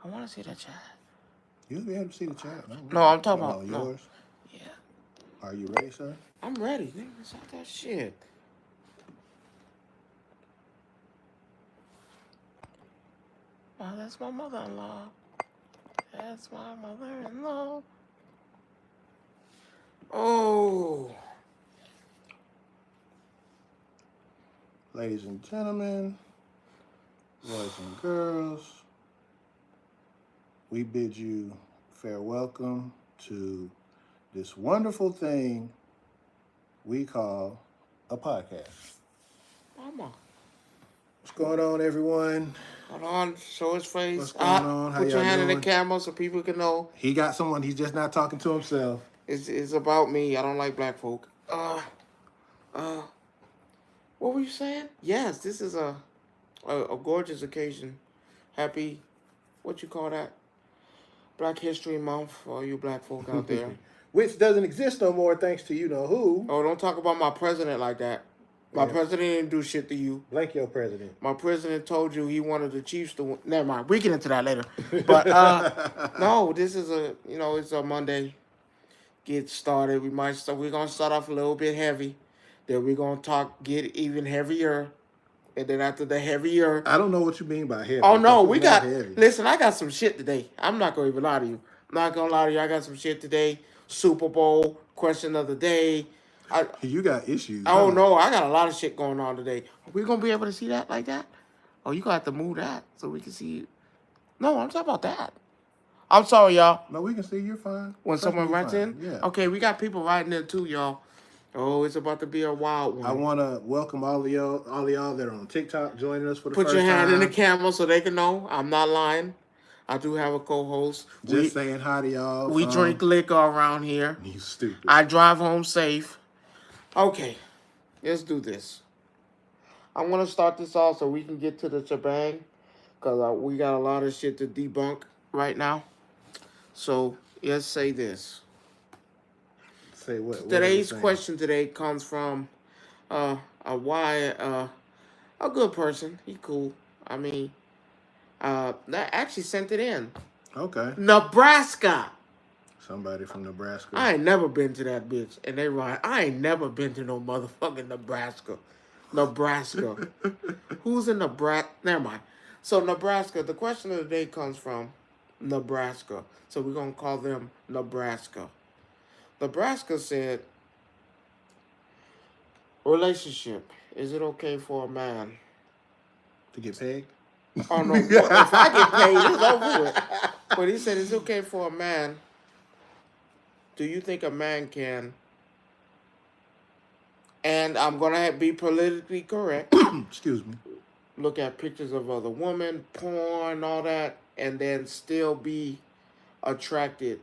I want to see the chat. You'll be able to see the chat. No, I'm talking about yours. No. Yeah. Are you ready, sir? I'm ready. Nigga, it's not that shit. Oh, that's my mother-in-law. That's my mother-in-law. Oh. Ladies and gentlemen, boys and girls, we bid you fair welcome to this wonderful thing we call a podcast. Mama. What's going on, everyone? Hold on, show his face. What's going on? How Put your y'all hand in doing? the camera so people can know. He got someone. He's just not talking to himself. It's about me. I don't like black folk. What were you saying? Yes, this is a gorgeous occasion. Happy, what you call that? Black History Month for all you black folk out there. Which doesn't exist no more, thanks to you know who. Oh, don't talk about my president like that. My president didn't do shit to you. Blank your president. My president told you he wanted the Chiefs to win. Never mind. We get into that later. But no, this is it's a Monday. Get started. We're gonna start off a little bit heavy. Then we're gonna get even heavier. And then after the heavier, I don't know what you mean by heavy. Oh no, heavy. Listen, I got some shit today. I'm not gonna even lie to you. I'm not gonna lie to you. I got some shit today. Super Bowl question of the day. You got issues. Oh no, I got a lot of shit going on today. Are we gonna be able to see that like that? Oh, you got to move that so we can see. No, I'm talking about that. I'm sorry, y'all. No, we can see you're fine. When someone writes in, yeah. Okay, we got people writing in too, y'all. Oh, it's about to be a wild one. I want to welcome all of y'all that are on TikTok joining us for the first time. Put your hand in the camera so they can know I'm not lying. I do have a co-host. Saying hi to y'all. We drink liquor around here. You stupid. I drive home safe. Okay, let's do this. I'm going to start this off so we can get to the shebang because we got a lot of shit to debunk right now. So let's say this. Say what? Today's question today comes from a good person. He cool. I mean, that actually sent it in. Okay. Nebraska. Somebody from Nebraska. I ain't never been to that bitch. And they right. I ain't never been to no motherfucking Nebraska. Who's in Nebraska? Never mind. So Nebraska, the question of the day comes from Nebraska. So we're going to call them Nebraska. Nebraska said, relationship. Is it okay for a man to get paid? Oh, no. If I get paid, it's over with. But he said, it's okay for a man. Do you think a man can? And I'm going to be politically correct. Excuse me. Look at pictures of other women, porn, all that, and then still be attracted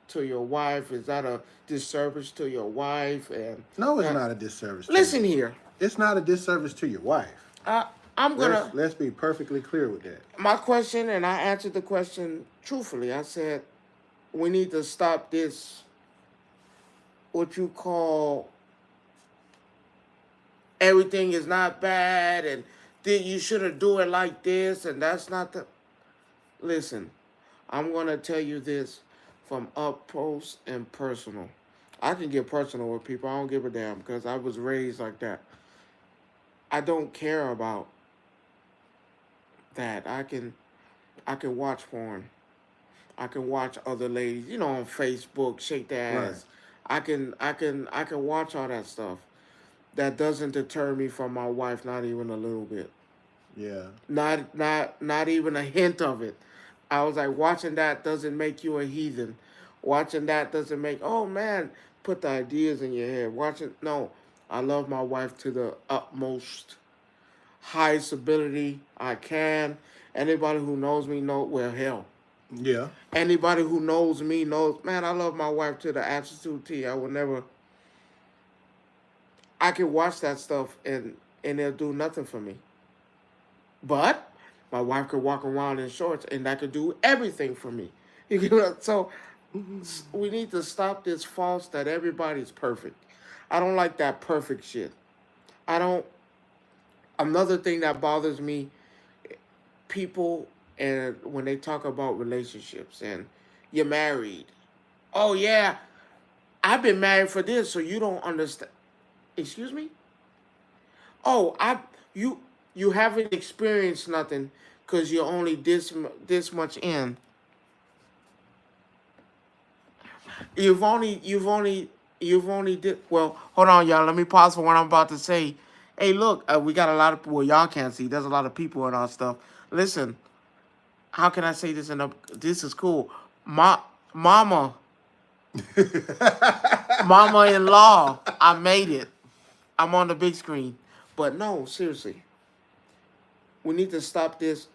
to your wife. Is that a disservice to your wife? And no, it's not a disservice. Listen here. It's not a disservice to your wife. Let's be perfectly clear with that. My question, and I answered the question truthfully. I said, we need to stop this, what you call, everything is not bad, and you shouldn't do it like this, and that's not the... Listen, I'm going to tell you this from up close and personal. I can get personal with people. I don't give a damn because I was raised like that. I don't care about that. I can watch porn. I can watch other ladies, on Facebook, shake their ass. Right. I can watch all that stuff. That doesn't deter me from my wife, not even a little bit. Yeah. Not even a hint of it. I was like, watching that doesn't make you a heathen. Watching that doesn't make, oh man, put the ideas in your head. No, I love my wife to the utmost highest ability I can. Anybody who knows me well, hell. Yeah. Anybody who knows me knows, man, I love my wife to the absolute T. I will never, I can watch that stuff and it'll do nothing for me. But my wife could walk around in shorts and that could do everything for me. So we need to stop this false that everybody's perfect. I don't like that perfect shit. Another thing that bothers me, people and when they talk about relationships and you're married, oh yeah, I've been married for this, so you don't understand. Excuse me? Oh, you you haven't experienced nothing because you're only this much in. You've only did well. Hold on, y'all. Let me pause for what I'm about to say. Hey, look, we got a lot of well, y'all can't see. There's a lot of people in our stuff. Listen, how can I say this? This is cool. Ma, mama, mama-in-law. I made it. I'm on the big screen. But no, seriously, we need to stop this.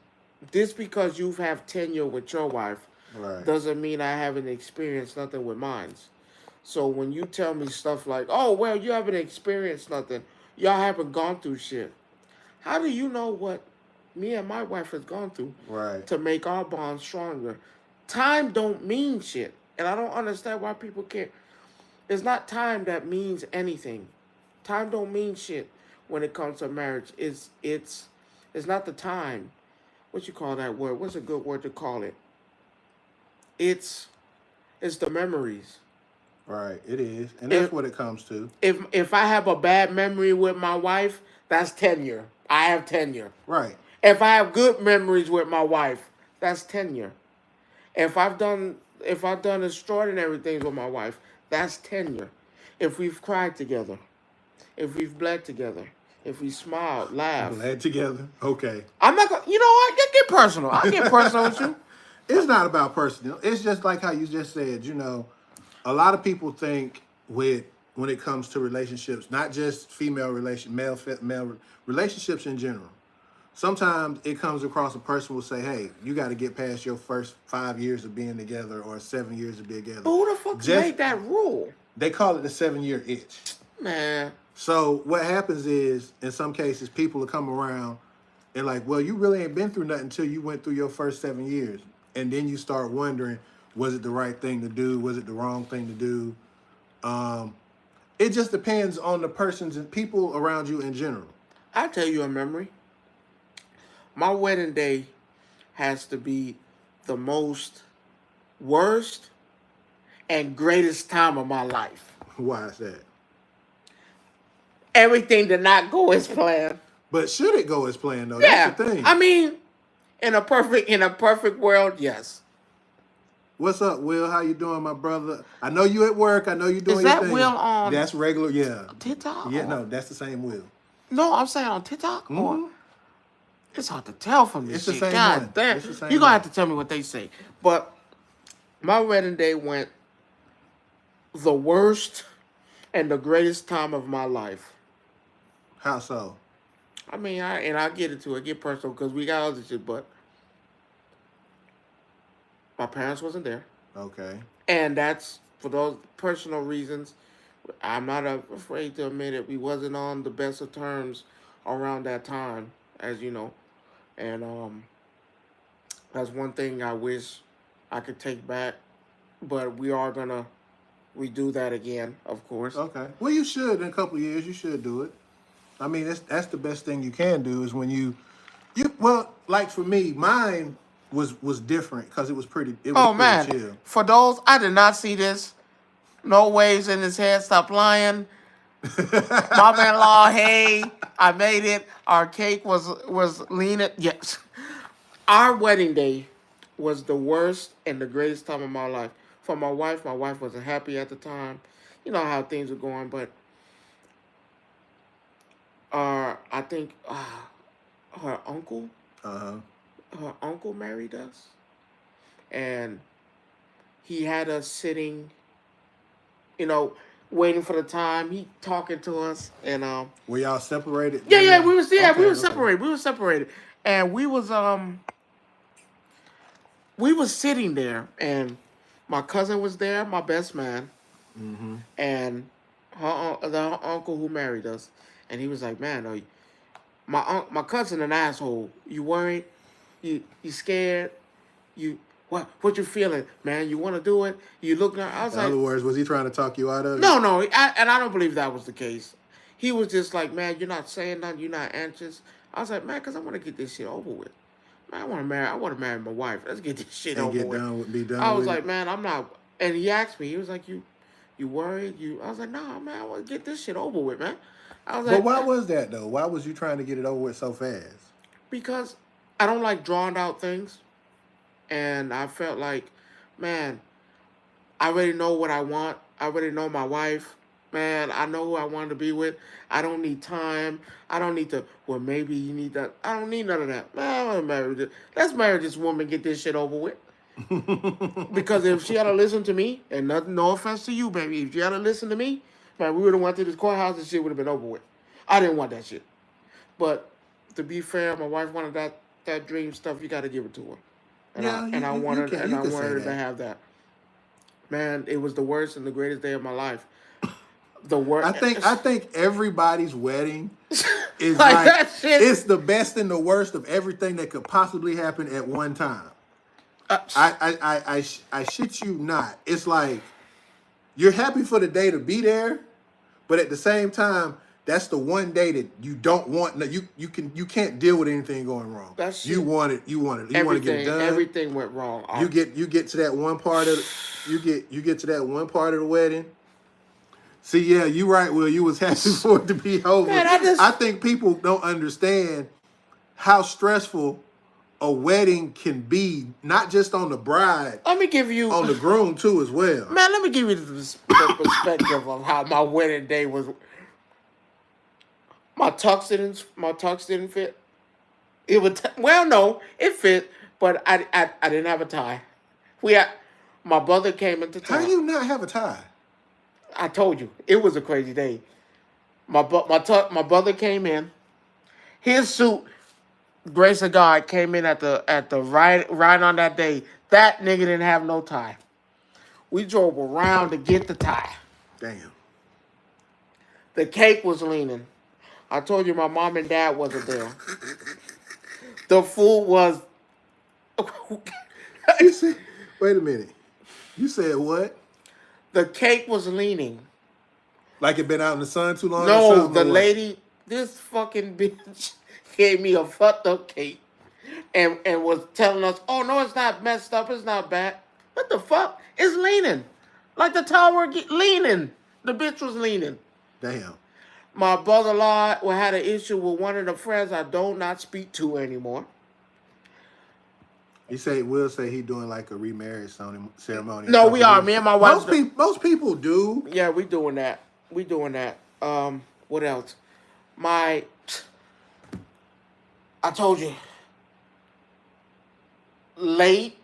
This because you have tenure with your wife Right. doesn't mean I haven't experienced nothing with mine. So when you tell me stuff like, "Oh, well, you haven't experienced nothing. Y'all haven't gone through shit." How do you know what me and my wife has gone through Right. to make our bond stronger? Time don't mean shit, and I don't understand why people care. It's not time that means anything. Time don't mean shit when it comes to marriage. It's not the time. What you call that word? What's a good word to call it? It's it's the memories. Right. It is, and that's If what it comes to. if I have a bad memory with my wife, that's tenure. I have tenure. Right. If I have good memories with my wife, that's tenure. If I've done extraordinary things with my wife, that's tenure. If we've cried together, if we've bled together, if we smiled, laughed. Bled together. Okay. I'm not gonna. You know what? Get personal. I'll get personal with you. It's not about personal. It's just like how you just said. A lot of people think with when it comes to relationships, not just male relationships in general. Sometimes it comes across a person will say, "Hey, you got to get past your first 5 years of being together or 7 years of being together." But who the fuck Just made that rule, they call it the 7 year itch. man? So what happens is, in some cases, people will come around and like, well, you really ain't been through nothing until you went through your first 7 years, and then you start wondering, was it the right thing to do? Was it the wrong thing to do? It just depends on the persons and people around you in general. I'll tell you a memory. My wedding day has to be the most worst and greatest time of my life. Why is that? Everything did not go as planned. But should it go as planned though? Yeah, That's the thing. I mean, in a perfect world, yes. What's up, Will? How you doing, my brother? I know you at work. I know you doing Is your that thing. Will on That's regular, yeah. TikTok? Yeah, no, that's the same Will. No, I'm saying on TikTok. Or Mm-hmm. it's hard to tell from this It's the shit. same God one. damn, It's the same you're gonna one. have to tell me what they say. But my wedding day went the worst and the greatest time of my life. How so? I mean, I'll get into it, get personal because we got other shit, but my parents wasn't there, Okay. and that's for those personal reasons. I'm not afraid to admit it. We wasn't on the best of terms around that time, as you know, and that's one thing I wish I could take back. But we are gonna redo that again, of course. Okay. Well, you should in a couple of years. You should do it. I mean, that's the best thing you can do is when you well, like for me, mine was different because it was Oh pretty man, chill. for those I did not see this. No waves in his head. Stop lying. Mother-in-law, hey, I made it. Our cake was leaning. Yes, our wedding day was the worst and the greatest time of my life. For my wife wasn't happy at the time. You know how things were going, but I think her uncle, Uh-huh. her uncle married us, and he had us sitting, you know, waiting for the time. He talking to us, and Were y'all separated? yeah, Then? we Okay, were okay. separated. We were separated, and we was sitting there, and my cousin was there, my best man, Mm-hmm. and her uncle who married us, and he was like, "Man, my cousin an asshole. You worried? You scared? What you feeling, man? You want to do it? You look." I was In like, other words, was he trying to talk you out of it? no, and I don't believe that was the case. He was just like, "Man, you're not saying nothing. You're not anxious." I was like, "Man, because I want to get this shit over with." man, I want to marry my wife. Let's get this shit And over get with. done with, be I done was with like, it. man, I'm not. And he asked me, he was like, you worried? I was like, nah, man, I want to get this shit over with, man. I was But like, why was that though? Why was you trying to get it over with so fast? because I don't like drawn out things, and I felt like, man, I already know what I want. I already know my wife. Man, I know who I want to be with. I don't need time. I don't need to. Well, maybe you need that. I don't need none of that. Man, I want to marry this. Let's marry this woman. Get this shit over with. Because if she had to listen to me, and nothing, no offense to you, baby, if she had to listen to me, man, we would have went to this courthouse and shit would have been over with. I didn't want that shit. But to be fair, my wife wanted that dream stuff. You got to give it to her, and Yeah, I wanted you can say her to that. have that. Man, it was the worst and the greatest day of my life. The worst. I think everybody's wedding is Like like that shit. it's the best and the worst of everything that could possibly happen at one time. Uh, I shit you not. It's like you're happy for the day to be there, but at the same time, that's the one day that you don't want. No, you can't deal with anything going wrong. that You shit. want it. You want to get it done. Everything went wrong. You get to that one part of you get to that one part of the wedding. See, yeah, you right, Will. You was happy for it to be over. Man, I just I think people don't understand how stressful a wedding can be, not just on the bride, let me give you, on the groom too as well. man. Let me give you the perspective of how my wedding day was. My tux didn't fit. It would well, no, it fit, but I didn't have a tie. We had my brother came into How do town. you not have a tie? I told you it was a crazy day. My brother came in. His suit, grace of God, came in at the right on that day. That nigga didn't have no tie. We drove around to get the tie. Damn. The cake was leaning. I told you my mom and dad wasn't there. The food was. You said, wait a minute. You said what? The cake was leaning. Like it been out in the sun too long or No, something? the Or what? lady, this fucking bitch, gave me a fucked up cake, and was telling us, "Oh no, it's not messed up. It's not bad. What the fuck? It's leaning, like the tower leaning. The bitch was leaning." Damn. My brother-in-law had an issue with one of the friends I do not speak to anymore. Will say he doing like a remarriage ceremony or No, we something. are. Me and my wife. Most people do. Yeah, we doing that. We doing that. What else? My, I told you, late.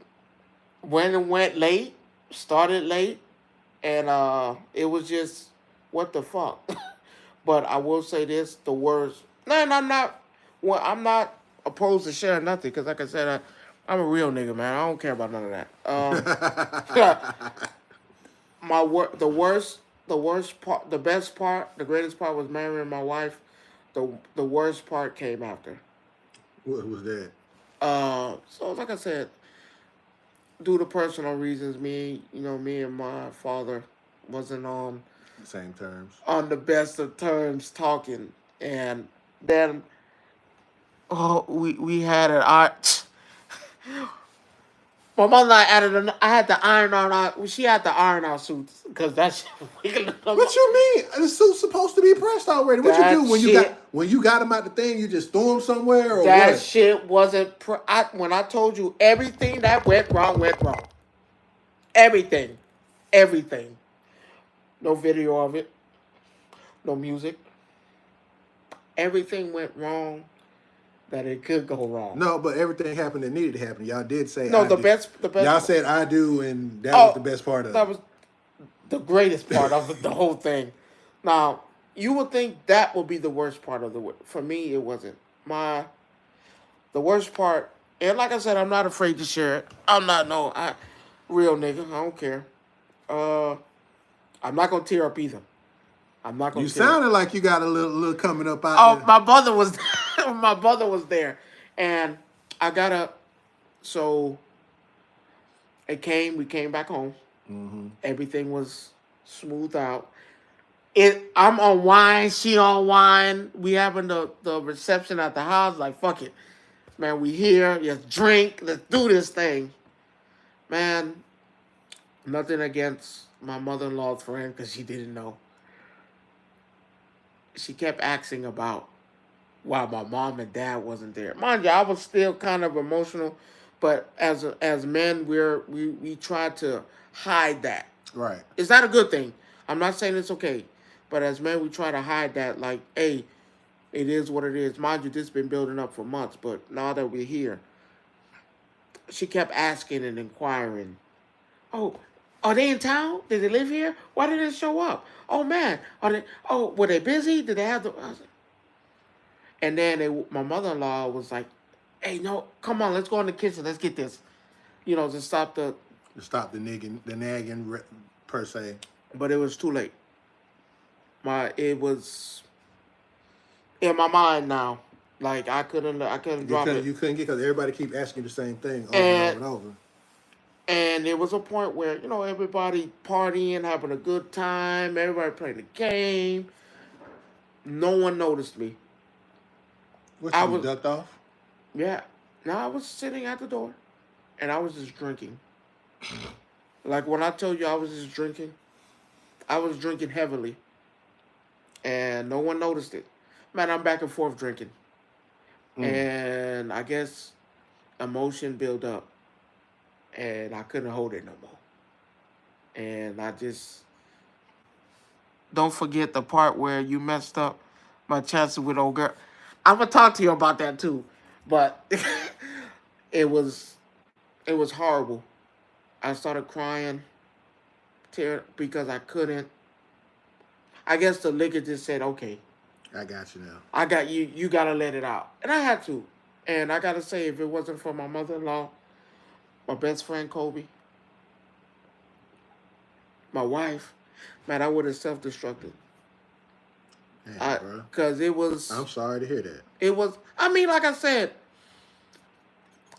When it went late, started late, and it was just what the fuck. But I will say this: the worst. No, and I'm not. Well, I'm not opposed to sharing nothing because, like I said, I'm a real nigga, man. I don't care about none of that. The worst part, the best part, the greatest part was marrying my wife. The worst part came after. What was that? So like I said, due to personal reasons, me and my father wasn't Same terms. on the best of terms talking, and then we had it. My mother and I added. I had to iron on our. She had to iron our suits because that's. What you mean? The suit's supposed to be pressed already. What you do when you got them out the thing? You just threw them somewhere or That what? shit wasn't. When I told you everything that went wrong, went wrong. Everything, everything. No video of it. No music. Everything went wrong that it could go wrong. No, but everything happened that needed to happen. Y'all did say No, I the do. best. Y'all said I do, and that was the best part of That it. was the greatest part of the whole thing. Now, you would think that would be the worst part of the. For me, it wasn't. The worst part, and like I said, I'm not afraid to share it. I'm not real nigga. I don't care. I'm not gonna tear up either. I'm not gonna. You tear up. sounded like you got a little coming up out Oh, there. my brother was my brother was there, and I got up. So it came. We came back home. Mm-hmm. Everything was smoothed out. I'm on wine. She on wine. We having the reception at the house. Like fuck it. Man, we here. Let's drink. Let's do this thing. Man, nothing against my mother-in-law's friend because she didn't know. She kept asking about why my mom and dad wasn't there. Mind you, I was still kind of emotional, but as men, we try to hide that. Right. Is that a good thing? I'm not saying it's okay, but as men, we try to hide that. Like, hey, it is what it is. Mind you, this has been building up for months, but now that we're here, she kept asking and inquiring. Oh, are they in town? Did they live here? Why didn't they show up? Oh man, are they? Oh, were they busy? Did they have the? And then my mother-in-law was like, "Hey, no, come on, let's go in the kitchen. Let's get this, to stop the." To stop the nagging per se. But it was too late. It was in my mind now. Like I couldn't drop it. You couldn't get because everybody keep asking the same thing over And and over and over. and it was a point where everybody partying, having a good time, everybody playing the game. No one noticed me. What I you was ducked off? Yeah. Now I was sitting at the door, and I was just drinking. Like when I told you I was just drinking, I was drinking heavily, and no one noticed it. Man, I'm back and forth drinking, Mm. and I guess emotion built up, and I couldn't hold it no more. And I just don't forget the part where you messed up my chances with old girl. I'm gonna talk to you about that too, but it was it was horrible. I started crying, because I couldn't. I guess the liquor just said, "Okay, I got you now. I got you. You gotta let it out," and I had to. And I gotta say, if it wasn't for my mother-in-law, my best friend Kobe, my wife, man, I would have self-destructed. Damn, bro. Cause it was, I'm sorry to hear that. it was. I mean, like I said,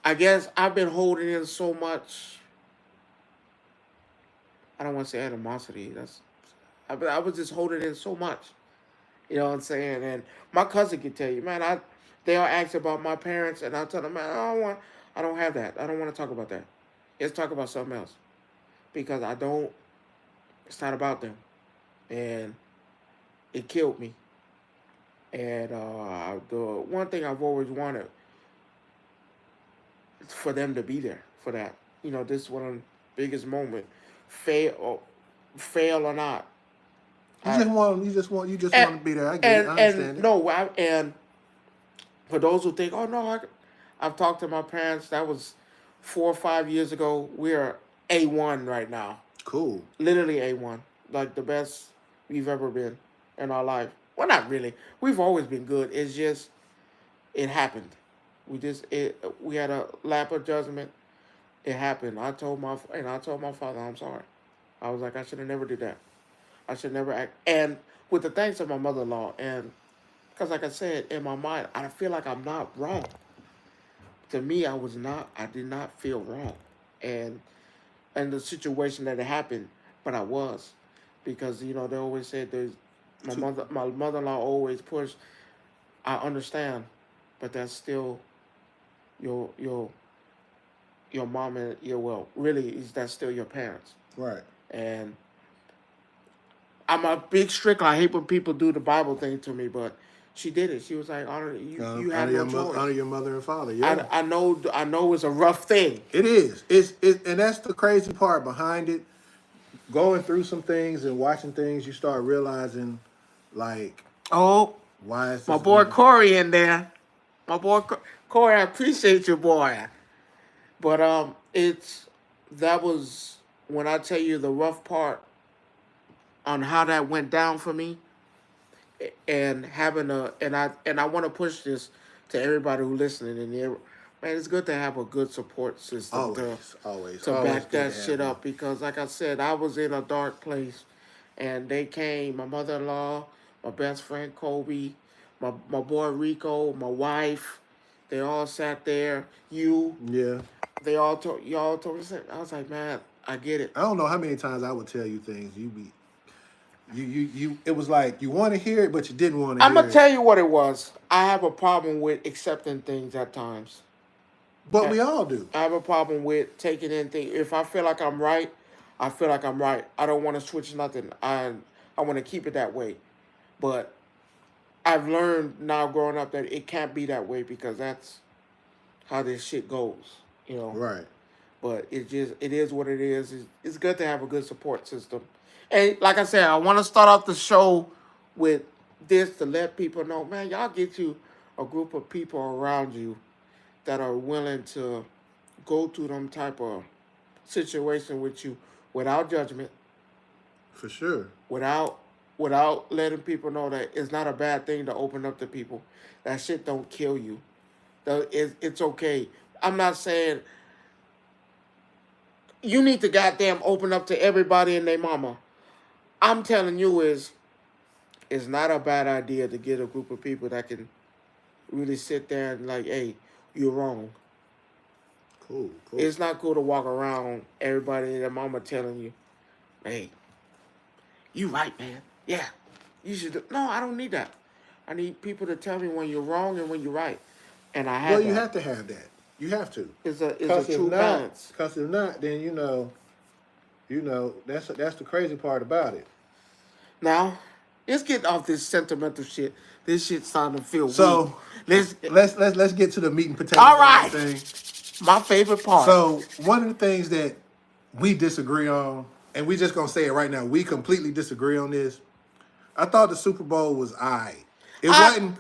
I guess I've been holding in so much. I don't want to say animosity. I was just holding in so much. You know what I'm saying? And my cousin can tell you, man. They all ask about my parents, and I tell them, man, I don't have that. I don't want to talk about that. Let's talk about something else, because I don't. It's not about them, and it killed me. And the one thing I've always wanted is for them to be there for that. This is one of the biggest moment, fail or not. You I, just want and, to be there. I get it. and I and understand it. no, and for those who think, oh no, I've talked to my parents. That was 4 or 5 years ago. We're A1 right now. Cool. Literally A1, like the best we've ever been in our life. Well, not really. We've always been good. It's just it happened. We had a lap of judgment. It happened. I told my father, I'm sorry. I was like, I should have never did that. I should never act. And with the thanks of my mother-in-law, and because like I said, in my mind, I feel like I'm not wrong. To me, I was not. I did not feel wrong, and the situation that it happened, but I was, because they always said there's my mother-in-law always pushed. I understand, but that's still your your your mom and really is that still your parents. Right. And I'm a big strict. I hate when people do the Bible thing to me, but she did it. She was like, "Honor you. You have no choice. Honor your mother and father. Yeah. I know. I know it's a rough thing. It is. And that's the crazy part behind it. Going through some things and watching things, you start realizing, like, Oh, why is my this boy going? Corey in there. My boy Corey, I appreciate you, boy. But that was when I tell you the rough part on how that went down for me, and having I want to push this to everybody who listening in there. Man, it's good to have a good support system to Always back good that to have shit one. up, because like I said, I was in a dark place, and they came. My mother-in-law, my best friend Kobe, my boy Rico, my wife. They all sat there. Yeah. Y'all told me. I was like, man, I get it. I don't know how many times I would tell you things. It was like you want to hear it, but you didn't want to I'm hear gonna it. tell you what it was. I have a problem with accepting things at times. But we all do. I have a problem with taking anything. If I feel like I'm right, I feel like I'm right. I don't want to switch nothing. I want to keep it that way. But I've learned now growing up that it can't be that way because that's how this shit goes. You know. Right. But it is what it is. It's good to have a good support system. And like I said, I want to start off the show with this to let people know, man, y'all get you a group of people around you that are willing to go through them type of situation with you without judgment, For sure. without letting people know that it's not a bad thing to open up to people. That shit don't kill you. It's okay. I'm not saying you need to goddamn open up to everybody and their mama. I'm telling you it's not a bad idea to get a group of people that can really sit there and like, hey, you're wrong. Cool. It's not cool to walk around everybody and their mama telling you, hey, you right, man. Yeah, you should do. No, I don't need that. I need people to tell me when you're wrong and when you're right. And I have Well, that. you have to have that. You have to. It's a true balance. Because if not, then that's the crazy part about it. Now, let's get off this sentimental shit. This shit starting to feel So weird. let's get to the meat and potatoes All right. thing. My favorite part. So one of the things that we disagree on, and we just gonna say it right now, we completely disagree on this. I thought the Super Bowl was aight. It wasn't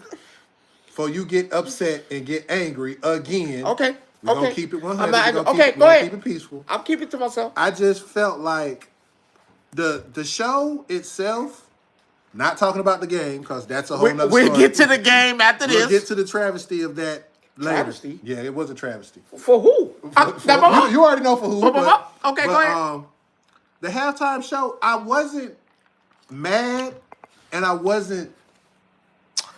for you get upset and get angry again. Okay. We're Okay. gonna keep it 100. Go ahead. Keep it peaceful. I'll keep it to myself. I just felt like the show itself, not talking about the game, because that's a whole nother story. We'll get to the game after this. We'll get to the travesty of that later. Travesty? Yeah, it was a travesty. For who? You already know for who. Okay, go ahead. The halftime show, I wasn't mad, and I wasn't,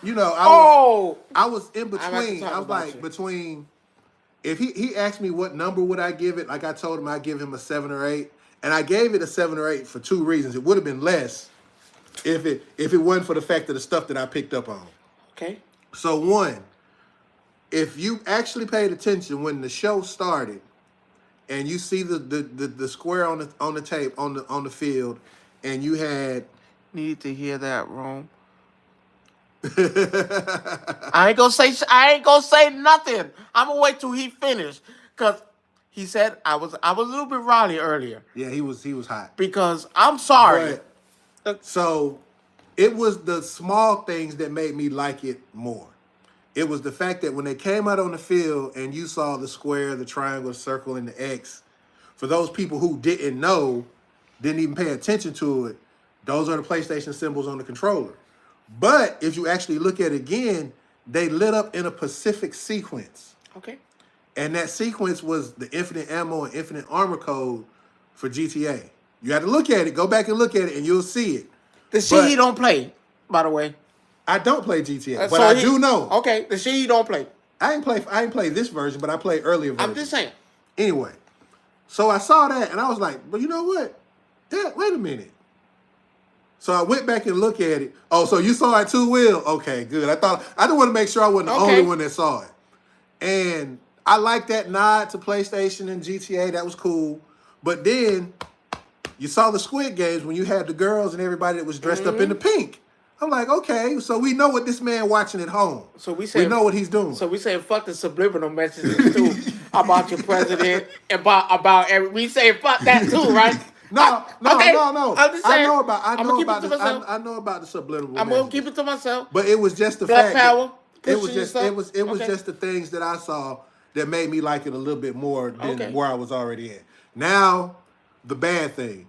I was in between. I was like, between, if he asked me what number would I give it, like I told him I'd give him a 7 or 8, and I gave it a 7 or 8 for 2 reasons. It would have been less if it wasn't for the fact of the stuff that I picked up on. Okay. So one, if you actually paid attention when the show started, and you see the square on the tape on the field, and you had need to hear that, Rome. I ain't gonna say nothing. I'm gonna wait till he finished, cause he said I was a little bit rowdy earlier. Yeah, he was hot. Because I'm sorry. So it was the small things that made me like it more. It was the fact that when they came out on the field and you saw the square, the triangle, the circle, and the X, for those people who didn't know, didn't even pay attention to it, those are the PlayStation symbols on the controller. But if you actually look at it again, they lit up in a specific sequence. Okay. And that sequence was the infinite ammo and infinite armor code for GTA. You have to look at it. Go back and look at it, and you'll see it. The shit he don't play, by the way. I don't play GTA, but I do know. Okay, the shit he don't play. I ain't play this version, but I play earlier versions. I'm just saying. Anyway, so I saw that, and I was like, but you know what? Wait a minute. So I went back and looked at it. Oh, so you saw it too, Will? Okay, good. I just want to make sure I wasn't the only one that saw it. And I like that nod to PlayStation and GTA. That was cool. But then you saw the Squid Games when you had the girls and everybody that was dressed up in the pink. I'm like, okay, so we know what this man watching at home. So we know what he's doing. So we saying fuck the subliminal messages too about your president, about every. We say fuck that too, right? No. I'm just saying. I know about the subliminal. I'm gonna keep it to myself. But it was just the Black fact. Power. It was just the things that I saw that made me like it a little bit more than where I was already at. Now, the bad thing.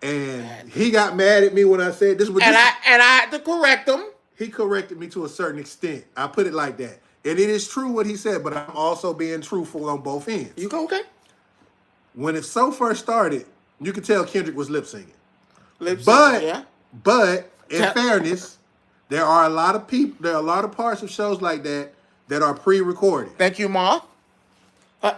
And he got mad at me when I said this. I had to correct him. He corrected me to a certain extent. I put it like that. And it is true what he said, but I'm also being truthful on both ends. You go okay? When it so first started, you could tell Kendrick was lip singing. But in fairness, there are a lot of people. There are a lot of parts of shows like that are pre-recorded. Thank you, Ma.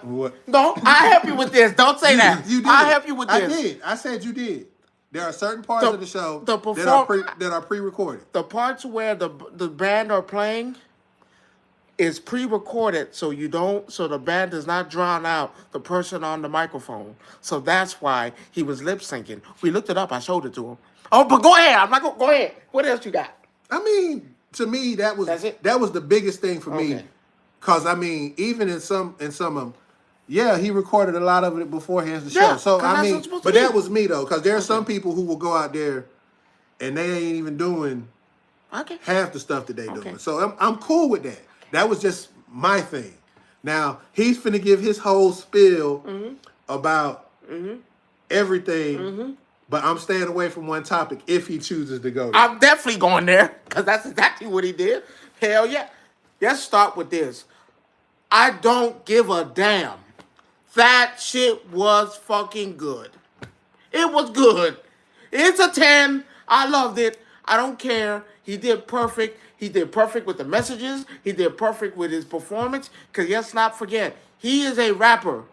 What? No, I help you with this. Don't say that. You did. I help you with this. I did. I said you did. There are certain parts of the show that are pre-recorded. The parts where the band are playing, is pre-recorded so so the band does not drown out the person on the microphone. So that's why he was lip syncing. We looked it up. I showed it to him. Oh, but go ahead. I'm not go ahead. What else you got? I mean, to me, That's it. that was the biggest thing for me. Okay. Cause I mean, even in some of them, yeah, he recorded a lot of it beforehand the Yeah, show. So 'cause I that's what mean, it's supposed to but be. that was me though, because there are some people who will go out there and they ain't even doing Okay. half the stuff that they Okay. doing. So I'm cool with that. That was just my thing. Now he's finna give his whole spiel about everything, but I'm staying away from one topic if he chooses to go there. I'm definitely going there because that's exactly what he did. Hell yeah. Let's start with this. I don't give a damn. That shit was fucking good. It was good. It's a 10. I loved it. I don't care. He did perfect. He did perfect with the messages. He did perfect with his performance. Because let's not forget, he is a rapper.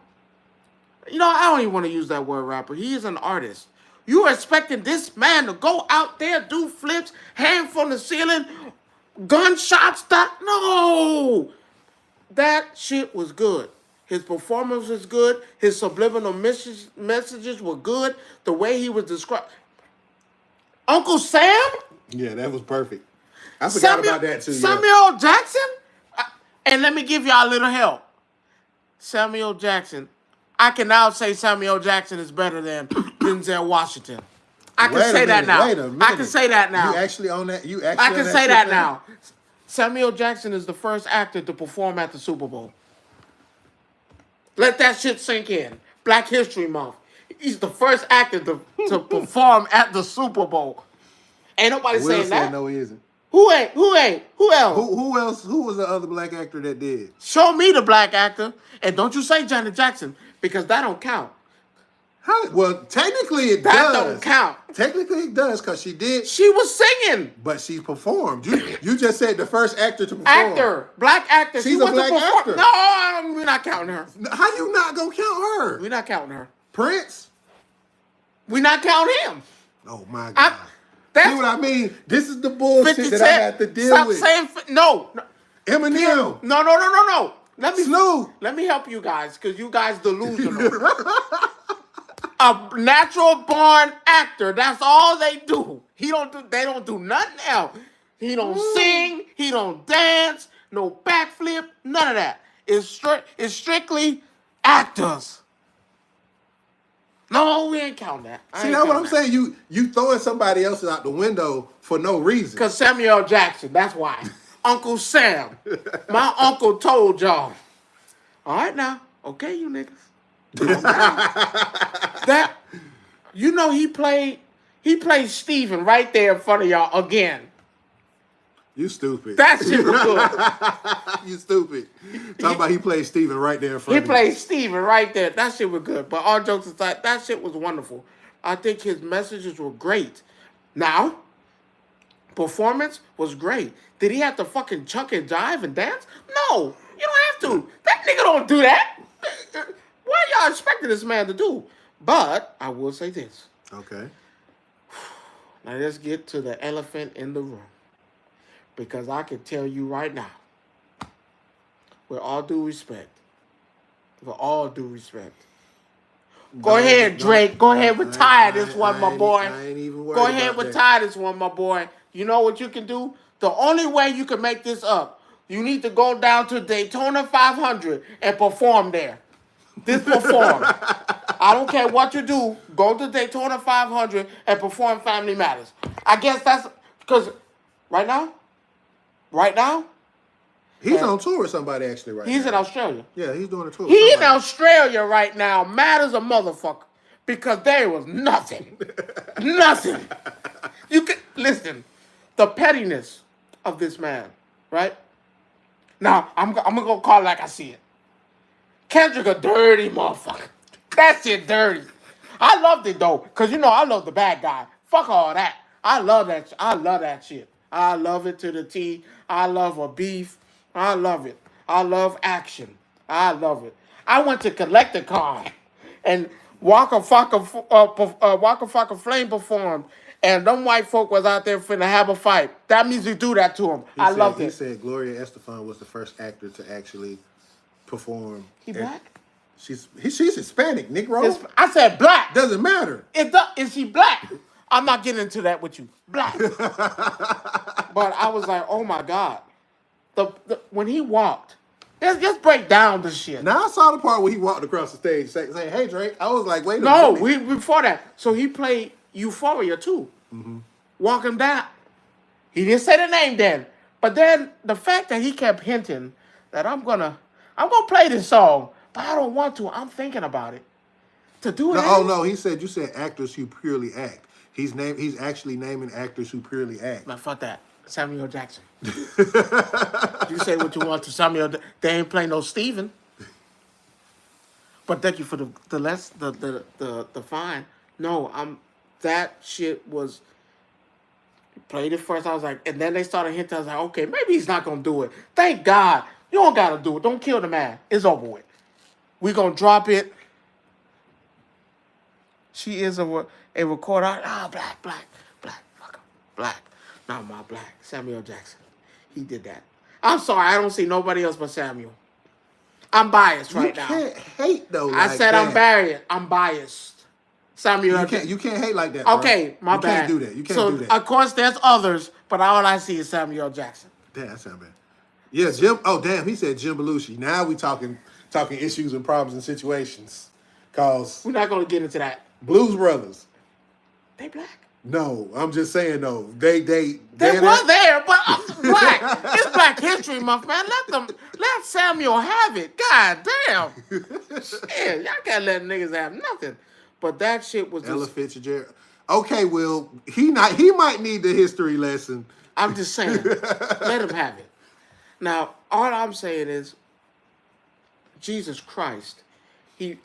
You know, I don't even want to use that word rapper. He is an artist. You are expecting this man to go out there, do flips, hang from the ceiling, gunshots, no. That shit was good. His performance was good. His subliminal messages were good. The way he was described. Uncle Sam? Yeah, that was perfect. I forgot about that too. Samuel Jackson? And let me give y'all a little help. Samuel Jackson. I can now say Samuel Jackson is better than Denzel Washington. I can say that now. Wait a minute. I can say that now. You actually own that? You actually I own can that say shit that now. Samuel Jackson is the first actor to perform at the Super Bowl. Let that shit sink in. Black History Month. He's the first actor to perform at the Super Bowl. Ain't nobody Will saying said that. no, he isn't. Who ain't? Who else? Who else? Who was the other black actor that did? Show me the black actor. And don't you say Janet Jackson, because that don't count. How? Well, technically it That does. don't count. Technically it does because she did, She was singing. but she performed. You just said the first actor to perform. Actor. Black actor. She's she a wasn't black actor. No, we're not counting her. How you not gonna count her? We're not counting her. Prince? We're not counting him. Oh my God. That's See what I mean? This is the bullshit 50 that Cent. I have to deal Stop with. saying no. Eminem. No. Snoop. Let me help you guys, because you guys delusional. A natural born actor. That's all they do. They don't do nothing else. He don't sing. He don't dance. No backflip. None of that. It's strictly actors. No, we ain't counting that. See, that's what I'm saying. You throwing somebody else out the window for no reason. Because Samuel Jackson, that's why. Uncle Sam. My uncle told y'all. All right now. Okay, you niggas. That, you know, he played Steven right there in front of y'all again. You stupid. That shit was good. You stupid. Talking about he played Steven right there in front He of you. played Steven right there. That shit was good. But all jokes aside, that shit was wonderful. I think his messages were great. Now, performance was great. Did he have to fucking chuck and jive and dance? No. You don't have to. That nigga don't do that. What y'all expecting this man to do? But I will say this. Okay. Now let's get to the elephant in the room. Because I can tell you right now, with all due respect, go ahead, Drake. Go ahead, retire this one, my boy. I ain't even worried Go ahead, about that. retire this one, my boy. You know what you can do? The only way you can make this up, you need to go down to Daytona 500 and perform there. Just perform. I don't care what you do. Go to Daytona 500 and perform Family Matters. I guess that's because right now, He's on tour with somebody actually right now. he's in Australia. Yeah, he's doing a tour. He in Australia right now, mad as a motherfucker, because there was nothing. Nothing. You can listen, the pettiness of this man, right? Now, I'm gonna go call it like I see it. Kendrick a dirty motherfucker. That shit dirty. I loved it though, because you know I love the bad guy. Fuck all that. I love that. I love that shit. I love it to the T. I love a beef. I love it. I love action. I love it. I went to Collecticon and Waka Flame performed, and them white folk was out there finna have a fight. That music do that to him. I loved it. He said Gloria Estefan was the first actor to actually perform. He black? She's Hispanic, Negro. I said black. Doesn't matter. Is she black? I'm not getting into that with you. Black. But I was like, oh my God. When he walked, let's break down the shit. Now I saw the part where he walked across the stage saying, "Hey Drake." I was like, "Wait a minute." No, before that. So he played Euphoria too. Mm-hmm. Walk him down. He didn't say the name then, but then the fact that he kept hinting that I'm gonna play this song, but I don't want to. I'm thinking about it. To do it. Oh no, you said actors who purely act. He's actually naming actors who purely act. Now fuck that. Samuel Jackson. You say what you want to Samuel. They ain't playing no Steven. But thank you for the fine. No, that shit was played it first. I was like, and then they started hinting. I was like, okay, maybe he's not gonna do it. Thank God. You don't gotta do it. Don't kill the man. It's over with. We gonna drop it. She is a recorder. Black, fuck him. Black. Not my black. Samuel Jackson. He did that. I'm sorry. I don't see nobody else but Samuel. I'm biased right now. You can't hate though. I said that. I'm biased. Samuel. You can't hate like that. Okay, my bad. You can't do that. You can't do that. Of course, there's others, but all I see is Samuel Jackson. Damn, that sound bad. Yeah, Jim. Oh, damn. He said Jim Belushi. Now we talking issues and problems and situations. Cause we're not gonna get into that. Blues Brothers. They black. No, I'm just saying though. They were there, but black. It's Black History Month, man. Let Samuel have it. God damn. Shit, y'all can't let niggas have nothing. But that shit was Ella Fitzgerald. Okay, Will, he might need the history lesson. I'm just saying, let him have it. Now, all I'm saying is, Jesus Christ, he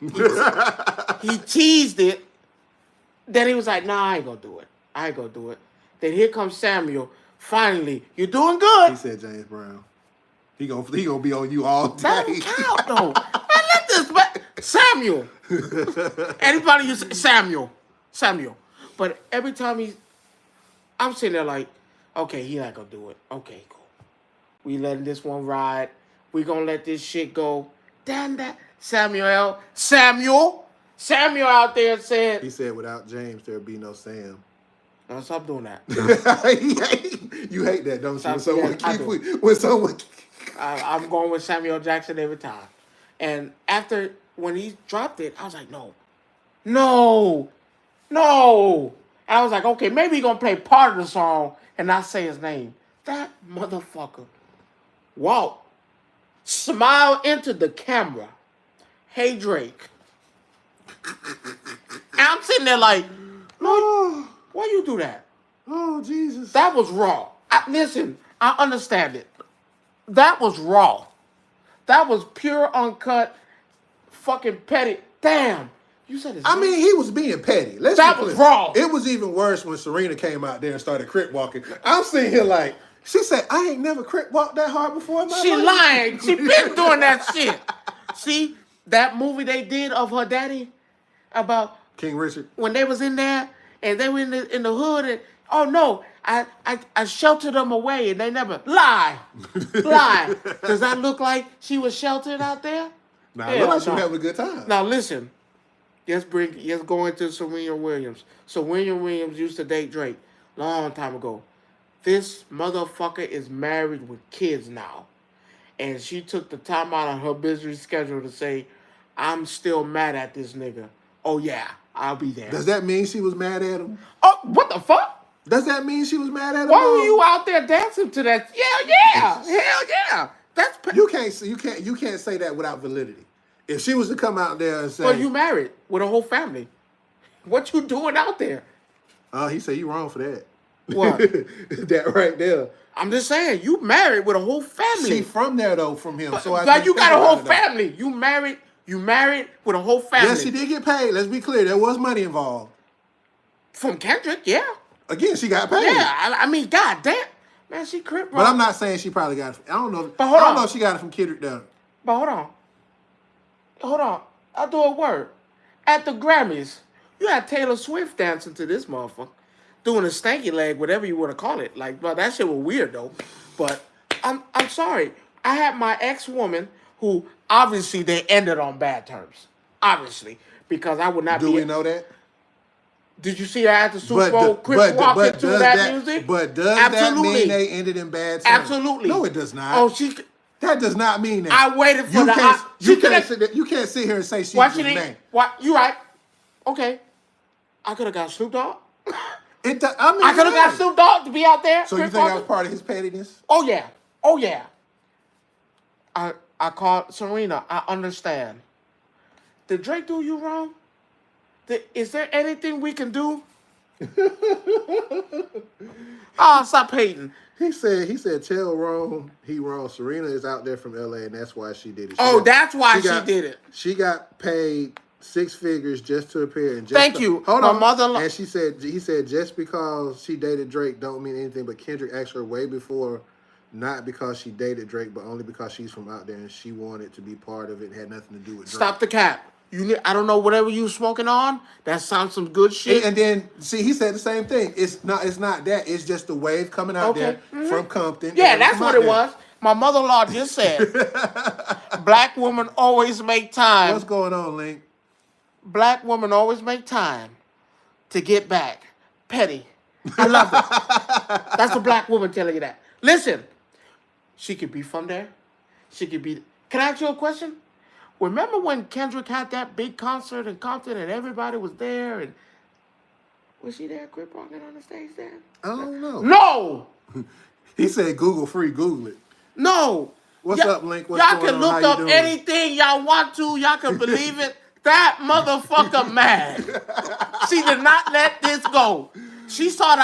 teased it. Then he was like, nah, I ain't gonna do it. Then here comes Samuel. Finally, you're doing good. He said James Brown. He gonna be on you all day. That don't count, though. Man, let this back. Samuel. Anybody you say Samuel. But every time I'm sitting there like, okay, he not gonna do it. Okay, cool. We letting this one ride. We gonna let this shit go. Damn that. Samuel out there said... He said, without James, there'd be no Sam. No, stop doing that. You hate that, don't you? When someone... I'm going with Samuel Jackson every time. And when he dropped it, I was like, no. And I was like, okay, maybe he's going to play part of the song and not say his name. That motherfucker walked, smiled into the camera. Hey, Drake. And I'm sitting there like, no, why you do that? Oh, Jesus. That was raw. Listen, I understand it. That was raw. That was pure, uncut, fucking petty. Damn. You said I mean, he was being petty. That was raw. It was even worse when Serena came out there and started crip walking. I'm sitting here like, she said, I ain't never crip walked that hard before in my life. She lying. She been doing that shit. See, that movie they did of her daddy about King Richard, when they was in there and they were in the hood and oh no, I sheltered them away and they never lie. Does that look like she was sheltered out there? Nah, it looked like she was having a good time. Now listen, let's go into Serena Williams. Serena Williams used to date Drake long time ago. This motherfucker is married with kids now. And she took the time out of her busy schedule to say, I'm still mad at this nigga. Oh, yeah, I'll be there. Does that mean she was mad at him? Oh, what the fuck? Does that mean she was mad at him? Why were you out there dancing to that? Hell yeah. You can't say that without validity. If she was to come out there and say, well, you married with a whole family. What you doing out there? He said you wrong for that. What? That right there. I'm just saying, you married with a whole family. She from there though, from him. So you got a whole family. You married with a whole family. Yes, she did get paid. Let's be clear. There was money involved. From Kendrick, yeah. Again, she got paid. Yeah, I mean, god damn. Man, she crip. But I'm not saying she probably got it. I don't know. But hold on. I don't know if she got it from Kendrick though. But hold on. I'll do a word. At the Grammys, you had Taylor Swift dancing to this motherfucker. doing a stanky leg, whatever you want to call it. Like, well, that shit was weird though. But I'm sorry. I had my ex-woman who obviously they ended on bad terms. Obviously, because I would not Do be. we know that? Did you see her at the Super Bowl? Chris walking to that music. But does Absolutely. that mean they ended in bad terms? Absolutely. No, it does not. Oh, that does not mean that. I waited for you can't sit here and say she why was she mad. What? You right? Okay. I could have got Snoop Dogg. I could have got Snoop Dogg to be out there. So you think that was part of his pettiness? Oh yeah. Oh yeah. I called Serena. I understand. Did Drake do you wrong? Is there anything we can do? Stop hating. He said, tell Rome he wrong. Serena is out there from LA, and that's why she did it. That's why she did it. She got paid 6 figures just to appear. And Thank you. Hold My on. mother-in-law. And he said, just because she dated Drake don't mean anything, but Kendrick asked her way before, not because she dated Drake, but only because she's from out there and she wanted to be part of it and had nothing to do with Drake. Stop the cap. I don't know whatever you smoking on. That sounds some good shit. And then he said the same thing. It's not that. It's just the wave coming out there from Compton. Yeah, that's what it was. My mother-in-law just said, black women always make time. What's going on, Link? Black women always make time to get back. Petty. I love it. That's a black woman telling you that. Listen, she could be from there. She could be. Can I ask you a question? Remember when Kendrick had that big concert in Compton and everybody was there? And was she there, Crip walking on the stage there? I don't know. No! He said Google free. Google it. No. What's up, Link? What's y'all going can on? look up anything y'all want to. Y'all can believe it. That motherfucker mad. She did not let this go. She saw the...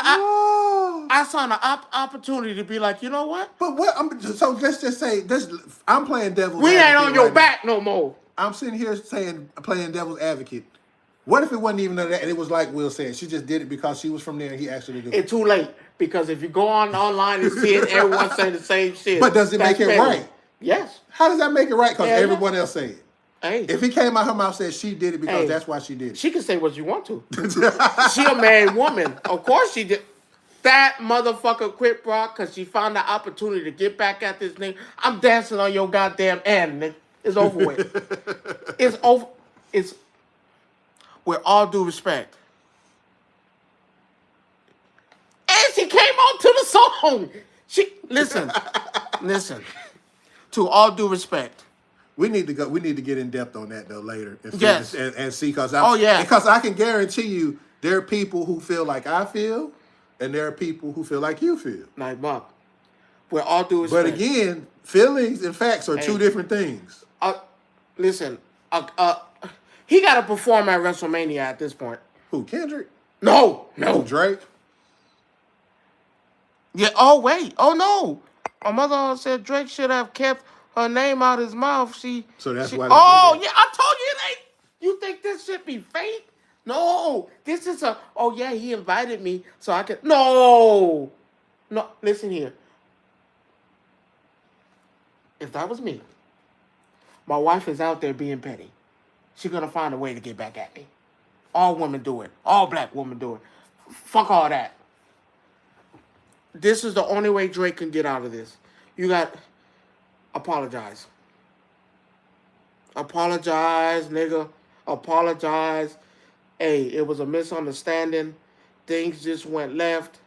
I saw an opportunity to be like, you know what? But what? So let's just say this. I'm playing devil's advocate. We ain't on your back no more. I'm sitting here playing devil's advocate. What if it wasn't even that and it was like Will said? She just did it because she was from there and he asked her to do it. It's too late because if you go online and see it, everyone saying the same shit. But does it make it right? Yes. How does that make it right? Because everyone else say it. Hey. If he came out her mouth and said she did it because that's why she did it. She can say what you want to. She a married woman. Of course she did. That motherfucker quit, bro, because she found the opportunity to get back at this nigga. I'm dancing on your goddamn end, nigga. It's over with. It's over. It's with all due respect. And she came on to the song. Listen. To all due respect. We need to go. We need to get in depth on that though later. Yes. And see because because I can guarantee you there are people who feel like I feel. And there are people who feel like you feel. Like Buck. With all due respect. But again, feelings and facts are two different things. Listen, he got to perform at WrestleMania at this point. Who, Kendrick? No. Drake? Yeah, oh, wait. Oh, no. My mother said Drake should have kept her name out his mouth. So that's why. Oh, yeah, I told you it ain't. You think this shit be fake? No, this is he invited me so I could, no, listen here. If that was me, my wife is out there being petty. She's going to find a way to get back at me. All women do it. All black women do it. Fuck all that. This is the only way Drake can get out of this. You got, apologize. Apologize, nigga. Apologize. Hey, it was a misunderstanding. Things just went left.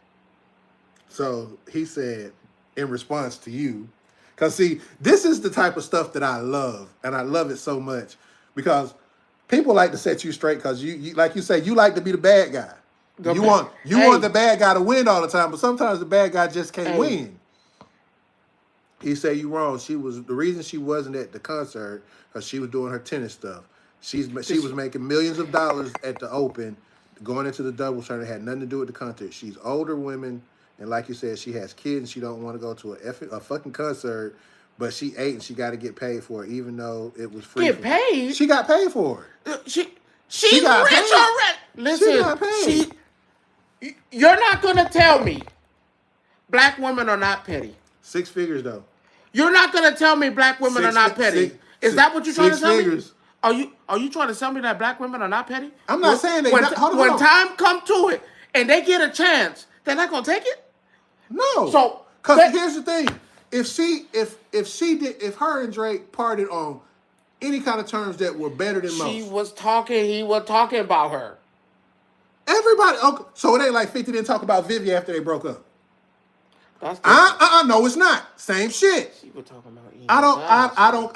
So he said, in response to you, because see, this is the type of stuff that I love, and I love it so much because people like to set you straight because you like you say, you like to be the bad guy. You want the bad guy to win all the time, but sometimes the bad guy just can't win. He said you wrong. The reason she wasn't at the concert because she was doing her tennis stuff. She was making millions of dollars at the Open, going into the doubles tournament. It had nothing to do with the concert. She's older women, and like you said, she has kids, and she don't want to go to a fucking concert, but she ate and she got to get paid for it, even though it was free. Get paid? She got paid for it. She's got rich paid. Already. Listen, she got paid. You're not going to tell me black women are not petty. 6 figures, though. You're not going to tell me black women are not petty. Is that what you're trying to tell me? Are you trying to tell me that black women are not petty? I'm not saying that. When time come to it, and they get a chance, they're not gonna take it. No. So Because here's the thing: if her and Drake parted on any kind of terms that were better than he most, was talking about her. everybody. Okay, so it ain't like 50 didn't talk about Vivian after they broke up. That's different. No, it's not. Same shit. She was talking about Ian's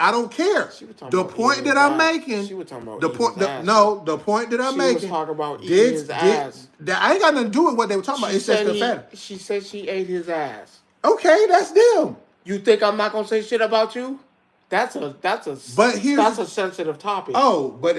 I don't care. She was talking The about point Ian's that I'm ass. making. She was talking about the Ian's point. ass. The point that I'm She making. was talking about eating his ass. That I ain't got nothing to do with what they were talking about. It's just the fact. She said she ate his ass. Okay, that's them. You think I'm not gonna say shit about you? That's a sensitive topic. Oh, but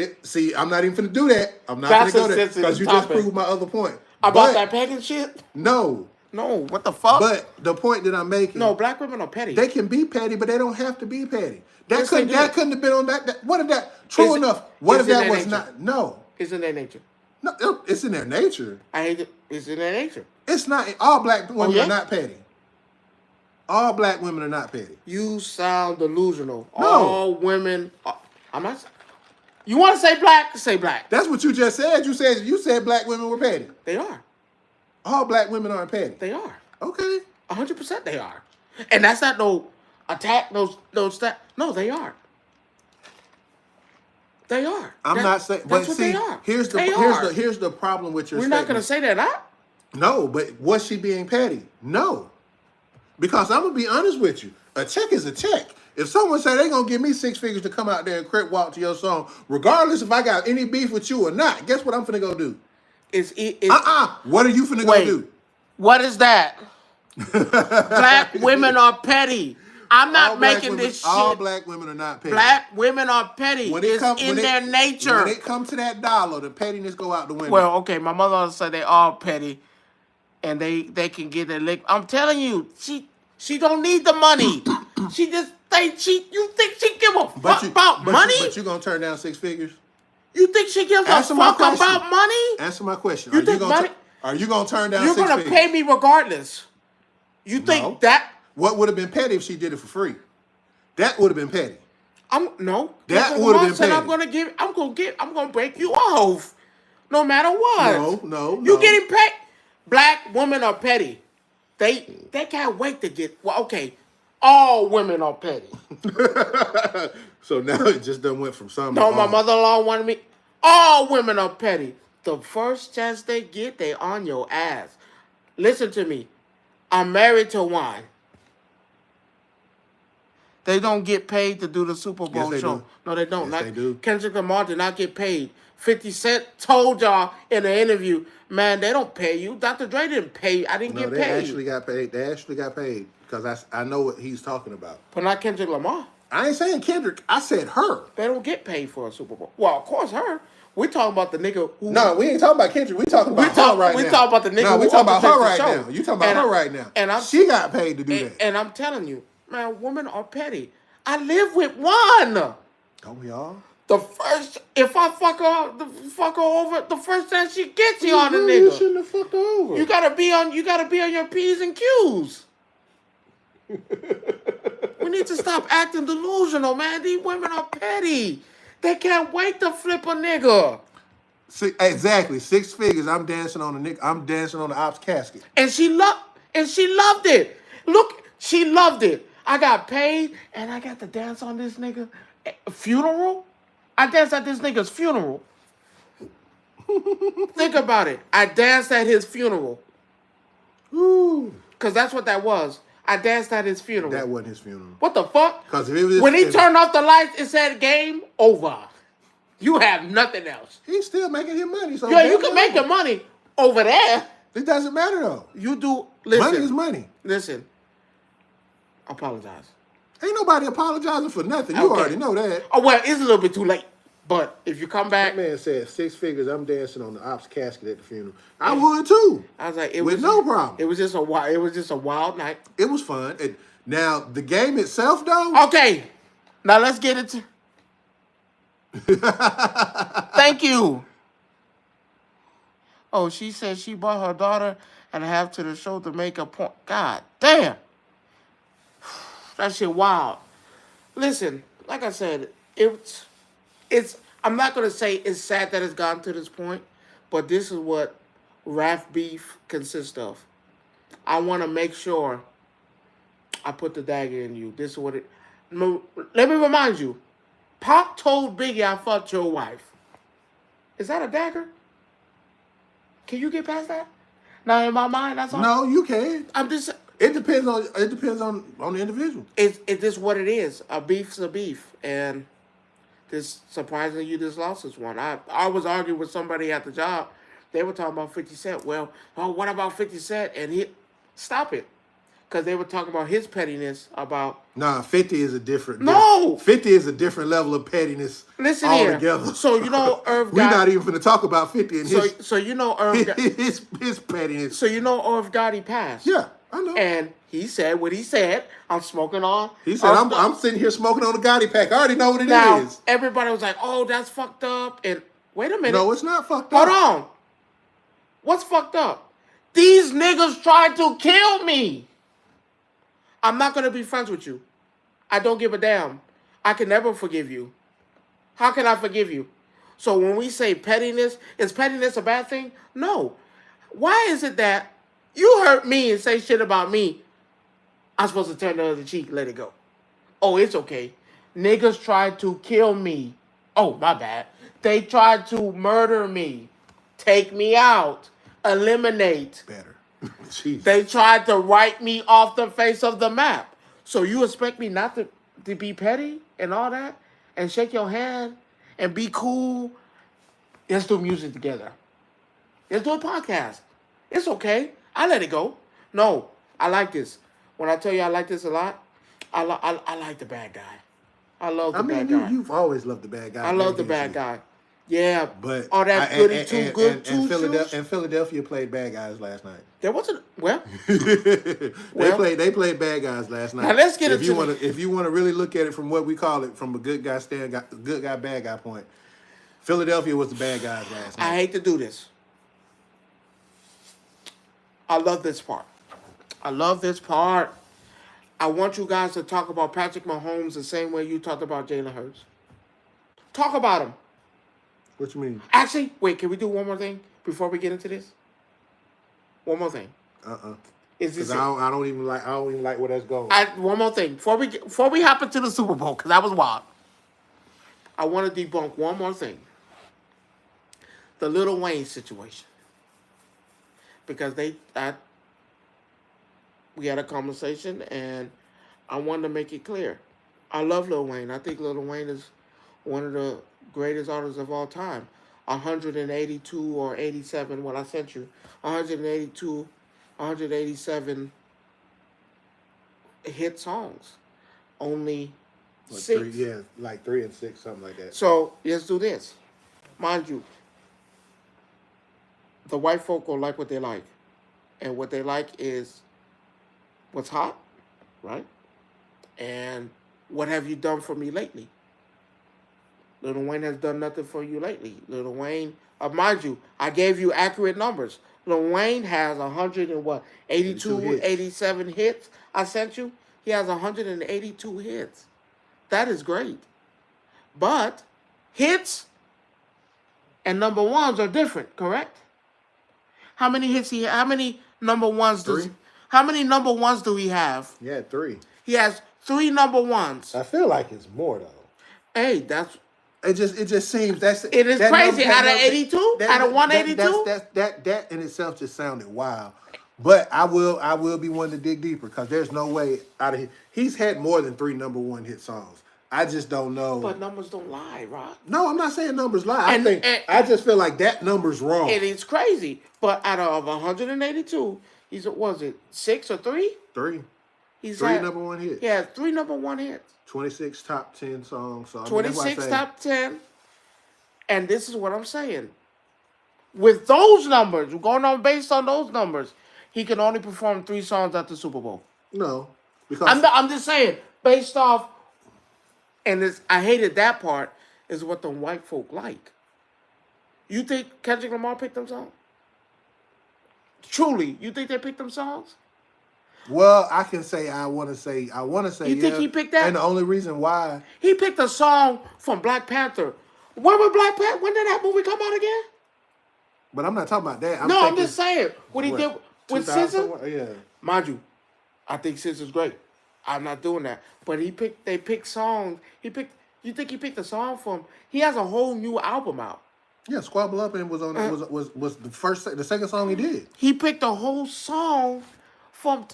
I'm not even finna do that. I'm not finna go there because you just proved my other point. About that pegging shit? No. No, what the fuck? But the point that I'm making. No, black women are petty. They can be petty, but they don't have to be petty. Yes, That couldn't have been on that. What if that true enough? What if that was not? No. It's in their nature. No, it's in their nature. I hate it. It's in their nature. It's not. All black women are not petty. All black women are not petty. You sound delusional. No. All women. I'm not. You want to say black? Say black. That's what you just said. You said black women were petty. They are. All black women aren't petty. They are. Okay. 100% they are. And that's not no attack. No. No, they are. They are. I'm not saying. But see, they are. here's the problem with your. We're statement. not going to say they're not. No, but was she being petty? No. Because I'm gonna be honest with you. A check is a check. If someone say they gonna give me 6 figures to come out there and crip walk to your song, regardless if I got any beef with you or not, guess what I'm finna go do? What are you finna go do? What is that? Black women are petty. I'm not making this shit. All black women are not petty. Black women are petty. It's in their nature. When it comes to that dollar, the pettiness go out the window. Well, okay, my mother said they all petty, and they can get their lick. I'm telling you, she don't need the money. She just you think she give a fuck about money? But you gonna turn down 6 figures? You think she gives a fuck about money? Answer my question. Are you gonna turn down 6 figures? You're gonna pay me regardless. You think that? What would have been petty if she did it for free? That would have been petty. That would have been petty. I'm gonna break you off, no matter what. No. You getting paid? Black women are petty. They can't wait to get. Well, okay, all women are petty. So now it just done went from some. No, my mother-in-law wanted me. All women are petty. The first chance they get, they on your ass. Listen to me. I'm married to one. They don't get paid to do the Super Bowl show. Do. No, they don't. Yes, they do. Kendrick Lamar did not get paid. 50 Cent told y'all in an interview, man, they don't pay you. Dr. Dre didn't pay. I didn't get paid. They actually got paid. They actually got paid because I know what he's talking about. But not Kendrick Lamar. I ain't saying Kendrick. I said her. They don't get paid for a Super Bowl. Well, of course, her. We're talking about the nigga who... No, we ain't talking about Kendrick. We talking about her right now. We talking about the nigga who... No, we talking about her right now. You talking about her right now. And she got paid to do that. And I'm telling you, man, women are petty. I live with one. Don't we all? If I fuck her over, the first time she gets you on the nigga. You shouldn't have fucked her over. You gotta be on your P's and Q's. We need to stop acting delusional, man. These women are petty. They can't wait to flip a nigga. Exactly. 6 figures. I'm dancing on the nigga. I'm dancing on the ops casket. And she loved it. Look, she loved it. I got paid and I got to dance on this nigga funeral. I danced at this nigga's funeral. Think about it. I danced at his funeral. Ooh. Because that's what that was. I danced at his funeral. That wasn't his funeral. What the fuck? Because when he turned off the lights, it said game over. You have nothing else. He's still making his money. So yeah, you can make your money over there. It doesn't matter though. You do. Listen. Money is money. Listen. Apologize. Ain't nobody apologizing for nothing. You already know that. Oh, well, it's a little bit too late. But if you come back... That man said 6 figures, I'm dancing on the ops casket at the funeral. I would too. I was like... no problem. It was just a wild night. It was fun. Now, the game itself, though... Okay. Now, let's get into... Thank you. Oh, she said she brought her daughter and a half to the show to make a point. God damn. That shit wild. Listen, like I said, it's I'm not going to say it's sad that it's gotten to this point, but this is what rap beef consists of. I want to make sure I put the dagger in you. This is what it. Let me remind you. Pac told Biggie, "I fucked your wife." Is that a dagger? Can you get past that? Now in my mind, that's all. No, you can. I'm just. It depends on the individual. It is what it is. A beef's a beef, and this surprisingly, you just lost this one. I was arguing with somebody at the job. They were talking about 50 Cent. Well, oh, what about 50 Cent? And he stop it, because they were talking about his pettiness about. Nah, 50 is a different. No, 50 is a different level of pettiness. Listen altogether. Here. So you know Irv. We're not even going to talk about 50 and so you know Irv. his pettiness. So you know Irv Gotti passed. Yeah, I know. And he said what he said. I'm smoking on. He said I'm sitting here smoking on a Gotti pack. I already know what it now, is. Everybody was like, "Oh, that's fucked up." And wait a minute. No, it's not fucked up. Hold on. What's fucked up? These niggas tried to kill me. I'm not going to be friends with you. I don't give a damn. I can never forgive you. How can I forgive you? So when we say pettiness, is pettiness a bad thing? No. Why is it that you hurt me and say shit about me, I'm supposed to turn the other cheek, let it go? Oh, it's okay. Niggas tried to kill me. Oh, my bad. They tried to murder me. Take me out. Eliminate. Better. Jeez. They tried to write me off the face of the map. So you expect me not to be petty and all that? And shake your hand and be cool? Let's do music together. Let's do a podcast. It's okay. I let it go. No, I like this. When I tell you I like this a lot, I like the bad guy. I love the bad guy. You've always loved the bad guy. I love the bad guy. Yeah, but all that goody too good too. And Philadelphia played bad guys last night. There wasn't They played bad guys last night. Now let's get if you want to really look at it from what we call it, from a good guy bad guy point. Philadelphia was the bad guys last night. I hate to do this. I love this part. I want you guys to talk about Patrick Mahomes the same way you talked about Jalen Hurts. Talk about him. What you mean? Actually, wait, can we do one more thing before we get into this? One more thing. Is this? I don't even like where that's going. One more thing before we hop into the Super Bowl, because that was wild. I want to debunk one more thing. The Lil Wayne situation. Because we had a conversation and I wanted to make it clear. I love Lil Wayne. I think Lil Wayne is one of the greatest artists of all time. 182 or 87, what I sent you. 182, 187 hit songs. Only 6. 3 and 6, something like that. So let's do this. Mind you, the white folk will like what they like. And what they like is what's hot, right? And what have you done for me lately? Lil Wayne has done nothing for you lately. Lil Wayne, mind you, I gave you accurate numbers. Lil Wayne has 82 hits. 87 hits I sent you. He has 182 hits. That is great. But hits and number ones are different, correct? How many hits how many number ones how many number ones do he have? Yeah, 3. He has 3 number ones. I feel like it's more though. Hey, that's it just seems it is crazy. Out of 82? Out of 182? That in itself just sounded wild. But I will be one to dig deeper because there's no way out of here. He's had more than 3 number 1 hit songs. I just don't know. But numbers don't lie, Rod. No, I'm not saying numbers lie. I just feel like that number's wrong. It is crazy. But out of 182, he's 6 or 3? 3. He's 3 number 1 hits. Yeah, 3 number 1 hits. 26 top 10 songs. So 26 top 10. And this is what I'm saying. With those numbers, going on based on those numbers, he can only perform 3 songs at the Super Bowl. No, because I'm just saying, based off, and I hated that part, is what the white folk like. You think Kendrick Lamar picked them songs? Truly, you think they picked them songs? Well, I can say I want to say You think he picked that? And the only reason why he picked a song from Black Panther. When did that movie come out again? But I'm not talking about that. I'm No, I'm thinking just saying what he what, did with 2000 SZA. somewhere? Yeah. Mind you, I think SZA's great. I'm not doing that. But they picked songs. You think he picked a song from? He has a whole new album out. Yeah, Squabble Up and was on Uh, was the second song he did. he picked a whole song from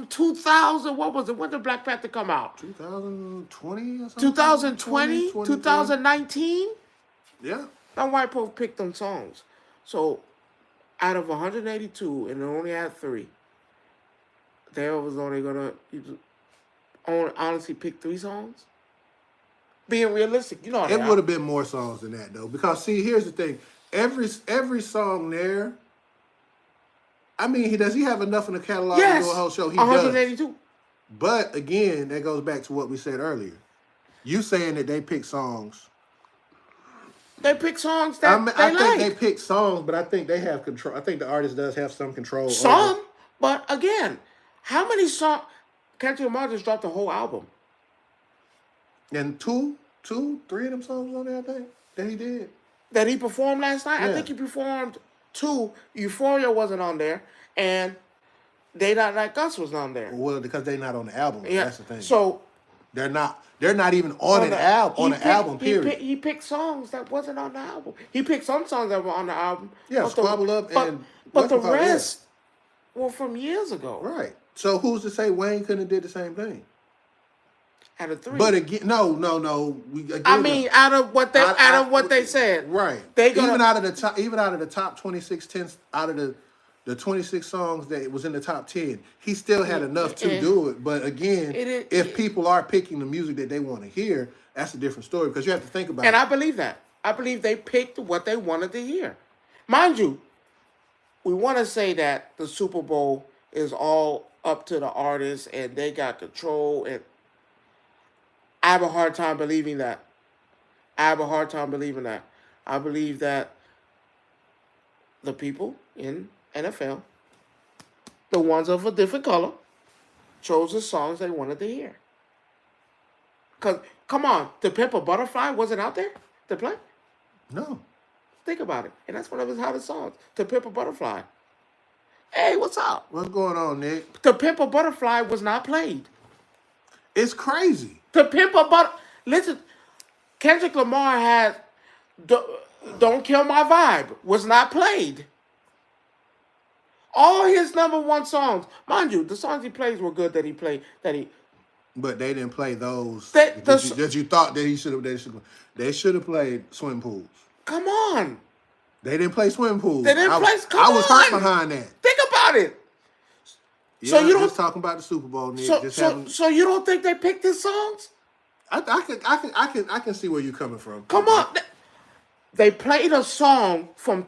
2000. What was it? When did Black Panther come out? 2020 or something? 2020, 2019. Yeah. That white folk picked them songs. So out of 182, and it only had 3, they was only gonna honestly pick 3 songs. Being realistic, you know how they It are. would have been more songs than that though. Because see, here's the thing. Every song there, I mean, does he have enough in the catalog to do a whole show? He 182. does. But again, that goes back to what we said earlier. You saying that they pick songs. They pick songs that I they think like. they pick songs, but I think they have control. I think the artist does have some control. Some, but again, how many songs? Kendrick Lamar just dropped the whole album. And two, 3 of them songs on there, I think, that he did. That he performed last night? Yeah. I think he performed 2. Euphoria wasn't on there, and They Not Like Us was on there. Well, because they're not on the album. Yeah. That's the thing. So they're not even on the album, period. He picked songs that wasn't on the album. He picked some songs that were on the album. Yeah, Squabble Up and but the rest were from years ago. Right. So who's to say Wayne couldn't have did the same thing? Out of 3. But again, no. Out of what they said. Right. Even out of the top 26 out of the 26 songs that was in the top 10, he still had enough to do it. But again, if people are picking the music that they want to hear, that's a different story because you have to think about it. And I believe that. I believe they picked what they wanted to hear. Mind you, we want to say that the Super Bowl is all up to the artists and they got control, and I have a hard time believing that. I believe that the people in NFL, the ones of a different color, chose the songs they wanted to hear. Because, come on, The Pimp a Butterfly wasn't out there to play? No. Think about it. And that's one of his hottest songs, To Pimp a Butterfly. Hey, what's up? What's going on, Nick? To Pimp a Butterfly was not played. It's crazy. To Pimp a Butterfly. Listen, Kendrick Lamar had Don't Kill My Vibe was not played. All his number 1 songs, mind you, the songs he plays were good that he played. But they didn't play those that you thought that he should have. They should have played Swim Pools. Come on. They didn't play Swim Pools. They didn't play. I was hurt behind that. Think about it. Yeah, so you don't just talking about the Super Bowl, Nick. So you don't think they picked his songs? I can see where you're coming from. Come on. They played a song from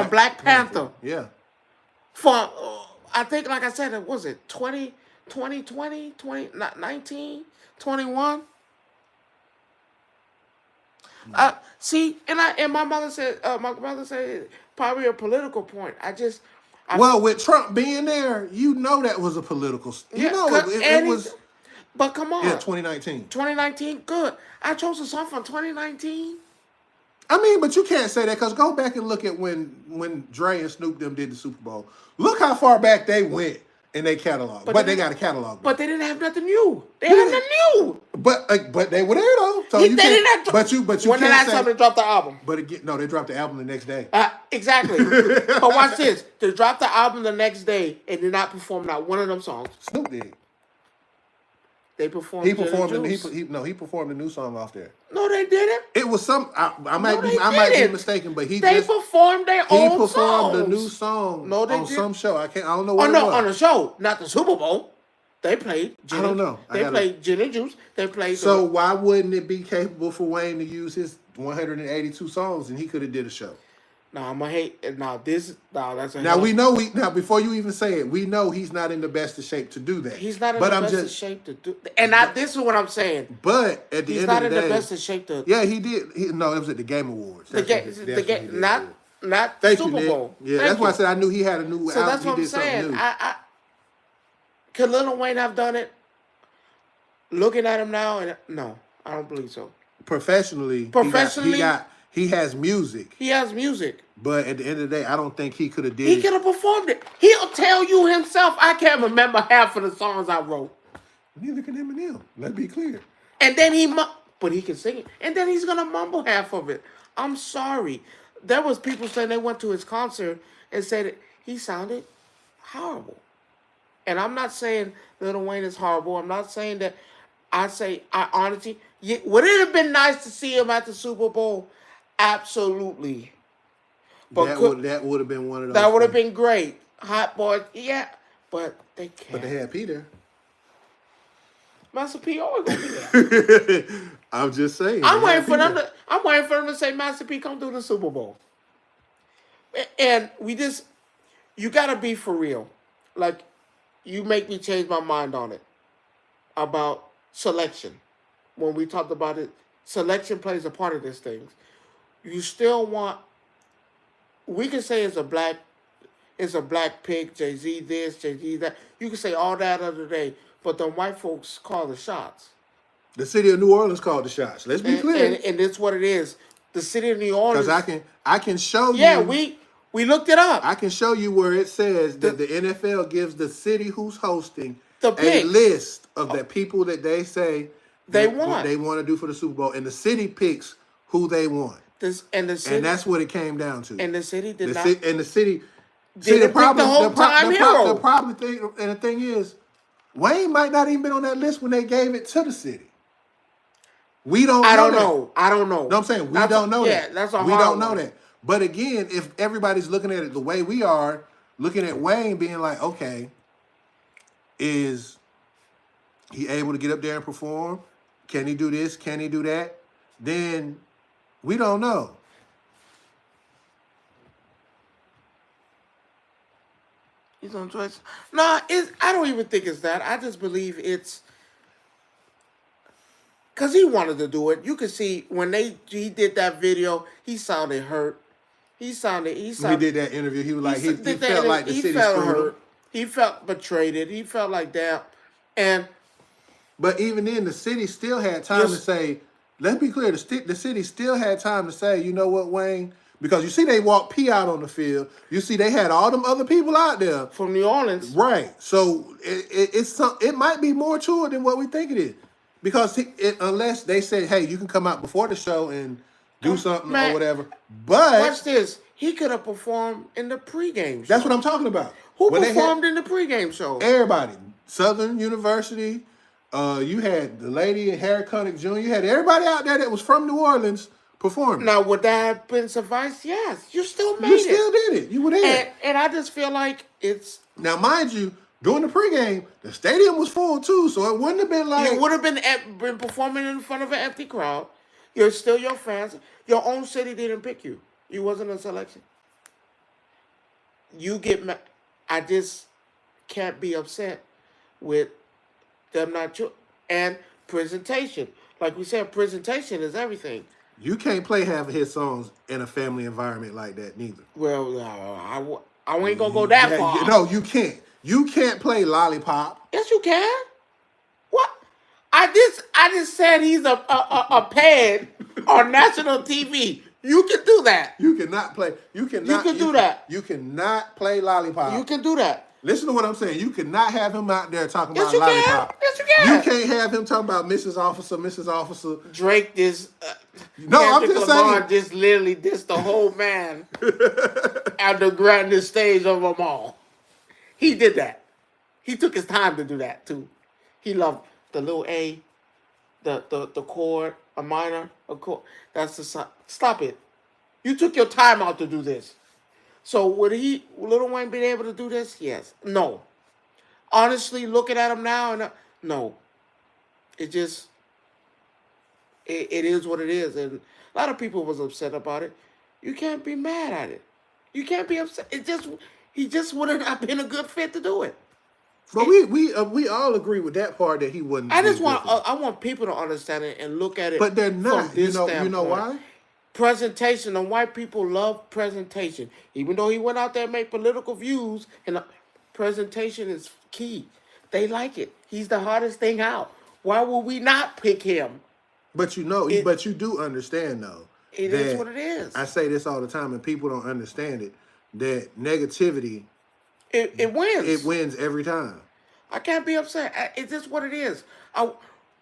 Black Panther. Yeah. For I think, like I said, it was 2020, 19, 21. See, and my mother said, probably a political point. Well, with Trump being there, you know that was a political. It was. But come on. Yeah, 2019. 2019, good. I chose a song from 2019. I mean, but you can't say that because go back and look at when Dre and Snoop them did the Super Bowl. Look how far back they went in their catalog. But they got a catalog. But they didn't have nothing new. They had nothing new. But they were there though. So they didn't have. But you when can't the last say, time they dropped the album? But again, no, they dropped the album the next day. Exactly. But watch this. They dropped the album the next day and did not perform not one of them songs. Snoop did. They performed. He performed. He performed a new song off there. No, they didn't. It was some. I might be mistaken, but they performed their own songs. He performed a new song on some show. I don't know what it was. On the show, not the Super Bowl. They played. I don't know. They played Gin and Juice. They played. So why wouldn't it be capable for Wayne to use his 182 songs and he could have did a show? No, I'm gonna hate. Now that's a. Now before you even say it, we know he's not in the best of shape to do that. He's not in the best of shape to do. This is what I'm saying. But at the end of the day, he's not in the best of shape to. Yeah, he did. It was at the Game Awards. The game, not the Super Bowl. Yeah, that's why I said I knew he had a new album. So that's what I'm saying. Could Lil Wayne have done it? Looking at him now, no, I don't believe so. Professionally, He has music. He has music. But at the end of the day, I don't think he could have did He it. could have performed it. He'll tell you himself, I can't remember half of the songs I wrote. Neither can Eminem. Let's be clear. And then but he can sing it. And then he's gonna mumble half of it. I'm sorry. There was people saying they went to his concert and said he sounded horrible. And I'm not saying Lil Wayne is horrible. I'm not saying that. I honestly, would it have been nice to see him at the Super Bowl? Absolutely. But that would have been one of those. That would have been great. Hot Boys, yeah. But they can't. But they had Peter. Master P always gonna be there. I'm just saying. I'm waiting for them to say, Master P, come do the Super Bowl. And you gotta be for real. Like, you make me change my mind on it. About selection. When we talked about it, selection plays a part of this thing. You still want, we can say it's a black pig, Jay-Z this, Jay-Z that. You can say all that other day, but the white folks call the shots. The city of New Orleans called the shots. Let's be clear. And it's what it is. The city of New Orleans. Because I can show you. Yeah, we looked it up. I can show you where it says that the NFL gives the city who's hosting a list of the people that they say they want to do for the Super Bowl, and the city picks who they want. And that's what it came down to. And the city did not. And the city. The problem thing, and the thing is, Wayne might not even been on that list when they gave it to the city. We don't. I don't know. No, I'm saying we don't know that. Yeah, that's a we don't know that. But again, if everybody's looking at it the way we are, looking at Wayne being like, okay, is he able to get up there and perform? Can he do this? Can he do that? Then we don't know. He's on choice. No, I don't even think it's that. I just believe it's because he wanted to do it. You could see when he did that video, he sounded hurt. He did that interview. He was like he felt like the city felt hurt. He felt betrayed. He felt like that. But even then, the city still had time to say. Let's be clear. The city still had time to say, you know what, Wayne. Because you see they walked P out on the field. You see they had all them other people out there. From New Orleans. Right. So it might be more to it than what we think it is. Because unless they say, hey, you can come out before the show and do something or whatever. But watch this. He could have performed in the pregame show. That's what I'm talking about. Who performed in the pregame show? Everybody. Southern University. You had the lady Harry Connick Jr. You had everybody out there that was from New Orleans performing. Now, would that have been suffice? Yes. You still made it. You still did it. You were there. And I just feel like it's... Now, mind you, during the pregame, the stadium was full too, so it wouldn't have been like... You would have been performing in front of an empty crowd. You're still your fans. Your own city didn't pick you. You wasn't a selection. You get mad. I just can't be upset with them not... And presentation. Like we said, presentation is everything. You can't play half of his songs in a family environment like that, neither. Well, I ain't gonna go that far. No, you can't. You can't play Lollipop. Yes, you can. What? I just said he's a pad on national TV. You can do that. You cannot play. You can do that. You cannot play Lollipop. You can do that. Listen to what I'm saying. You cannot have him out there talking about Lollipop. Yes, you can. You can't have him talking about Mrs. Officer. Drake this. No, I'm just saying. Just literally dissed the whole man at the grandest stage of them all. He did that. He took his time to do that too. He loved the little A, the chord, a minor, a chord. That's the stop it. You took your time out to do this. So would Lil Wayne be able to do this? Yes. No. Honestly, looking at him now, no. It is what it is. And a lot of people was upset about it. You can't be mad at it. You can't be upset. He just would have not been a good fit to do it. But we all agree with that part that he wouldn't. I want people to understand it and look at it. But they're not. From this you know why? Presentation, and white people love presentation. Even though he went out there and made political views, and presentation is key. They like it. He's the hardest thing out. Why would we not pick him? But you do understand though It is what it is. I say this all the time, and people don't understand it. That negativity, It wins. it wins every time. I can't be upset. It's just what it is.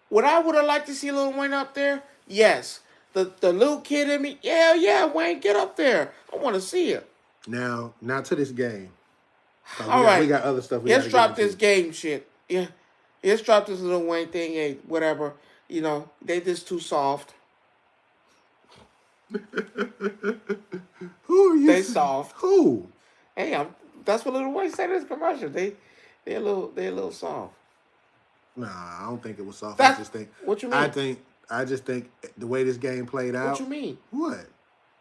Would have liked to see Lil Wayne up there? Yes. The little kid in me, yeah, Wayne, get up there. I want to see it. Now to this game. All right. We got other stuff. Let's drop this game shit. Yeah. Let's drop this Lil Wayne thing. Hey, whatever. You know, they just too soft. Who are you? They soft. Who? Hey, that's what Lil Wayne said in his commercial. They're a little soft. Nah, I don't think it was soft. That's, I just think. What you mean? I just think the way this game played out. What you mean? What?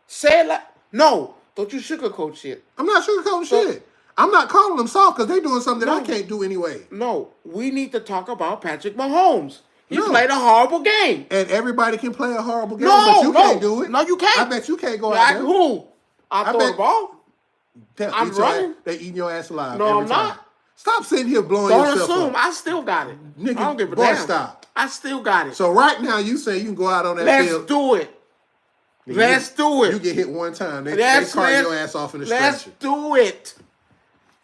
Say it like no. Don't you sugarcoat shit. I'm not sugarcoating shit. I'm not calling them soft because they're doing something that I can't do anyway. No, we need to talk about Patrick Mahomes. He played a horrible game. And everybody can play a horrible game, but you can't do it. No, you can't. I bet you can't go out there. Who? I throw the ball. I'm running. They eating your ass alive. No, I'm time. not. Stop sitting here blowing Don't yourself assume. up. I still got it. Nigga, I don't give a damn. Stop. I still got it. So right now you say you can go out on that field. Let's do it. Let's do it. You get hit one time. They cart your ass off in the stretcher. Let's do it.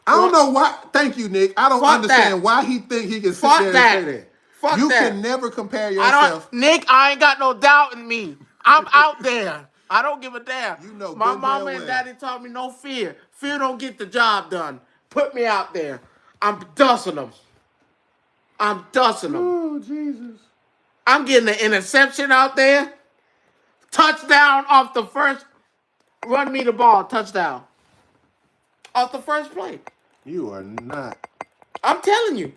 I don't know why. Thank you, Nick. I don't understand why he think he can sit there and say that. You can never compare yourself. Nick, I ain't got no doubt in me. I'm out there. I don't give a damn. You know, my mama and daddy taught me no fear. Fear don't get the job done. Put me out there. I'm dusting them. Oh, Jesus. I'm getting the interception out there. Touchdown off the first. Run me the ball. Touchdown. Off the first play. You are not. I'm telling you.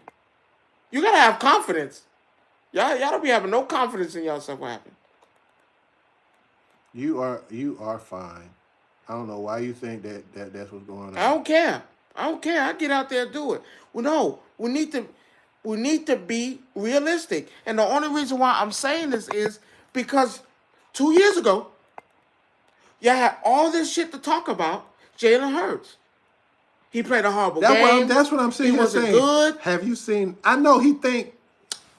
You got to have confidence. Y'all don't be having no confidence in yourself what happened. You are fine. I don't know why you think that's what's going on. I don't care. I get out there and do it. Well, no, we need to be realistic. And the only reason why I'm saying this is because 2 years ago, you had all this shit to talk about Jalen Hurts. He played a horrible game. That's what I'm saying. He wasn't good. Have you seen? I know he think.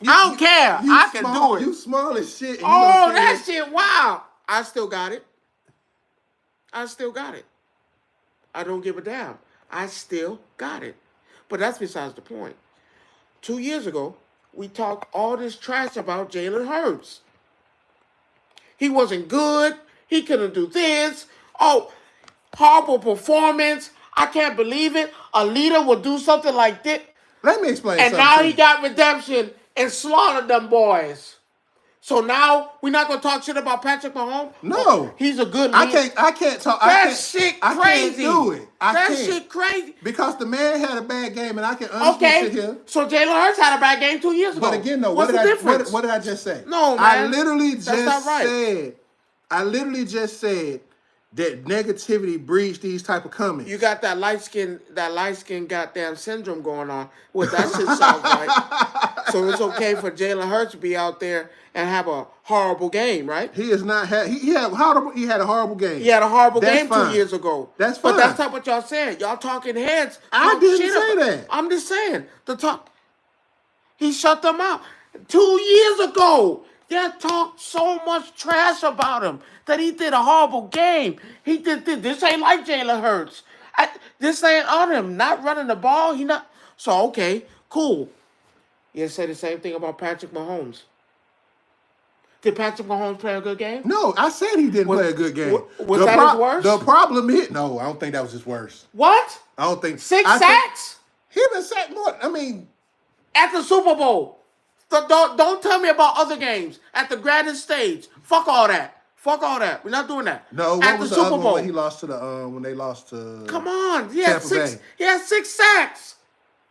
I don't care. I can do it. You small as shit. Oh, that shit! Wow. I still got it. I don't give a damn. I still got it. But that's besides the point. 2 years ago, we talked all this trash about Jalen Hurts. He wasn't good. He couldn't do this. Oh, horrible performance. I can't believe it. A leader would do something like this. Let me explain and something. And now he got redemption and slaughtered them boys. So now we're not gonna talk shit about Patrick Mahomes. No, he's a good leader. I can't talk. Shit crazy. I can't do it. Shit crazy. Because the man had a bad game, and I can understand sit here. So Jalen Hurts had a bad game 2 years ago. But again, though, what's the difference? What did I just say? No, man. I literally just said that negativity breeds these type of comments. You got that light skin goddamn syndrome going on. Well, that shit sounds right. So it's okay for Jalen Hurts to be out there and have a horrible game, right? He is not. He had a horrible game. He had a horrible game fine. 2 years ago. That's fine. But that's not what y'all said. Y'all talking heads. I didn't say that. I'm just saying he shut them out 2 years ago. They talked so much trash about him that he did a horrible game. He did this. This ain't like Jalen Hurts. This ain't on him. Not running the ball. So, okay, cool. You say the same thing about Patrick Mahomes. Did Patrick Mahomes play a good game? No, I said he didn't play a good game. Was that his worst? The problem is, no, I don't think that was his worst. What? I don't think. 6 sacks? He been sacked more. I mean. At the Super Bowl. Don't tell me about other games at the grandest stage. Fuck all that. We're not doing that. No, what was the other one when he lost to when they lost to? Come on, he had 6 sacks.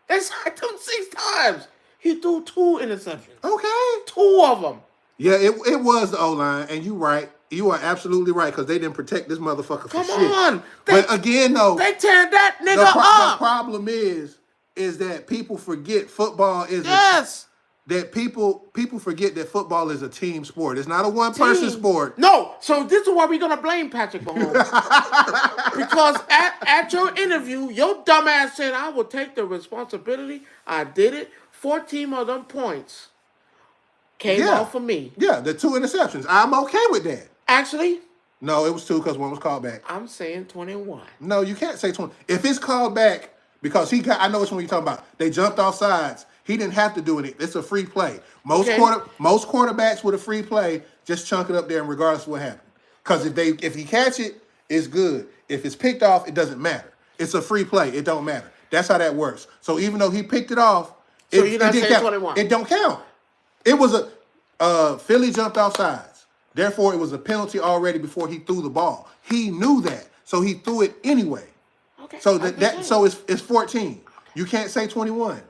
They sacked him 6 times. He threw 2 interceptions. Okay, 2 of them. Yeah, it was the O-line, and you right. You are absolutely right because they didn't protect this motherfucker for shit. Come on, but again, though, they tear that nigga up. The problem is that people forget football is that people forget that football is a team sport. It's not a one-person sport. No, so this is why we're going to blame Patrick Mahomes. Because at your interview, your dumb ass said, I will take the responsibility. I did it. 14 of them points came off of me. Yeah, the 2 interceptions. I'm okay with that. Actually, No, it was 2 because one was called back. I'm saying 21. No, you can't say 20. If it's called back because he got, I know which one you're talking about. They jumped off sides. He didn't have to do it. It's a free play. Most Okay. most quarterbacks with a free play just chunk it up there, and regardless of what happened. Because if he catch it, it's good. If it's picked off, it doesn't matter. It's a free play. It don't matter. That's how that works. So even though he picked it off, So it you're not didn't saying count. 21. It don't count. It was Philly jumped off sides. Therefore, it was a penalty already before he threw the ball. He knew that, so he threw it anyway. Okay. So it's 14. You can't say 21.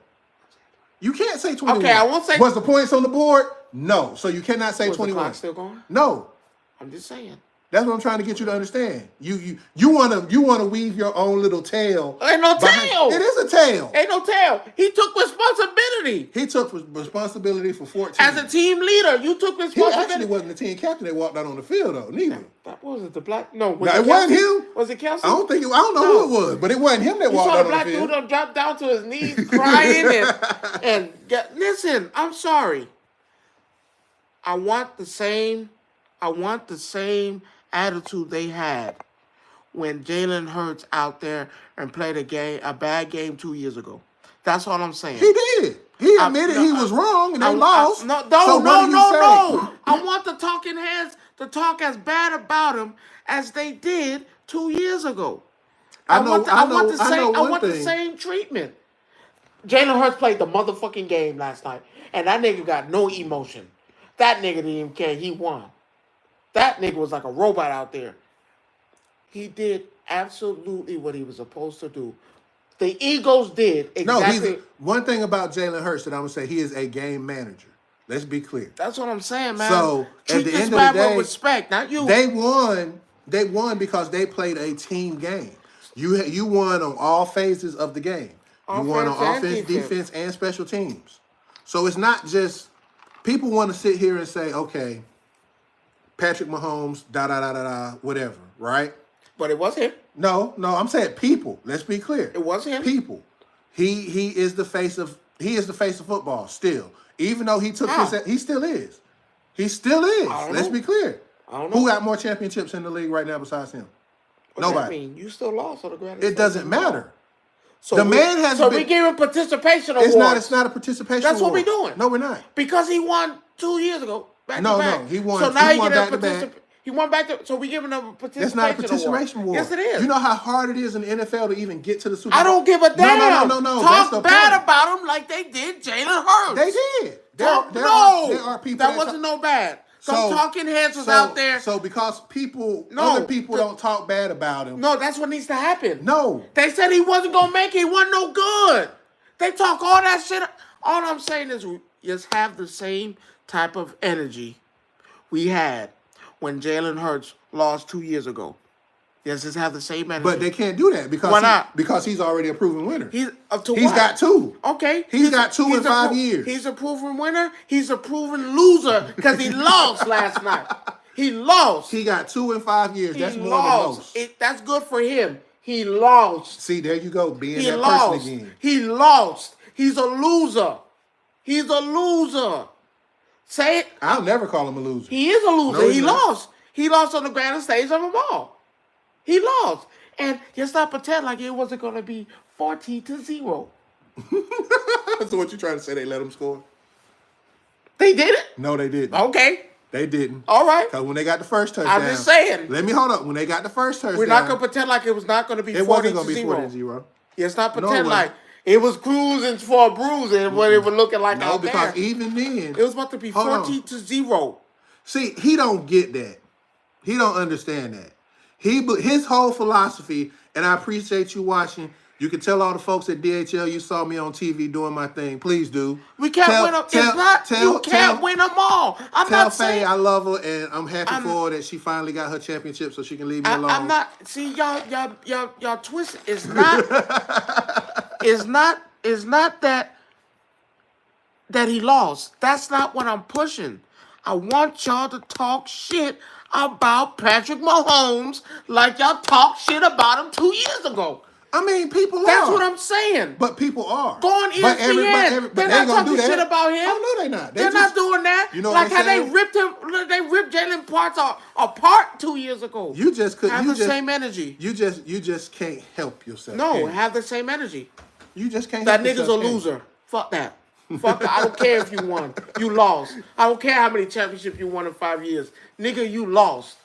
You can't say 21. Okay, I won't say. Was the points on the board? No. So you cannot say Was 21. the clock still going? No. I'm just saying. That's what I'm trying to get you to understand. You wanna weave your own little tail. Ain't no tail. It is a tail. Ain't no tail. He took responsibility. He took responsibility for 14. As a team leader, you took He responsibility. actually wasn't the team captain that walked out on the field though, neither. That wasn't the black. No, No, it wasn't him. Was it Kelsey? I don't know who it was, but it wasn't him that You walked saw out the on the black field. dude drop down to his knees crying listen, I'm sorry. I want the same attitude they had when Jalen Hurts out there and played a bad game 2 years ago. That's all I'm saying. He did. He admitted he was wrong and they lost. No. I want the talking heads to talk as bad about him as they did 2 years ago. I want the same treatment. Jalen Hurts played the motherfucking game last night, and that nigga got no emotion. That nigga didn't even care. He won. That nigga was like a robot out there. He did absolutely what he was supposed to do. The Eagles did exactly. No, one thing about Jalen Hurts that I'm going to say, he is a game manager. Let's be clear. That's what I'm saying, man. So, treat at the this end of man the day, with respect, not you. They won because they played a team game. You won on all phases of the game. You won on offense, defense, and special teams. So it's not just people want to sit here and say, okay, Patrick Mahomes, whatever, right? But it was him. No, I'm saying people. Let's be clear. It was him. People. He is the face of football still. Even though he took he still is. He still is. Let's be clear. I don't know. Who got more championships in the league right now besides him? What Nobody. That mean? You still lost on the grand. It doesn't matter. So the man has. So we gave him participation awards. It's not a participation. That's award. what we're doing. No, we're not. Because he won 2 years ago. Back No, to back. he won. So now he won back to back. He won back to. So we giving him a participation. That's not a participation award. Yes, it is. You know how hard it is in the NFL to even get to the Super Bowl. I don't give a damn. No. Talk bad about him like they did Jalen Hurts. They did. There are people that wasn't no bad. Some talking heads was out there. So because other people don't talk bad about him. No, that's what needs to happen. No. They said he wasn't going to make it. He wasn't no good. They talk all that shit. All I'm saying is we just have the same type of energy we had when Jalen Hurts lost 2 years ago. Yes, just have the same energy. But they can't do that because why not? Because he's already a proven winner. He's got 2. Okay. He's got 2 in 5 years. He's a proven winner. He's a proven loser because he lost last night. He lost. He got 2 in 5 years. That's more than most. That's good for him. He lost. See, there you go, being He that lost. person again. He lost. He's a loser. He's a loser. Say it. I'll never call him a loser. He is a loser. No, he lost. He lost on the grandest stage of them all. He lost. And just not pretend like it wasn't going to be 40-0. So what you trying to say? They let him score? They did it? No, they didn't. Okay. They didn't. All right. Because when they got the first touchdown. I'm just saying. Let me hold up. When they got the first touchdown. We're not going to pretend like it was not going to be 40-0. It wasn't going to be 40-0. Let's not pretend like it was cruising for a bruise and what it was looking like out there. No, because even then. It was about to be 40-0. See, he don't get that. He don't understand that. His whole philosophy, and I appreciate you watching. You can tell all the folks at DHL you saw me on TV doing my thing. Please do. We can't win them. You can't win them all. I'm not saying. Faye I love her, and I'm happy for her that she finally got her championship, so she can leave me alone. I'm not. See, y'all twist. It's not. it's not that he lost. That's not what I'm pushing. I want y'all to talk shit about Patrick Mahomes like y'all talked shit about him 2 years ago. I mean, people That's are. what I'm saying. But people are. Go on ESPN. But They're they not ain't gonna talking do that. shit about him. Oh no, they not. They're not doing that. You know like what how they they ripped him. They ripped Jalen Parks apart 2 years ago. You just could have you the just, same energy. You just can't help yourself. No, have the same energy. You just can't. That help nigga's a yourself, loser. Fuck that. Fuck that. I don't care if you won. You lost. I don't care how many championships you won in 5 years. Nigga, you lost.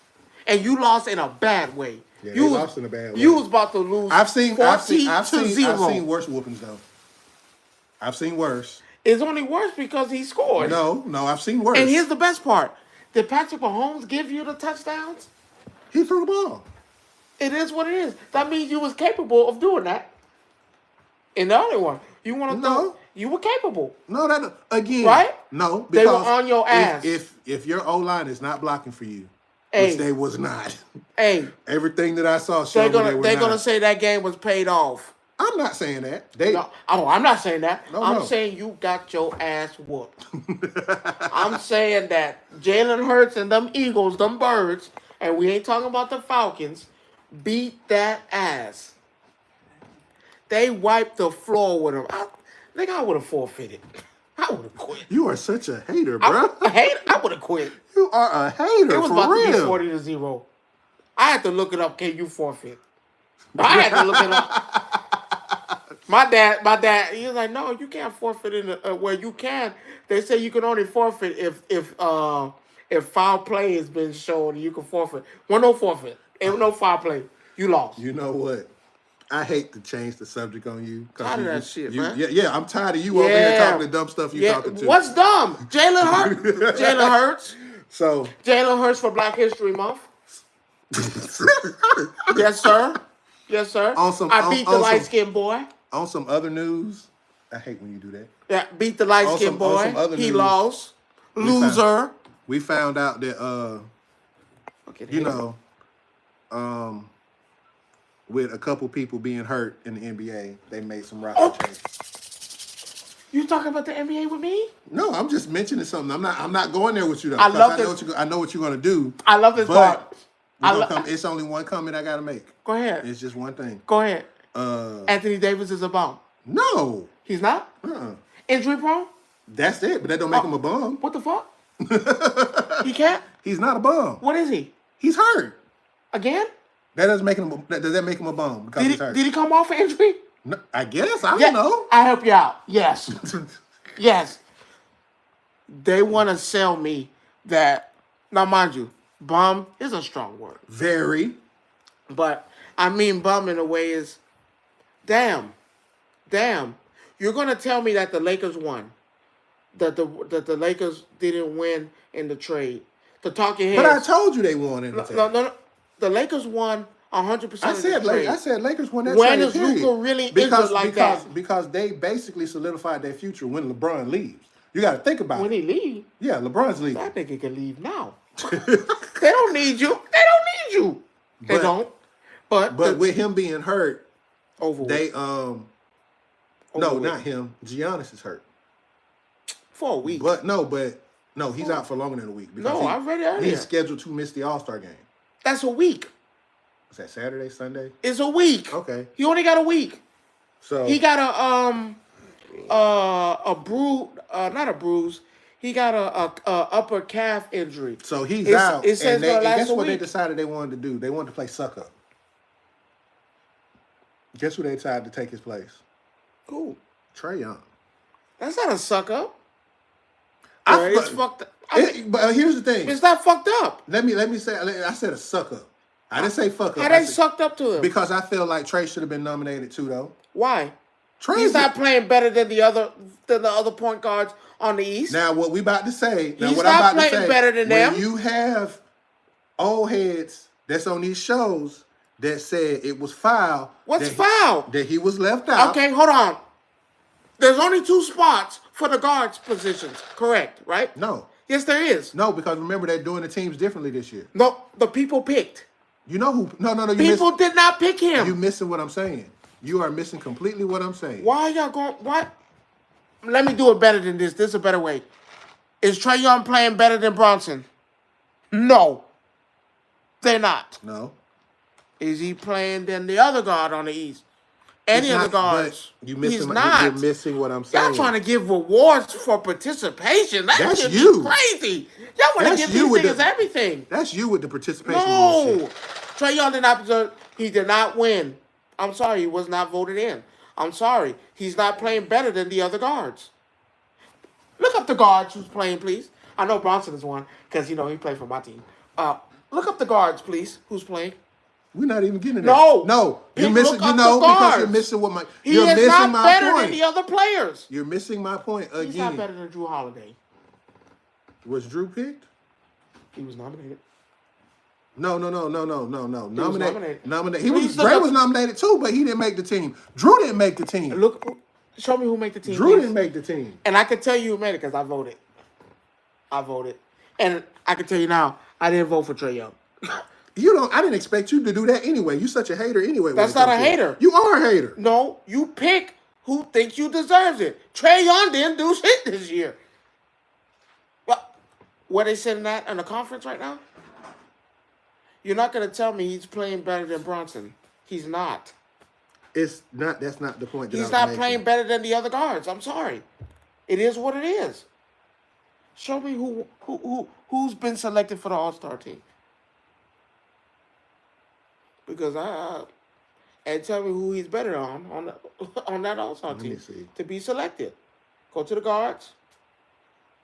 And you lost in a bad way. Yeah, you lost in a bad way. You was about to lose 40 to 0. I've seen worse whoopings though. I've seen worse. It's only worse because he scored. No, I've seen worse. And here's the best part. Did Patrick Mahomes give you the touchdowns? He threw the ball. It is what it is. That means you was capable of doing that. In the other one, you want to know you were capable. No, that again. Right? No, because they were on your ass. If your O line is not blocking for you, hey, which they was not. Hey, everything that I saw showed they're gonna say that game was paid off. I'm not saying that. I'm not saying that. No, I'm saying you got your ass whooped. I'm saying that Jalen Hurts and them Eagles, them birds, and we ain't talking about the Falcons, beat that ass. They wiped the floor with them. I would have forfeited. I would have quit. You are such a hater, bro. I would have quit. You are a hater. It was for about real. to be 40 to 0. I had to look it up. Can you forfeit? I had to look it up. My dad, he was like, no, you can't forfeit in where you can. They say you can only forfeit if foul play has been shown. You can forfeit. Well, no forfeit. Ain't no foul play. You lost. You know what? I hate to change the subject on you. Tired of that shit, man. Yeah, I'm tired of you over here talking the dumb stuff you talking to. What's dumb? Jalen Hurts. Jalen Hurts. So Jalen Hurts for Black History Month. Yes, sir. Yes, sir. I beat the light-skinned boy. On some other news, I hate when you do that. Yeah, beat the light-skinned boy. He lost. Loser. We found out that with a couple people being hurt in the NBA, they made some roster changes. You talking about the NBA with me? No, I'm just mentioning something. I'm not going there with you though. I love this. I know what you're gonna do. I love this part. It's only one comment I gotta make. Go ahead. It's just one thing. Go ahead. Anthony Davis is a bum. No. He's not? Injury prone? That's it, but that don't make him a bum. What the fuck? He can't? He's not a bum. What is he? He's hurt. Again? That doesn't make him. Does that make him a bum? Because he's hurt. Did he come off an injury? No, I guess. I don't know. I'll help you out. Yes. Yes. They want to sell me that. Now, mind you, bum is a strong word. Very. But I mean bum in a way is, damn. You're going to tell me that the Lakers won. That the Lakers didn't win in the trade. The talking heads. But I told you they won in the trade. No. The Lakers won 100%. I said Lakers won that when trade. When is Luka really injured like that? Because they basically solidified their future when LeBron leaves. You got to think about when it. When he leaves? Yeah, LeBron's leaving. That nigga can leave now. They don't need you. They don't. But with him being hurt, they no, not him. Giannis is hurt for a week. But he's out for longer than a week. I read it earlier. He's scheduled to miss the All-Star game. That's a week. Is that Saturday, Sunday? It's a week. Okay. He only got a week. So he got not a bruise. He got a upper calf injury. So he's out. It says and guess what they decided they wanted to do? They wanted to play suck up. Guess who they decided to take his place? Cool. Trae Young. That's not a suck up. It's fucked up. But here's the thing. It's not fucked up. Let me say. I said a suck up. I didn't say fuck up. How they sucked up to him? Because I feel like Trae should have been nominated too, though. Why? He's not playing better than the other point guards on the East. Now, what we about to say. He's not playing better than them. When you have old heads that's on these shows that said it was foul. What's foul? That he was left out. Okay, hold on. There's only 2 spots for the guards positions, correct, right? No. Yes, there is. No, because remember, they're doing the teams differently this year. No, the people picked. You know who? No. People did not pick him. You're missing what I'm saying. You are missing completely what I'm saying. Why are y'all going? What? Let me do it better than this. This is a better way. Is Trae Young playing better than Bronson? No. They're not. No. Is he playing than the other guard on the East? any of the not, but guards. you He's missing. not. You're missing what I'm Y'all saying. trying to give rewards for participation. That That's should be you. crazy. Y'all want to That's give you these with niggas the. everything. That's you with the participation bullshit. No. Trae Young did not deserve. He did not win. I'm sorry. He was not voted in. I'm sorry. He's not playing better than the other guards. Look up the guards who's playing, please. I know Bronson is one because, he played for my team. Look up the guards, please. Who's playing? We're not even getting that. No. No, you're Pick, missing. look up the Because you're guards. missing what my. He You're is missing not my better point. than the other players. You're missing my point again. He's not better than Drew Holiday. Was Drew picked? He was nominated. No. Nominated. He was. Please look Dre up- was nominated too, but he didn't make the team. Drew didn't make the team. Show me who made the team. Drew please. didn't make the team. And I can tell you who made it because I voted. And I can tell you now, I didn't vote for Trae Young. I didn't expect you to do that anyway. You such a hater anyway. That's not a hater. You are a hater. No, you pick who thinks you deserves it. Trae Young didn't do shit this year. Where they sitting at in the conference right now? You're not going to tell me he's playing better than Bronson. He's not. It's not. That's not the point. He's not playing better than the other guards. I'm sorry. It is what it is. Show me who's been selected for the All-Star team. Because and tell me who he's better on that All-Star team to be selected. Go to the guards.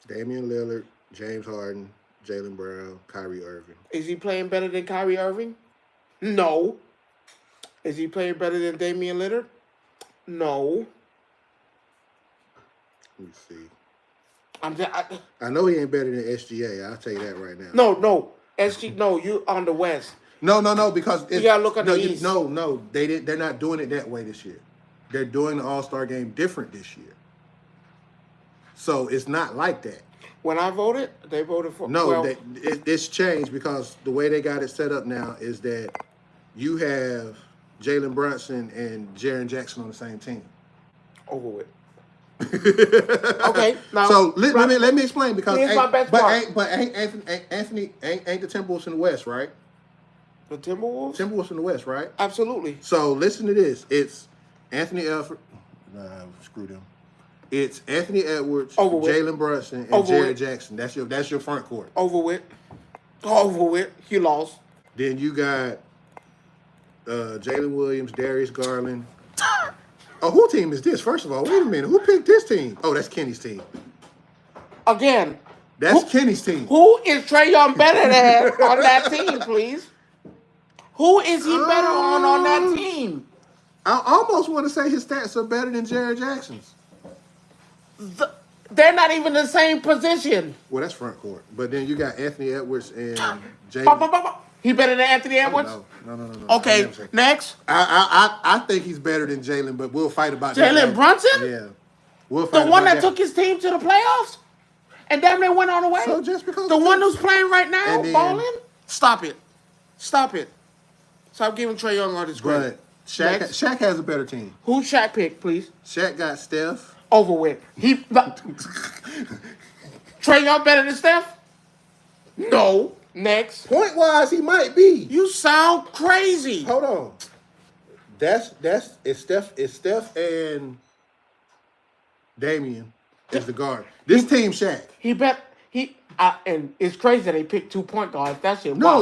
Damian Lillard, James Harden, Jaylen Brown, Kyrie Irving. Is he playing better than Kyrie Irving? No. Is he playing better than Damian Lillard? No. Let me see. I know he ain't better than SGA. I'll tell you that right now. No. No, you on the West. No, because you gotta look at the East. No, they're not doing it that way this year. They're doing the All-Star game different this year. So it's not like that. When I voted, they voted for... It's changed because the way they got it set up now is that you have Jalen Brunson and Jaren Jackson on the same team. Over with. Okay, now... So let me explain because... Here's my best part. But ain't Anthony... Ain't the Timberwolves in the West, right? The Timberwolves? Timberwolves in the West, right? Absolutely. So listen to this. It's Anthony Edwards. Nah, screw them. It's Anthony Edwards, Jalen Brunson, and Jared Jackson. That's your front court. Over with. You lost. Then you got Jalen Williams, Darius Garland. Oh, who team is this? First of all, wait a minute. Who picked this team? Oh, that's Kenny's team. Again. That's Kenny's team. Who is Trae Young better than on that team, please? Who is he better on that team? I almost want to say his stats are better than Jared Jackson's. They're not even the same position. Well, that's front court. But then you got Anthony Edwards and Jalen. He better than Anthony Edwards? No. Okay, next. I think he's better than Jalen, but we'll fight about that. Jalen Brunson? Yeah. We'll fight the one that took his team to the playoffs? And damn near went all the way? So just because the one who's playing right now, balling? Stop it. Stop giving Trae Young all this credit. But Shaq has a better team. Who Shaq picked, please? Shaq got Steph. Over with. Trae Young better than Steph? No. Next. Point wise, he might be. You sound crazy. Hold on. It's Steph and Damian is the guard. This team Shaq. And it's crazy that they picked 2 point guards. That shit. No.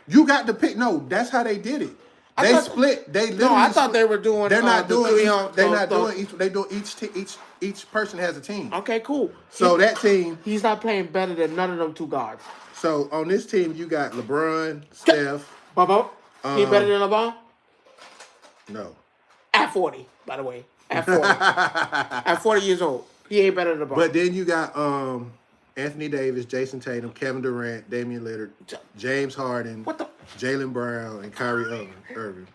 You got to pick. No, that's how they did it. They split. They literally. No, I thought they were doing. They're not doing. They're not doing each. They do each person has a team. Okay, cool. So that team. He's not playing better than none of them 2 guards. So on this team, you got LeBron, Steph. Bubba, he better than LeBron? No. At 40, by the way. At 40. At 40 years old, he ain't better than LeBron. But then you got Anthony Davis, Jason Tatum, Kevin Durant, Damian Lillard, James Harden, Jaylen Brown, and Kyrie Irving.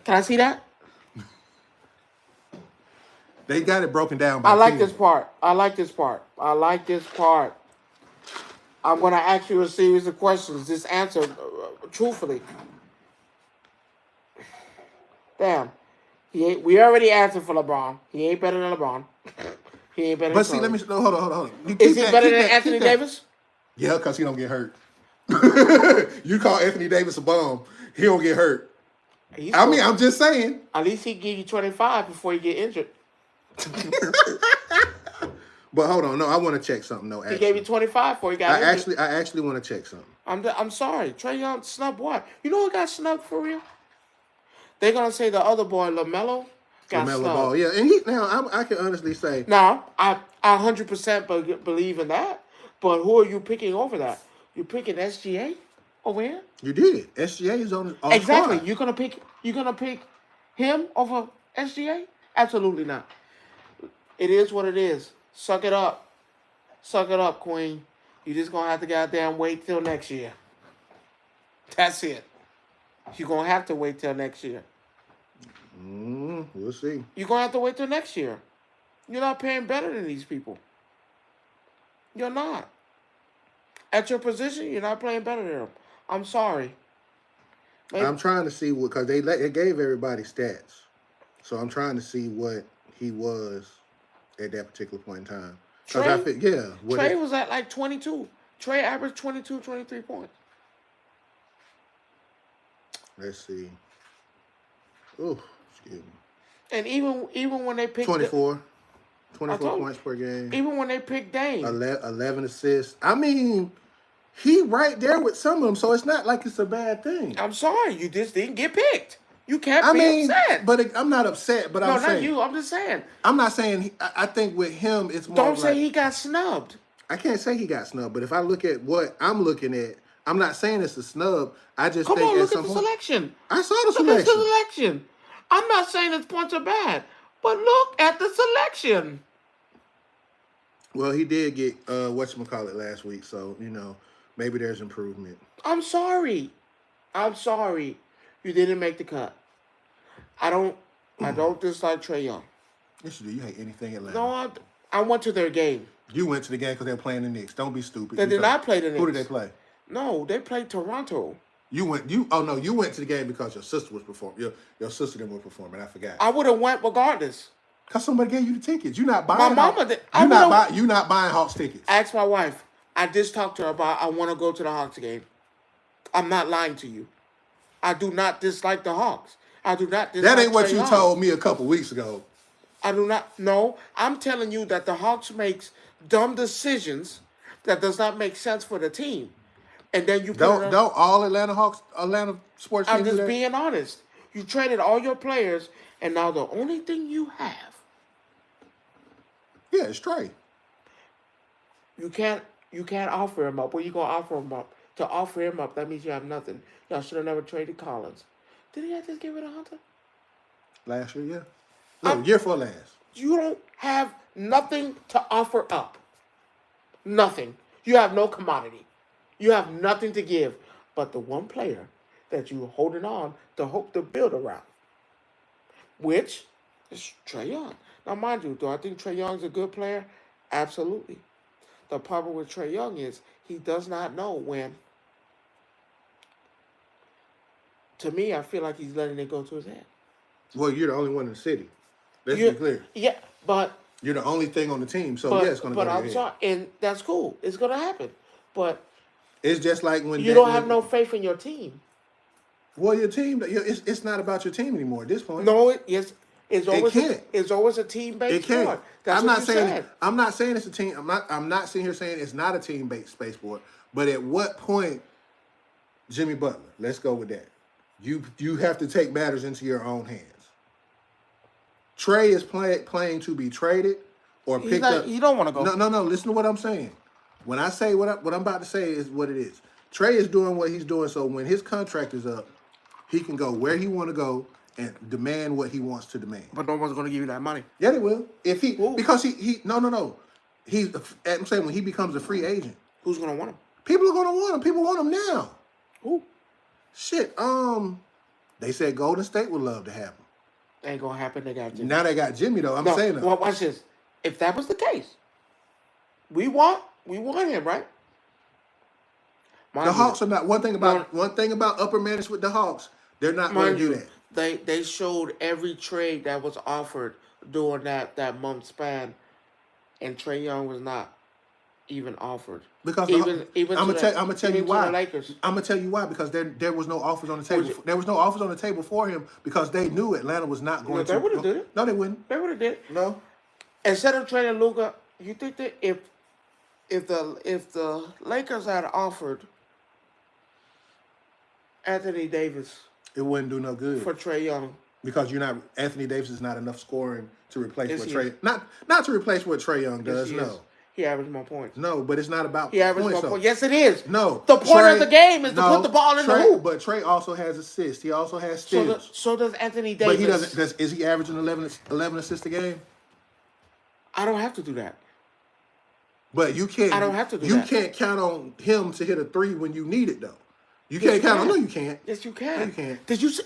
Can I see that? They got it broken down by I like team. this part. I'm going to ask you a series of questions. Just answer truthfully. Damn. We already answered for LeBron. He ain't better than LeBron. He ain't better than But see, let me... No, hold on. Is he better than Anthony Davis? Yeah, because he don't get hurt. You call Anthony Davis a bum, he don't get hurt. He's I mean, supposed I'm just saying. at least he give you 25 before you get injured. But hold on, no, I want to check something. No, He gave you actually, 25 before he got injured. I actually want to check something. I'm sorry. Trae Young snubbed what? You know who got snubbed for real? They're gonna say the other boy, LaMelo, got LaMelo snubbed. Ball, yeah, and he now I can honestly say Now, I 100% believe in that. But who are you picking over that? You picking SGA over here? you did. SGA is on the Exactly. squad. You're gonna pick him over SGA? Absolutely not. It is what it is. Suck it up. Suck it up, Queen. You just gonna have to goddamn wait till next year. That's it. You're gonna have to wait till next year. We'll see. You're gonna have to wait till next year. You're not paying better than these people. You're not. At your position, you're not playing better than them. I'm sorry. Maybe, I'm trying to see what because they gave everybody stats, so I'm trying to see what he was at that particular point in time. Because I think Trey was at like 22. Trey averaged 22, 23 points. Let's see. Oh, excuse me. And even when they picked 24 I told points per game. even when they picked Dame, 11 assists. I mean, he right there with some of them, so it's not like it's a bad thing. I'm sorry, you just didn't get picked. You can't be upset. But I'm not upset. But no, I'm saying not you. I'm just saying. I'm not saying. I think with him, it's more. Don't say he got snubbed. I can't say he got snubbed, but if I look at what I'm looking at, I'm not saying it's a snub. I just Come think on, at look some at the point, selection. I saw the Look at the selection. selection. I'm not saying his points are bad, but look at the selection. Well, he did get whatchamacallit last week, so maybe there's improvement. I'm sorry. I'm sorry. You didn't make the cut. I don't dislike Trae Young. Yes, you do. You hate anything Atlanta. No, I went to their game. You went to the game because they're playing the Knicks. Don't be stupid. They did not play the Knicks. Who did they play? No, they played Toronto. You went to the game because your sister was performing. Your sister didn't performing. I forgot. I would have went regardless. Because somebody gave you the tickets. You're not buying. My mama did. You're not buying Hawks tickets. Ask my wife. I just talked to her about I want to go to the Hawks game. I'm not lying to you. I do not dislike the Hawks. I do not dislike That ain't what Trae you Young. told me a couple weeks ago. I do not. No, I'm telling you that the Hawks makes dumb decisions that does not make sense for the team. And then you Don't all Atlanta sports I'm teams do just that? being honest. You traded all your players, and now the only thing you have, Yeah, it's Trey. you can't offer him up. What are you gonna offer him up? To offer him up, that means you have nothing. Y'all should have never traded Collins. Did he just get rid of Hunter? Last year, yeah. No, year for last. You don't have nothing to offer up. Nothing. You have no commodity. You have nothing to give but the one player that you're holding on to hope to build around, which is Trae Young. Now, mind you, do I think Trae Young's a good player? Absolutely. The problem with Trae Young is he does not know when. To me, I feel like he's letting it go to his head. Well, you're the only one in the city. Let's be clear. Yeah, but You're the only thing on the team, so yeah, it's going to go to your head. sorry, and that's cool. It's going to happen. But It's just like when you don't have no faith in your team. Well, your team, it's not about your team anymore at this point. No, it's always can't. It's always a team-based It can't. sport. That's I'm what not you saying. said. I'm not saying it's a team. I'm not sitting here saying it's not a team-based space sport. But at what point, Jimmy Butler? Let's go with that. You have to take matters into your own hands. Trey is playing to be traded or picked up. He don't want to go. No. Listen to what I'm saying. When I say what I'm about to say is what it is. Trey is doing what he's doing, so when his contract is up, he can go where he want to go and demand what he wants to demand. But no one's going to give you that money. Yeah, they will. If he Who? because he no. I'm saying when he becomes a free agent, Who's going to want him? people are gonna want him. People want him now. Who? Shit. They said Golden State would love to have him. Ain't going to happen. They got Jimmy. Now they got Jimmy though. I'm saying that. Well, watch this. If that was the case, we want him, right? The Hawks are not one thing about upper management with the Hawks. They're not going to do that. They showed every trade that was offered during that month span, and Trae Young was not even offered. Because even I'm to the, gonna tell even you to why. the Lakers. I'm gonna tell you why, because there was no offers on the table. Would you- There was no offers on the table for him because they knew Atlanta was not No, going they would have to. did it. No, they wouldn't. They would have did it. No. Instead of trading Luka, you think that if the Lakers had offered Anthony Davis It wouldn't do no good for Trae Young, because you're not. Anthony Davis is not enough scoring to replace Yes, what he Trey. is. Not to replace what Trey Young yes, does. he No. is. He averaged more points. No, but it's not about He averaged points. more Though. points. Yes, it is. No. The point of the game is to no, put the ball in Trey, the hoop. But Trey also has assists. He also has So, steals. so does Anthony Davis. But he doesn't. Is he averaging 11 assists a game? I don't have to do that. But you can't. I don't have to do You that. can't count on him to hit a three when you need it, though. You Yes, can't you count on. can. No, you can't. Yes, you can. No, you can't. Did you see?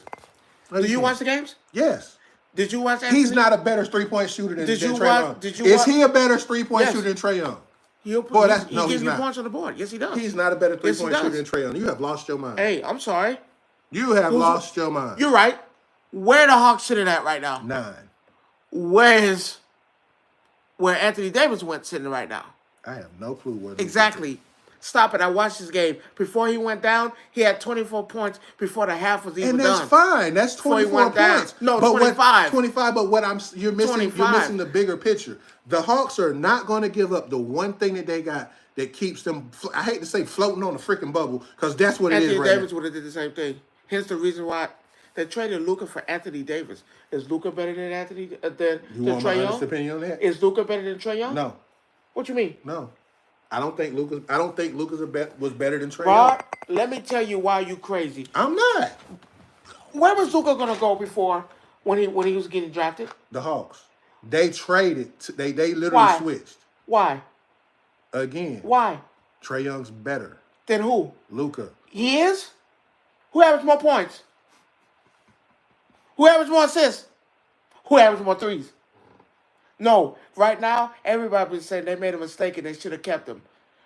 No, Do you can't. watch the games? Yes. Did you watch Anthony? He's not a better 3-point shooter than, Did than you Trae watch- Young. did you Is watch- he a better 3-point Yes. shooter than Trae Young? He'll, Boy, that's- he no, give he's you not. points on the board. Yes, he does. He's not a better Yes, he 3-point shooter does. than Trae Young. You have lost your mind. Hey, I'm sorry. You have lost your mind. You're right. Where the Hawks sitting at right now? 9. Where Anthony Davis went sitting right now? I have no clue where. Exactly. Stop it. I watched this game. Before he went down, he had 24 points before the half was even And that's done. fine. That's Before he 24 went down. points. No, but 25. 25. But what you're missing. You're 25. missing the bigger picture. The Hawks are not going to give up the one thing that they got that keeps them. I hate to say floating on the freaking bubble because that's what it is Anthony right Davis now. would have did the same thing. Hence the reason why they traded Luka for Anthony Davis. Is Luka better than You want my Trae honest Young? opinion on that? Is Luka better than Trae Young? No, What you mean? no. I don't think Lucas was better than Trae Young. Rod, let me tell you why you crazy. I'm not. Where was Luka gonna go before when he was getting drafted? The Hawks. They traded. They literally Why? switched Why? again. Why? Trae Young's better. Then who? Luka. He is? Who averaged more points? Who averaged more assists? Who averaged more threes? No. Right now, everybody's saying they made a mistake and they should have kept him.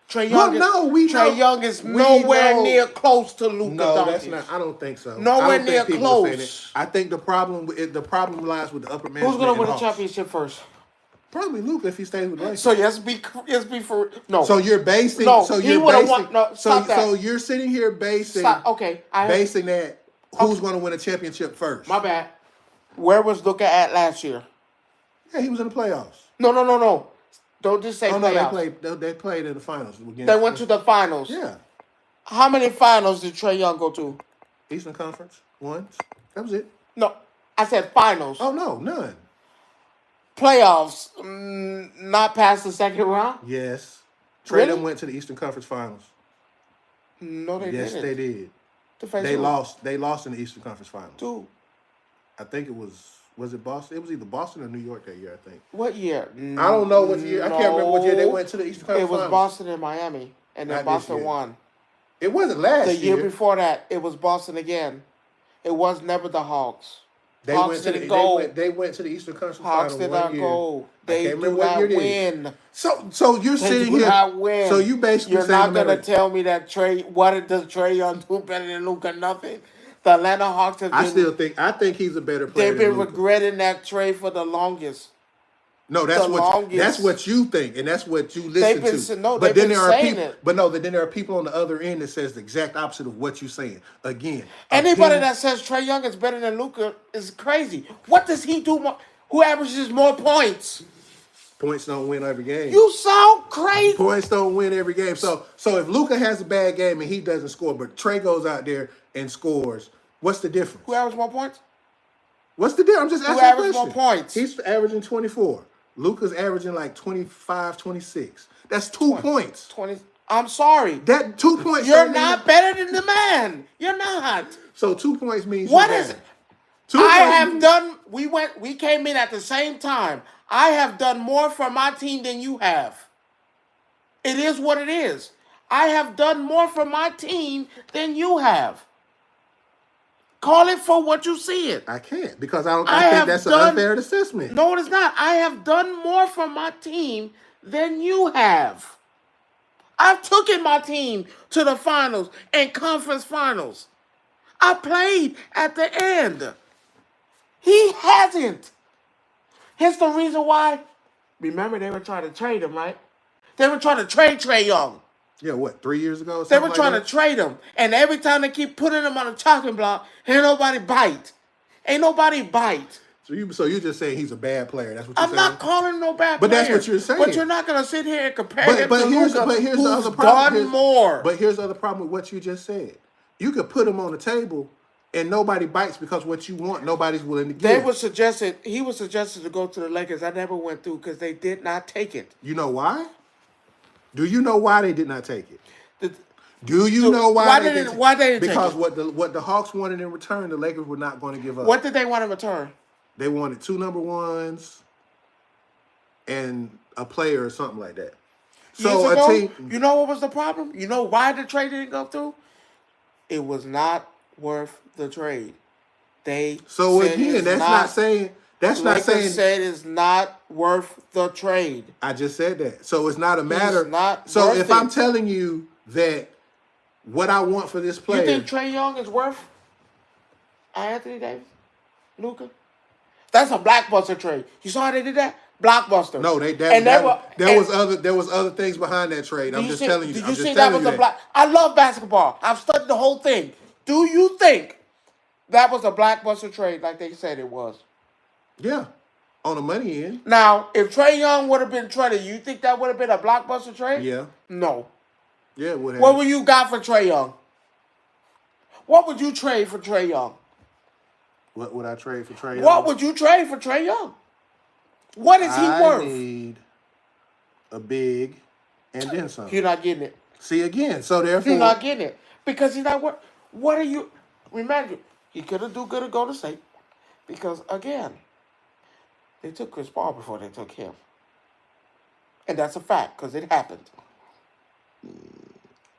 Trae Young, Trae Young is nowhere near close to Luka. No, that's not. I don't think so. Nowhere I don't near think people are saying close. it. I think the problem lies with the upper management. Who's gonna and win the Hawks. championship first? Probably Luka if he stays with the Lakers. So let's be for no. So you're basing. No, so he you're would've basing. won- no, stop that. So you're sitting here basing. Stop. Okay, Basing that who's going to win a championship first? my bad. Where was Luka at last year? Yeah, he was in the playoffs. No. Don't just say Oh no, playoffs. they played in the finals. They went to the finals. Yeah, How many finals did Trae Young go to? Eastern Conference once. That was it. No, I said finals. Oh no, none. Playoffs, not past the second round? Yes, Really? Trey went to the Eastern Conference Finals. No, they Yes, didn't. they did. To face They who? lost. They lost in the Eastern Conference Finals. Two. I think it was. Was it Boston? It was either Boston or New York that year. I think. What year? I don't know what year. I can't remember what year they went to the Eastern Conference It was Finals. Boston and Miami, and then Not this Boston year. won. It wasn't last The year year. before that, it was Boston again. It was never the Hawks. They Hawks went to the, didn't go. They went to the Eastern Conference Hawks Finals did one not year. go. I They can't do remember what not year they win. So you're They sitting do here. not win. So you basically You're saying not no gonna matter- tell me that what does Trae Young do better than Luka? Nothing. The Atlanta Hawks have been. I think he's a better player. They've been than Luka. regretting that trade for the longest. No, that's the what longest. that's what you think, and that's what you listen They've been to. no, but they've then been there are saying people, it. but no, then there are people on the other end that says the exact opposite of what you're saying. Again, Anybody opinion- that says Trae Young is better than Luka is crazy. What does he do more? Who averages more points? points don't win every game. You sound crazy. Points don't win every game. So if Luka has a bad game and he doesn't score, but Trey goes out there and scores, what's the difference? Who averages more points? What's the difference? I'm just asking averages a question. more points? He's averaging 24. Luka's averaging like 25, 26. That's 2 points. 20. I'm sorry. That 2 points. You're don't mean- not better than the man. You're not. So 2 points means What you're is bad. it? 2 I points have means- done. We came in at the same time. I have done more for my team than you have. It is what it is. I have done more for my team than you have. Call it for what you see it. I can't because I I think have that's done- an unfair assessment. No, it is not. I have done more for my team than you have. I've taken my team to the finals and conference finals. I played at the end. He hasn't. Here's the reason why. Remember, they were trying to trade him, right? They were trying to trade Trae Young. Yeah, what, 3 years ago or They something were like trying that? to trade him, and every time they keep putting him on a chopping block, ain't nobody bite. Ain't nobody bite. So you're just saying he's a bad player. That's what you're I'm saying? not calling him no bad But that's player. what you're But saying. you're not gonna sit here and compare him to Here's Luka, the who's other problem. done more. But here's the other problem with what you just said. You could put him on the table and nobody bites because what you want, nobody's willing to They give. were suggested. He was suggested to go to the Lakers. I never went through because they did not take it. You know why? Do you know why they did not take it? The, Do you so know why they didn't? why they didn't take Because it? what the Hawks wanted in return, the Lakers were not going to give up. What did they want in return? They wanted 2 number ones and a player or something like that. Years So a ago, team. you know what was the problem? You know why the trade didn't go through? It was not worth the trade. They So said again, it's that's not saying. That's not Lakers saying. said it's not worth the trade. I just said that. So it's not a matter. not So worth if I'm it. telling you that what I want for this player, You think Trae Young is worth Anthony Davis, Luka? That's a blockbuster trade. You saw how they did that? Blockbuster. no, there was other things behind that trade. I'm just telling you. Did I'm you just see that telling was you a that. block? I love basketball. I've studied the whole thing. Do you think that was a blockbuster trade like they said it was? Yeah, on the money end. Now, if Trae Young would have been traded, you think that would have been a blockbuster trade? Yeah, No. yeah, it would have. What would you got for Trae Young? What would you trade for Trae Young? What would I trade for Trae Young? What would you trade for Trae Young? What is he worth? I need a big and then some. You're not getting it. See again. So therefore, You're not getting it because he's not worth. What are you? Remember, he could have do good to go to state because again, they took Chris Paul before they took him, and that's a fact because it happened.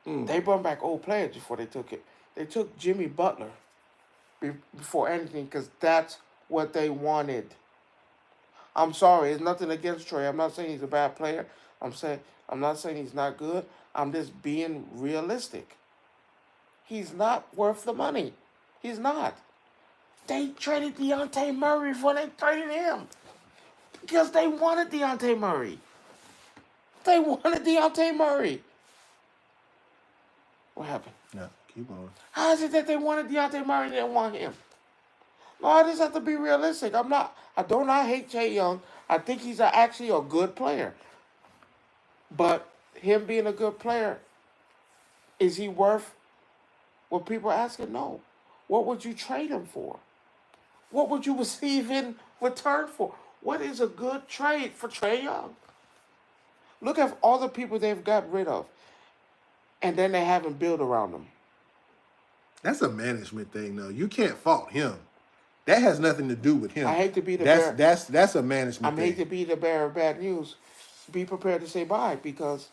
They brought back old players before they took it. They took Jimmy Butler before anything because that's what they wanted. I'm sorry, it's nothing against Trae. I'm not saying he's a bad player. I'm not saying he's not good. I'm just being realistic. He's not worth the money. He's not. They traded Dejounte Murray before they traded him because they wanted Dejounte Murray. They wanted Dejounte Murray. What happened? no, keep on. How is it that they wanted Dejounte Murray and didn't want him? No, I just have to be realistic. I do not hate Trae Young. I think he's actually a good player. But him being a good player, is he worth what people are asking? No. What would you trade him for? What would you receive in return for? What is a good trade for Trae Young? Look at all the people they've got rid of. And then they haven't built around them. That's a management thing, though. You can't fault him. That has nothing to do with him. I hate to be the bearer. That's a management I thing. hate to be the bearer of bad news. Be prepared to say bye because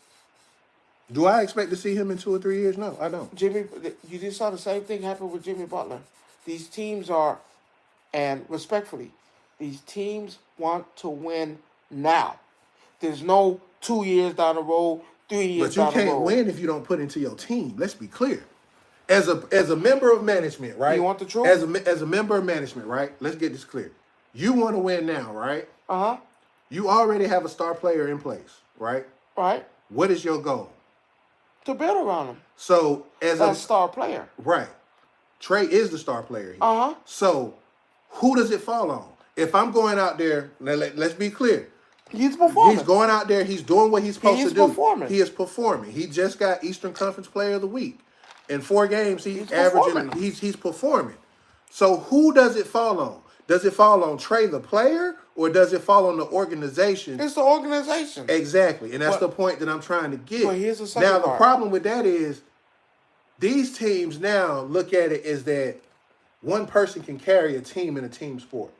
Do I expect to see him in 2 or 3 years? No, I don't. You just saw the same thing happen with Jimmy Butler. These teams are, and respectfully, these teams want to win now. There's no 2 years down the road, 3 years down But the you road. can't win if you don't put into your team. Let's be clear. As a member of management, right? You want the truth? As a member of management, right? Let's get this clear. You want to win now, right? Uh-huh. You already have a star player in place, right? Right? What is your goal? To build around him. So as That's a star player. right, Trae is the star player here. Uh-huh. So who does it fall on? If I'm going out there, let's be clear. He's performing. He's going out there. He's doing what he's supposed to do. Performing. He is performing. He just got Eastern Conference Player of the Week. In 4 games, he's performing. averaging. He's performing. So who does it fall on? Does it fall on Trae the player, or does it fall on the organization? It's the organization. Exactly, and that's the point that I'm trying to get. But here's the second now the part. problem with that is these teams now look at it as that one person can carry a team in a team sport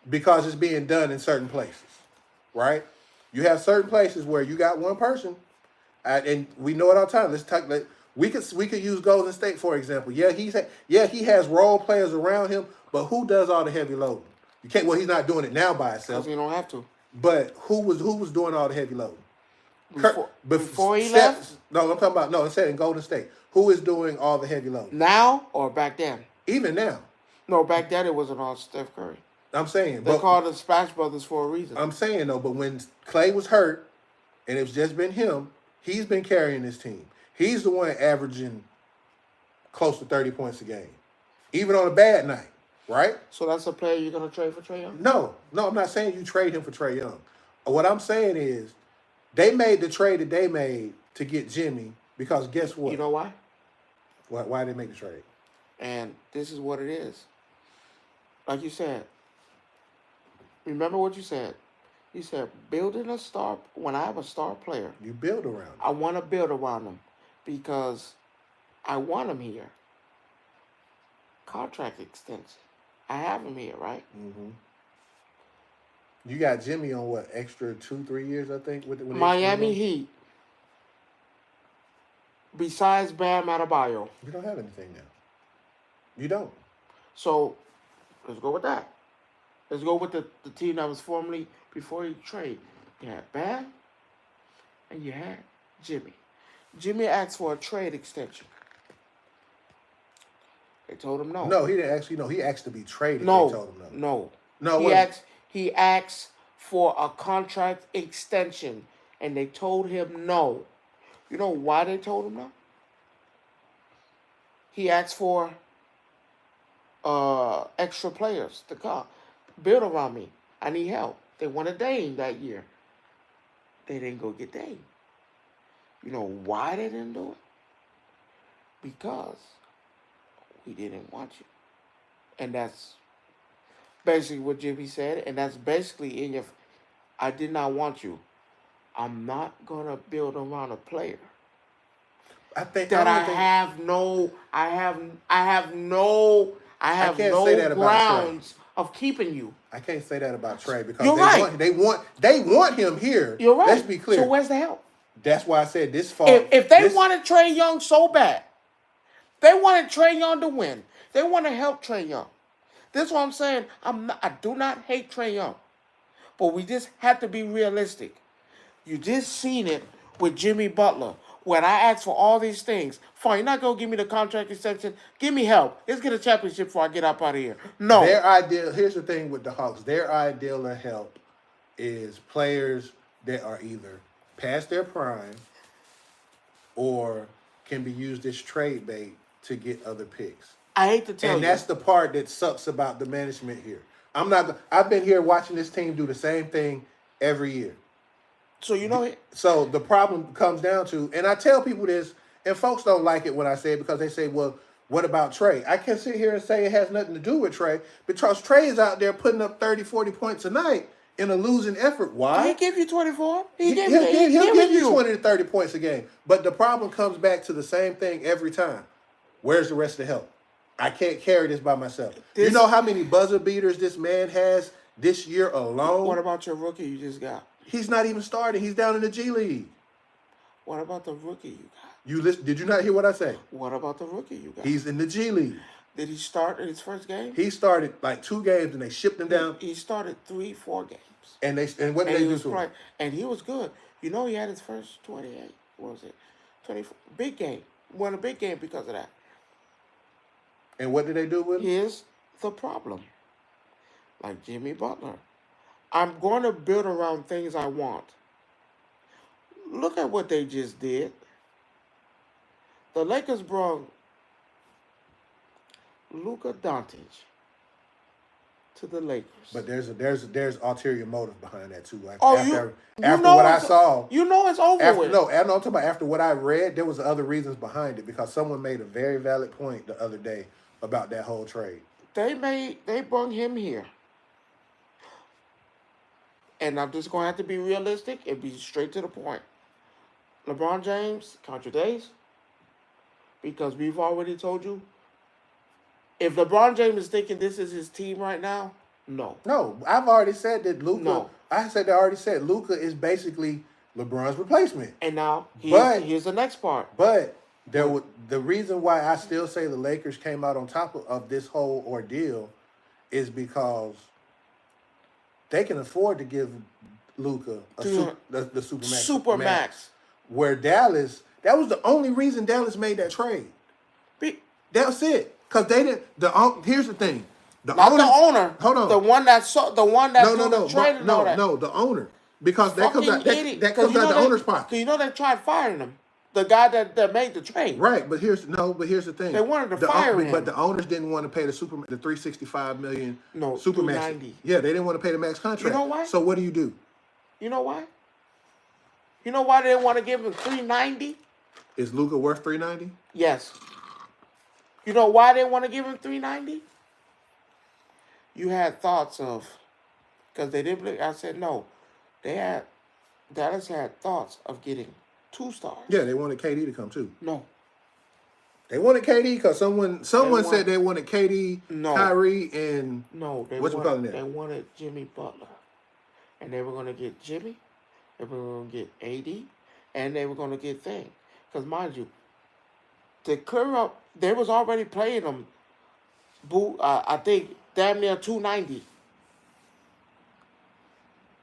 because it's being done in certain places, right? You have certain places where you got one person, and we know it all the time. Let's talk. We could use Golden State for example. Yeah, he has role players around him, but who does all the heavy loading? You can't. Well, he's not doing it now by himself. Because you don't have to. But who was doing all the heavy loading? Before he left? No, I'm talking about I said in Golden State. Who is doing all the heavy loading? Now or back then? Even now. No, back then it wasn't all Steph Curry. I'm saying. They called the Splash Brothers for a reason. I'm saying though, but when Clay was hurt, and it's just been him, He's been carrying this team. He's the one averaging close to 30 points a game, even on a bad night, right? So that's a player you're gonna trade for Trae Young? No, I'm not saying you trade him for Trae Young. What I'm saying is they made the trade that they made to get Jimmy because guess what? You know why? Why did they make the trade? And this is what it is. Like you said, remember what you said. You said building a star. When I have a star player, You build around him. I want to build around him because I want him here. Contract extension. I have him here, right? Mm-hmm. You got Jimmy on what, extra 2-3 years, I think? With Miami Heat. Besides Bam Adebayo. You don't have anything now. You don't. So let's go with that. Let's go with the team that was formerly before you trade. You had Bam and you had Jimmy. Jimmy asked for a trade extension. They told him no. No, he didn't actually. No, he asked to be traded. No. They told him no. No. He asked for a contract extension, and they told him no. You know why they told him no? He asked for extra players to come. Build around me. I need help. They wanted Dame that year. They didn't go get Dame. You know why they didn't do it? Because we didn't want you. And that's basically what Jimmy said. And that's basically in your... I did not want you. I'm not going to build around a player. I have no grounds of keeping you. I can't say that about Trae because You're right. They want him here. You're right. Let's be clear. So where's the help? That's why I said this fall. If they wanted Trae Young so bad, they wanted Trae Young to win. They want to help Trae Young. This is what I'm saying. I do not hate Trae Young, but we just have to be realistic. You just seen it with Jimmy Butler. When I asked for all these things, fine, you're not going to give me the contract extension. Give me help. Let's get a championship before I get up out of here. No. Here's the thing with the Hawks. Their ideal of help is players that are either past their prime or can be used as trade bait to get other picks. I hate to tell you. And that's the part that sucks about the management here. I've been here watching this team do the same thing every year. So you know it. So the problem comes down to, and I tell people this, and folks don't like it when I say it because they say, well, what about Trae? I can sit here and say it has nothing to do with Trae because Trae is out there putting up 30, 40 points a night in a losing effort. Why? He'll give you 24. He'll give you 20 to 30 points a game. But the problem comes back to the same thing every time. Where's the rest of the help? I can't carry this by myself. You know how many buzzer beaters this man has this year alone? What about your rookie you just got? He's not even starting. He's down in the G League. What about the rookie you got? Did you not hear what I say? What about the rookie you got? He's in the G League. Did he start in his first game? He started like 2 games and they shipped him down. He started 3-4 games. And what did they do to him? And he was good. You know he had his first 28. What was it? 24. Big game. Won a big game because of that. And what did they do with him? Here's the problem. Like Jimmy Butler. I'm going to build around things I want. Look at what they just did. The Lakers brought Luka Doncic to the Lakers. But there's ulterior motive behind that too. After what I saw, you know it's over with. No, I'm talking about after what I read, there was other reasons behind it because someone made a very valid point the other day about that whole trade. They brought him here. And I'm just going to have to be realistic and be straight to the point. LeBron James, count your days. Because we've already told you. If LeBron James is thinking this is his team right now, no. No, I've already said that Luka. No. I already said Luka is basically LeBron's replacement. And now, here's the next part. But the reason why I still say the Lakers came out on top of this whole ordeal is because they can afford to give Luka the Supermax. Where Dallas, that was the only reason Dallas made that trade. That's it. Because they didn't. Here's the thing. The owner. Hold on. The one that the owner. Because that comes out Fucking idiot. that comes out the owner's pocket. You know they tried firing him. The guy that made the trade. Right, but here's the thing. They wanted to fire him. But the owners didn't want to pay the $365 million super max. 390. Yeah, they didn't want to pay the max contract. You know why? So what do you do? You know why? You know why they didn't want to give him 390? Is Luka worth 390? Yes. You know why they want to give him 390? You had thoughts of, because they didn't believe. I said no. Dallas had thoughts of getting 2 stars. Yeah, they wanted KD to come too. No. They wanted KD because someone said they wanted KD, Kyrie, and They wanted Jimmy Butler, and they were going to get Jimmy, they were going to get AD, and they were going to get Thing. Because mind you, to clear up, they was already playing them. I think damn near 290.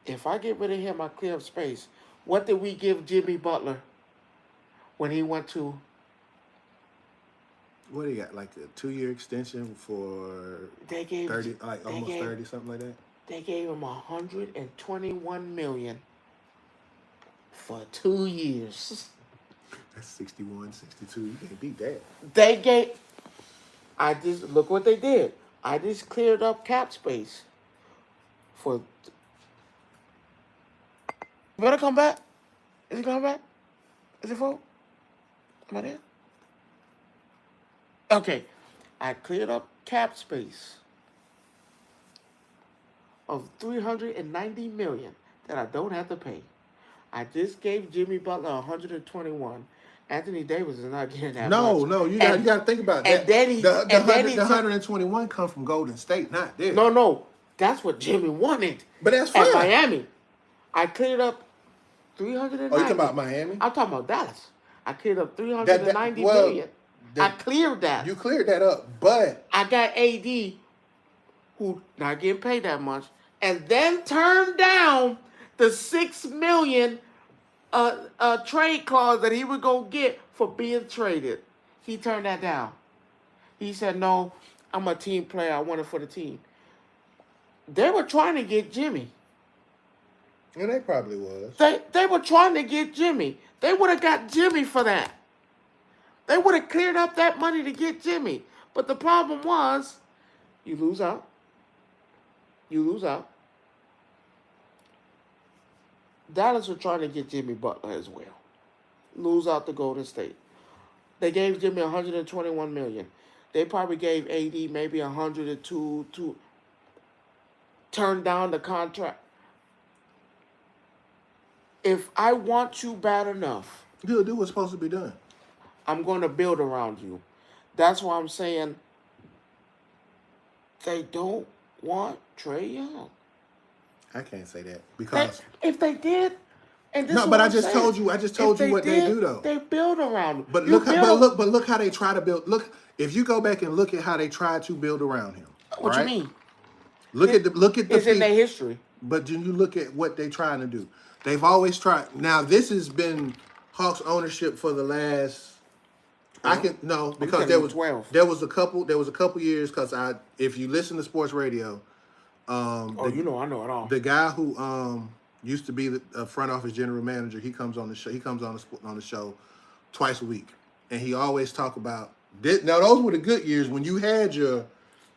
If I get rid of him, I clear up space. What did we give Jimmy Butler when he went to? What do you got? Like a 2-year extension for they gave 30, like almost 30, something like that. They gave him $121 million for 2 years. That's 61, 62. You can't beat that. Look what they did. I just cleared up cap space for. You better come back. Is he coming back? Is it full? Am I there? Okay. I cleared up cap space of $390 million that I don't have to pay. I just gave Jimmy Butler 121. Anthony Davis is not getting that much. No, you got to think about that. And then the 121 come from Golden State, not there. No, that's what Jimmy wanted. But that's fine. At Miami, I cleared up 390. Oh, you talking about Miami? I'm talking about Dallas. I cleared up 390 million. I cleared that. You cleared that up, but I got AD, who not getting paid that much, and then turned down the $6 million trade clause that he was gonna get for being traded. He turned that down. He said, "No, I'm a team player. I want it for the team." They were trying to get Jimmy. And they probably was. They were trying to get Jimmy. They would have got Jimmy for that. They would have cleared up that money to get Jimmy. But the problem was, you lose out. You lose out. Dallas was trying to get Jimmy Butler as well. Lose out to Golden State. They gave Jimmy $121 million. They probably gave AD maybe $102 to turn down the contract. If I want you bad enough, you'll do what's supposed to be done. I'm going to build around you. That's why I'm saying they don't want Trae Young. I can't say that because if they did, and this no, but I just told you what they do though. They build around him. But look how they try to build. Look, if you go back and look at how they try to build around him. What right? you mean? Look at the. It's in their history. But you look at what they're trying to do. They've always tried. Now this has been Hawks ownership for the last. Because there was a couple years because if you listen to sports radio, I know it all. The guy who used to be the front office general manager, he comes on the show. He comes on the show twice a week, and he always talk about this. Now those were the good years when you had your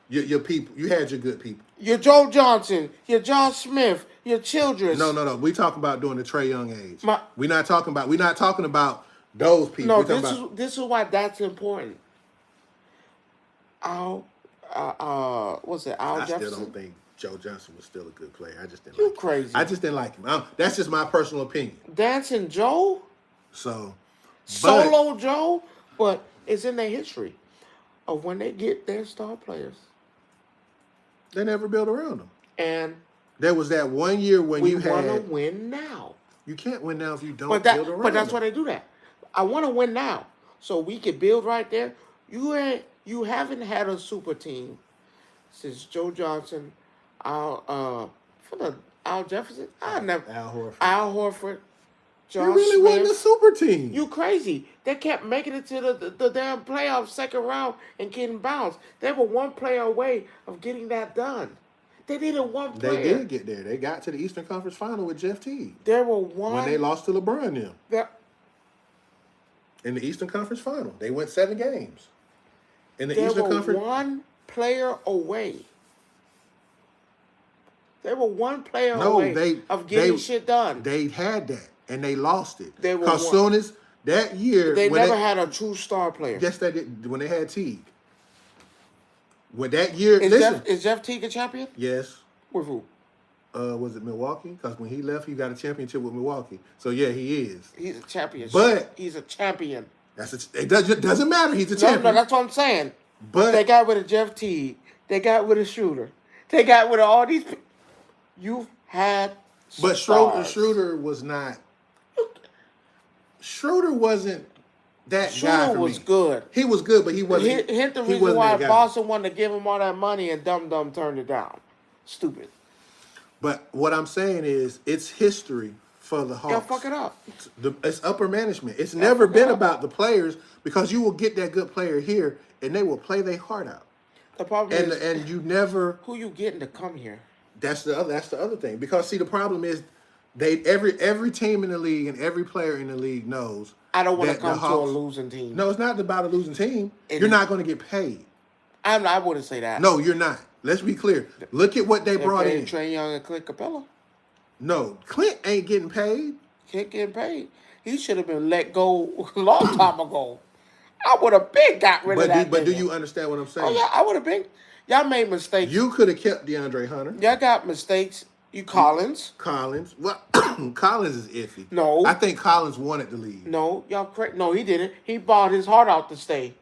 people. You had your good people. Your Joe Johnson, your John Smith, your Childress. No. We talking about during the Trae Young age. We're not talking about those people. No, this is why that's important. Al Jefferson? I still don't think Joe Johnson was still a good player. I just didn't. You crazy? I just didn't like him. That's just my personal opinion. Dancing Joe. Solo Joe, but it's in their history of when they get their star players. They never build around them. And there was that one year when you had. We want to win now. You can't win now if you don't build around. But that's why they do that. I want to win now, so we can build right there. You haven't had a super team since Joe Johnson, Al Jefferson. Al Horford. John you really Smith. wasn't a super team. You crazy. They kept making it to the damn playoffs, second round, and getting bounced. They were one player away of getting that done. They needed one They player. did get there. They got to the Eastern Conference Final with Jeff Teague. There were when they lost to LeBron them. In the Eastern Conference Final. They went 7 games. In the Eastern Conference. One player away. They were one player away of getting shit done. They had that, and they lost it. They were because soon as that year, they never had a true star player. Yes, they did. When they had Teague. When that year, is Jeff Teague a champion? Yes. With who? Was it Milwaukee? Because when he left, he got a championship with Milwaukee. So yeah, he is. He's a champion. But he's a champion. It doesn't matter. He's a champion. No, that's what I'm saying. But they got rid of Jeff Teague. They got rid of Schroeder. They got rid of all these. You've had. But Schroeder was not. Schroeder wasn't that Schroeder guy for was me. Good. He was good, but he wasn't. Hint the reason why Boston wanted to give him all that money and Dum turned it down. Stupid. But what I'm saying is, it's history for the Hawks. Y'all fuck it up. It's upper management. It's never been about the players because you will get that good player here and they will play their heart out. The problem is, and you never. Who you getting to come here? That's the other thing. Because see, the problem is, every team in the league and every player in the league knows. I don't want to come to a losing team. No, it's not about a losing team. You're not going to get paid. I wouldn't say that. No, you're not. Let's be clear. Look at what they brought in. Trae Young and Clint Capella. No, Clint ain't getting paid. Clint getting paid. He should have been let go a long time ago. I would have been got rid of that. But do you understand what I'm saying? Oh yeah, I would have been. Y'all made mistakes. You could have kept DeAndre Hunter. Y'all got mistakes. You Collins. Well, Collins is iffy. No. I think Collins wanted to leave. No, y'all correct. No, he didn't. He bought his heart out to stay.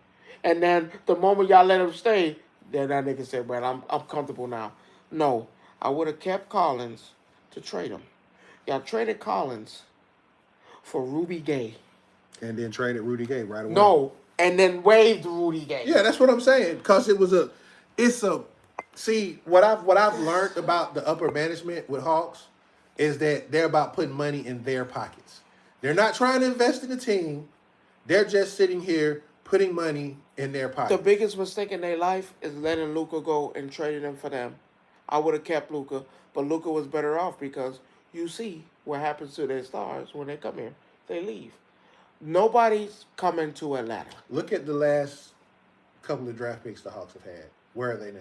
And then the moment y'all let him stay, then that nigga said, "Man, I'm comfortable now." No, I would have kept Collins to trade him. Y'all traded Collins for Rudy Gay. And then traded Rudy Gay right away. No, and then waived Rudy Gay. Yeah, that's what I'm saying. Because see, what I've learned about the upper management with Hawks is that they're about putting money in their pockets. They're not trying to invest in the team. They're just sitting here putting money in their pockets. The biggest mistake in their life is letting Luka go and trading him for them. I would have kept Luka, but Luka was better off because you see what happens to their stars when they come here. They leave. Nobody's coming to Atlanta. Look at the last couple of draft picks the Hawks have had. Where are they now?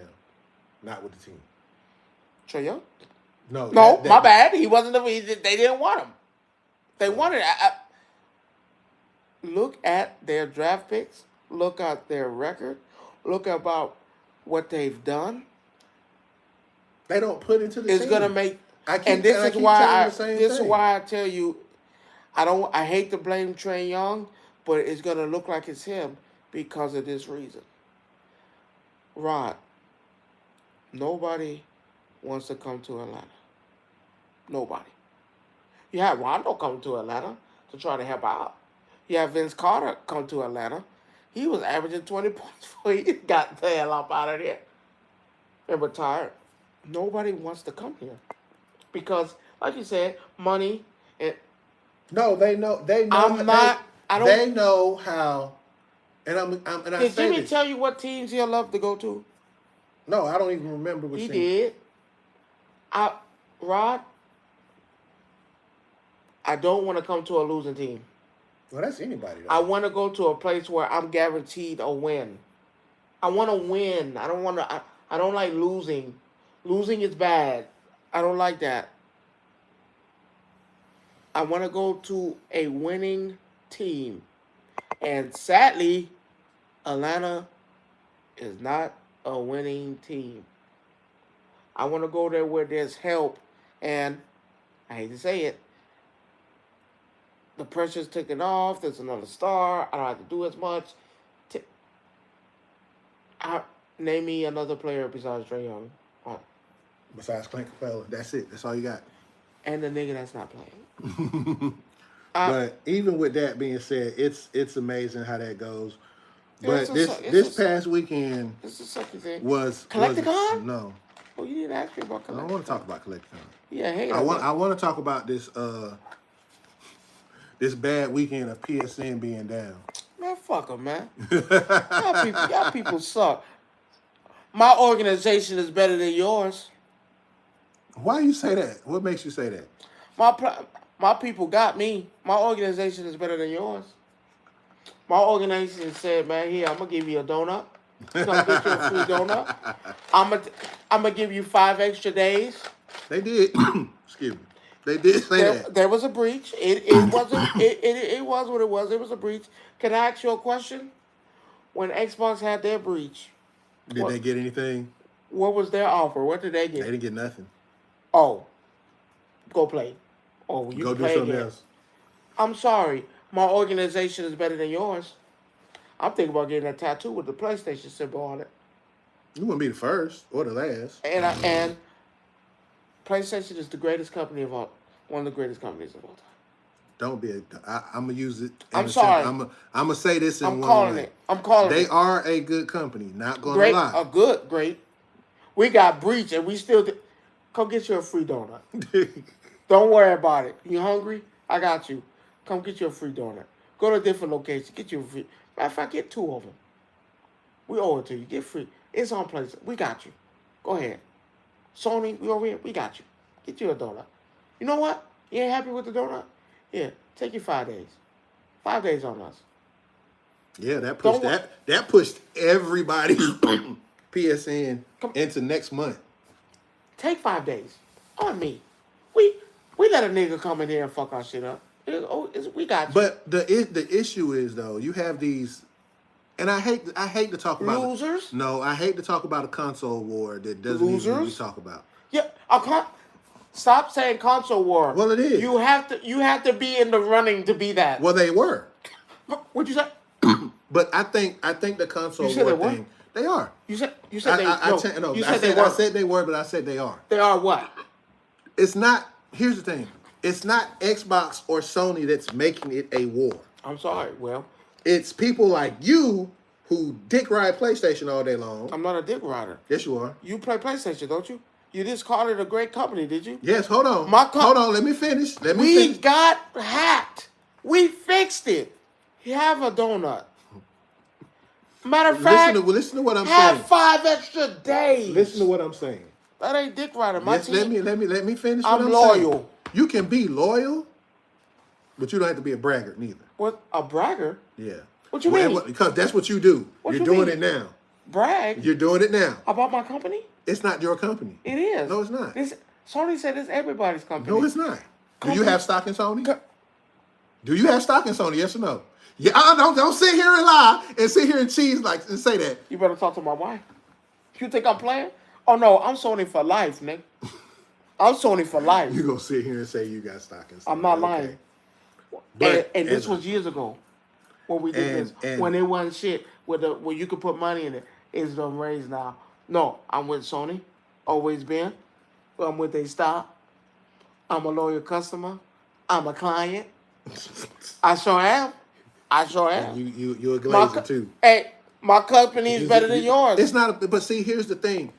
Not with the team. Trae Young? No, my bad. He wasn't. They didn't want him. They wanted. Look at their draft picks. Look at their record. Look about what they've done. They don't put into the team. It's gonna make. This is why I tell you, I hate to blame Trae Young, but it's gonna look like it's him because of this reason. Rod, nobody wants to come to Atlanta. Nobody. You have Rondo come to Atlanta to try to help out. You have Vince Carter come to Atlanta. He was averaging 20 points before he got the hell up out of there and retired. Nobody wants to come here because, like you said, money. No, they know. They know. They know how. And Did Jimmy tell you what teams he'll love to go to? No, I don't even remember what he team. did. Rod, I don't want to come to a losing team. Well, that's anybody. Though. I want to go to a place where I'm guaranteed a win. I want to win. I don't want to. I don't like losing. Losing is bad. I don't like that. I want to go to a winning team. And sadly, Atlanta is not a winning team. I want to go there where there's help. And I hate to say it, the pressure's taken off. There's another star. I don't have to do as much. Name me another player besides Trae Young. Besides Clint Capella. That's it. That's all you got. And the nigga that's not playing. But even with that being said, it's amazing how that goes. But this past weekend was Collecticon? No. Oh, you didn't ask me about Collecticon. I don't want to talk about Collecticon. Yeah, hey. I want to talk about this this bad weekend of PSN being down. Man, fuck them, man. y'all people suck. My organization is better than yours. Why you say that? What makes you say that? My people got me. My organization is better than yours. My organization said, man, here, I'm gonna give you a donut. Come get you a free donut. I'm gonna I'm gonna give you 5 extra days. They did. Excuse me. They did say that. There was a breach. It wasn't. It was what it was. It was a breach. Can I ask you a question? When Xbox had their breach, Did they get anything? what was their offer? What did they They get? didn't get nothing. Oh, go play. Oh, you Go can do play something again. else. I'm sorry. My organization is better than yours. I'm thinking about getting a tattoo with the PlayStation symbol on it. You wouldn't be the first or the last. And PlayStation is the greatest company of all. One of the greatest companies of all time. Don't be. I'm gonna use it. I'm sorry. I'm gonna say this in I'm one calling way. it. I'm calling They it. are a good company. Not gonna Great. lie. Great. We got breach and we still come get you a free donut. Don't worry about it. You hungry? I got you. Come get you a free donut. Go to a different location. Get you a free. Matter of fact, get 2 of them. We owe it to you. Get free. It's on place. We got you. Go ahead. Sony, we over here. We got you. Get you a donut. You know what? You ain't happy with the donut? Yeah. Take you 5 days. 5 days on us. Yeah, that pushed everybody's PSN Come- into next month. Take 5 days. On me. We let a nigga come in here and fuck our shit up. We got you. But the issue is though, you have these, and I hate to talk about Losers? No, I hate to talk about a console war that doesn't even need to be Losers? talked about. Yeah, stop saying console war. Well, it is. You have to be in the running to be that. Well, they were, What'd you say? but I think the console You said war they were? thing, they are. You said they were. I said they were, but I said they are. They are what? It's not. Here's the thing. It's not Xbox or Sony that's making it a war. I'm sorry. Well, It's people like you who dick ride PlayStation all day long. I'm not a dick rider. Yes, you are. You play PlayStation, don't you? You just called it a great company, did you? Yes, hold on. My Hold on, let me finish. We got hacked. We fixed it. Have a donut. Matter of fact, Listen to what I'm have saying. 5 extra days. Listen to what I'm saying. That ain't dick riding. My Yes, team. let me finish what I'm I'm loyal. saying. You can be loyal, but you don't have to be a braggart neither. What, a bragger? Yeah. What you mean? Because that's what you do. What You're you doing mean? it now. Brag You're doing it now. about my company? It's not your company. It is. No, it's not. Sony said it's everybody's company. No, it's not. Do you Company- have stock in Sony? Do you have stock in Sony? Yes or no? Yeah, don't sit here and lie and sit here and cheese and say that. You better talk to my wife. You think I'm playing? Oh no, I'm Sony for life, Nick. I'm Sony for life. You gonna sit here and say you got stock in Sony? I'm not Okay. lying. But And this was years ago when we did this. When it wasn't shit where you could put money in it. It's done raised now. No, I'm with Sony. Always been. I'm with they stop. I'm a loyal customer. I'm a client. I sure am. You a glazer too. Hey, my company is better than yours. It's not. But see, here's the thing.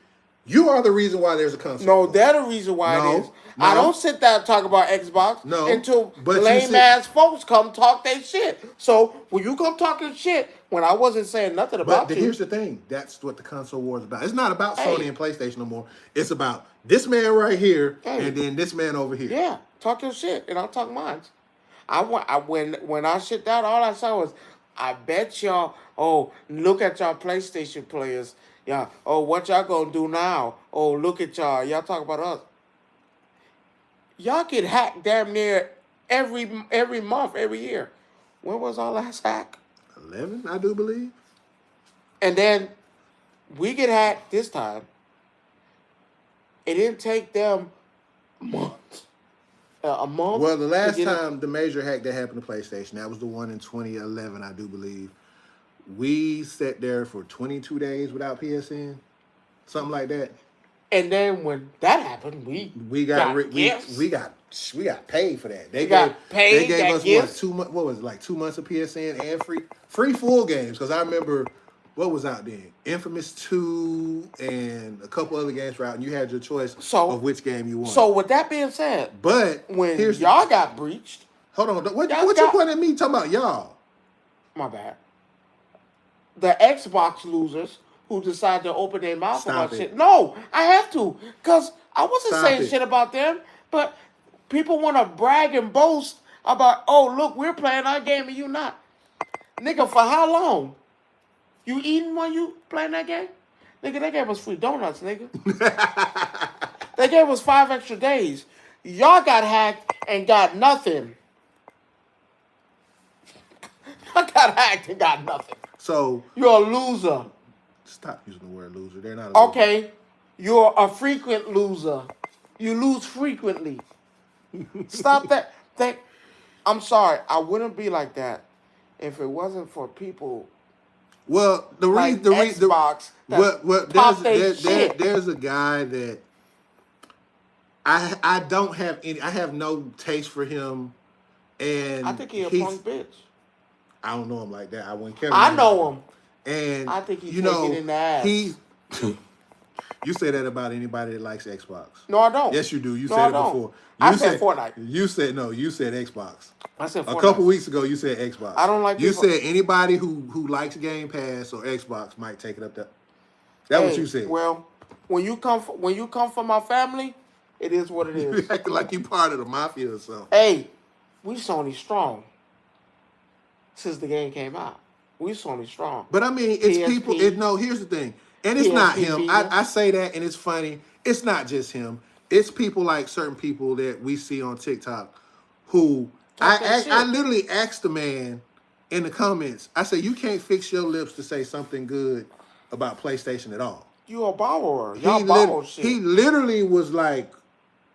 You are the reason why there's a console. No, they're the reason why it is. I don't sit there and talk about Xbox until lame ass folks come talk their shit. So when you come talking shit, when I wasn't saying nothing about you. But here's the thing. That's what the console war is about. It's not about Sony and PlayStation no more. It's about this man right here and then this man over here. Yeah, talk your shit and I'll talk mine. When I shit down, all I saw was, I bet y'all, oh, look at y'all PlayStation players. Yeah. Oh, what y'all gonna do now? Oh, look at y'all. Y'all talk about us. Y'all get hacked damn near every month, every year. When was our last hack? 11, I do believe. And then we get hacked this time. It didn't take them months. A month. Well, the last time the major hack that happened to PlayStation, that was the one in 2011, I do believe. We sat there for 22 days without PSN, something like that. And then when that happened, we got paid for that. They got paid. They gave us gifts. 2 months. What was it, like 2 months of PSN and free full games? Because I remember what was out then, Infamous 2 and a couple other games were out, and you had your choice of which game you wanted. So with that being said, but when y'all got breached, hold on, what you pointing at me talking about y'all? My bad. The Xbox losers who decide to open their mouth about shit. No, I have to, because I wasn't Stop saying it. shit about them, but people want to brag and boast about, oh, look, we're playing our game and you not. Nigga, for how long? You eating while you playing that game? Nigga, they gave us free donuts, nigga. They gave us 5 extra days. Y'all got hacked and got nothing. Y'all got hacked and got nothing. So You're a loser. stop using the word loser. They're not a loser. Okay, you're a frequent loser. You lose frequently. Stop that. I'm sorry. I wouldn't be like that if it wasn't for people Well, like Xbox that pop they shit. there's a guy that I don't have any. I have no taste for him, and I think he a punk bitch. I don't know him like that. I wouldn't care. I know him. And I think he take it in the ass. You say that about anybody that likes Xbox. No, I don't. Yes, you do. You No, said I it don't. before. I said Fortnite. You said no. You said Xbox. I said Fortnite. A couple weeks ago, you said Xbox. I don't like. You said anybody who likes Game Pass or Xbox might take it up there. That's what you said. Well, when you come for my family, it is what it is. You acting like you part of the mafia or something. Hey, we Sony strong. Since the game came out, we Sony strong. But I mean, it's PSP. people. No, here's the thing, and it's PSP not him. Vita. I say that, and it's funny. It's not just him. It's people like certain people that we see on TikTok who I literally asked the man in the comments. I said, you can't fix your lips to say something good about PlayStation at all. You a borrower. Y'all borrow shit. He literally was like,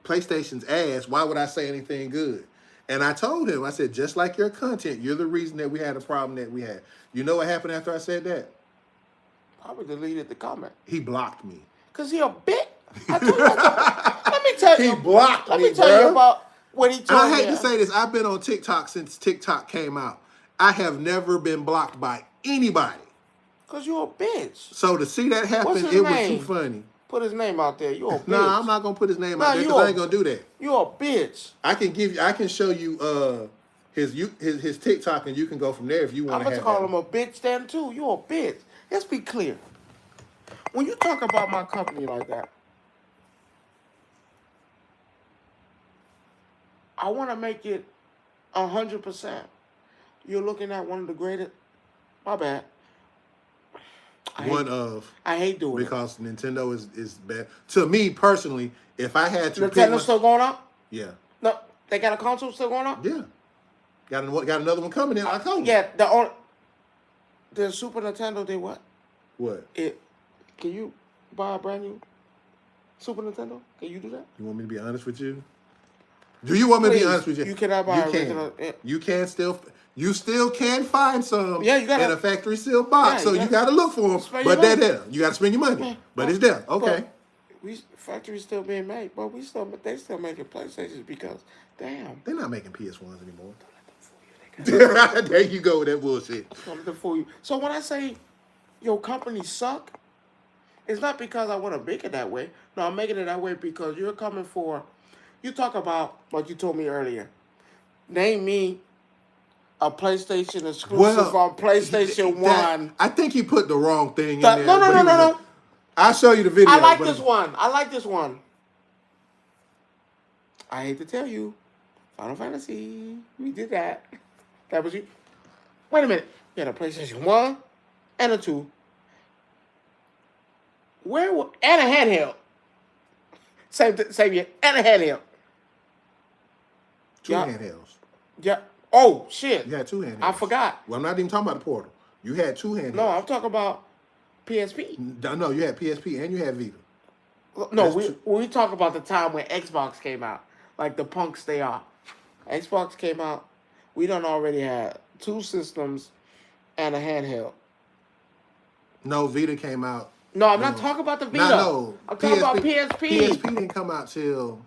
PlayStation's ass. Why would I say anything good? And I told him, I said, just like your content, you're the reason that we had a problem that we had. You know what happened after I said that? Probably deleted the comment. He blocked me. Cause he a bitch. I told you. Let me tell you. He blocked me, Let me tell you about what he told me. I hate to say this. I've been on TikTok since TikTok came out. I have never been blocked by anybody. Cause you a bitch. So to see that happen, What's his it name? was too funny. Put his name out there. You a bitch. No, I'm not gonna put his name out there because I ain't gonna do that. You a bitch. I can show you his TikTok and you can go from there if you want I'm to. about to call him a bitch then too. You a bitch. Let's be clear. When you talk about my company like that, I want to make it 100%. You're looking at one of the greatest. My bad. I hate doing it. Because Nintendo is bad. To me personally, if I had to Nintendo's still going up? Yeah. No, they got a console still going up? Yeah. Got another one coming in October. Yeah, the Super Nintendo did what? What? Can you buy a brand new Super Nintendo? Can you do that? You want me to be honest with you? Do you want me to be honest with you? You cannot buy original. You can still. You still can find some in a factory sealed box, so you got to look for them. But they're there. You got to spend your money, but it's there. Okay. Factory's still being made, but they still making PlayStations because damn, they're not making PS1s anymore. There you go with that bullshit. Don't let them fool you. So when I say your company suck, it's not because I want to make it that way. No, I'm making it that way because you're coming for. You talk about what you told me earlier. Name me a PlayStation exclusive on PlayStation 1. I think he put the wrong thing in there. No. I'll show you the video. I like this one. I hate to tell you. Final Fantasy. We did that. That was you. Wait a minute. You had a PlayStation 1 and a 2. And a handheld. Same year. And a handheld. Two handhelds. Yeah. Oh, shit. You had two handhelds. I forgot. Well, I'm not even talking about the Portal. You had two handhelds. No, I'm talking about PSP. No, you had PSP and you had Vita. No, we talk about the time when Xbox came out. Like the punks they are. Xbox came out. We done already had 2 systems and a handheld. No, Vita came out. No, I'm not talking about the Vita. No. I'm talking about PSP. PSP didn't come out till...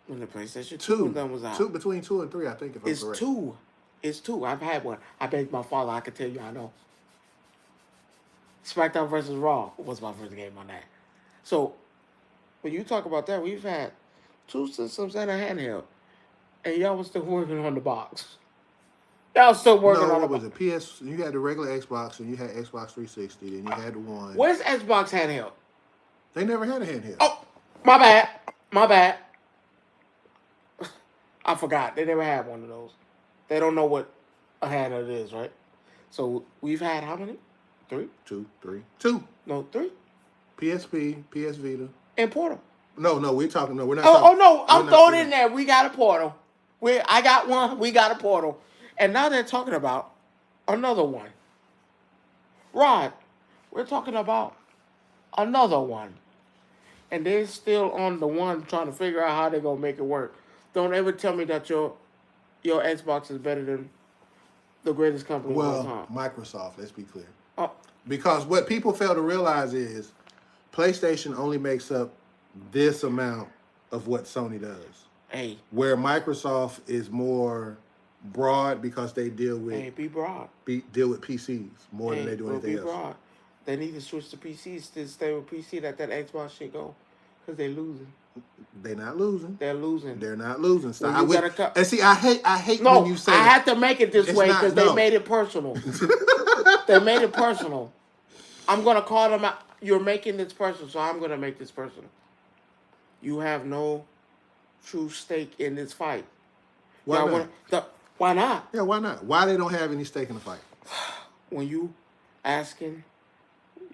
When the PlayStation 2 was out. Between 2 and 3, I think, if I'm correct. It's 2. I've had one. I begged my father. I could tell you I know. SmackDown vs. Raw was my first game on that. So, when you talk about that, we've had 2 systems and a handheld. And y'all was still working on the box. Y'all still working on the box. What was it? You had the regular Xbox, and you had Xbox 360, and you had the one. Where's Xbox handheld? They never had a handheld. Oh! My bad. My bad. I forgot. They never had one of those. They don't know what a handheld is, right? So we've had how many? Three? Two, three, two. No, three. PSP, PS Vita. And Portal. No, we're talking. No, we're not. Oh no, We're I'm not, throwing we're it in there. We got a Portal. I got one. We got a Portal. And now they're talking about another one. Rod, we're talking about another one. And they're still on the one trying to figure out how they're gonna make it work. Don't ever tell me that your Xbox is better than the greatest company of all well, time. Microsoft. Let's be clear. Oh, Because what people fail to realize is PlayStation only makes up this amount of what Sony does. hey, Where Microsoft is more broad because they deal with hey, be broad. deal with PCs more than Hey, they do well, anything be else. broad. They need to switch to PCs to stay with PC. That Xbox shit go, cause they're losing. They're not losing. They're losing. They're not losing. So Well, you gotta and see, I hate No, when you say I that. had to make it this It's way not- because no. they made it personal. They made it personal. I'm gonna call them out. You're making this personal, so I'm gonna make this personal. You have no true stake in this fight. Why Y'all not? why not? Yeah, why not? Why they don't have any stake in the fight? When you asking,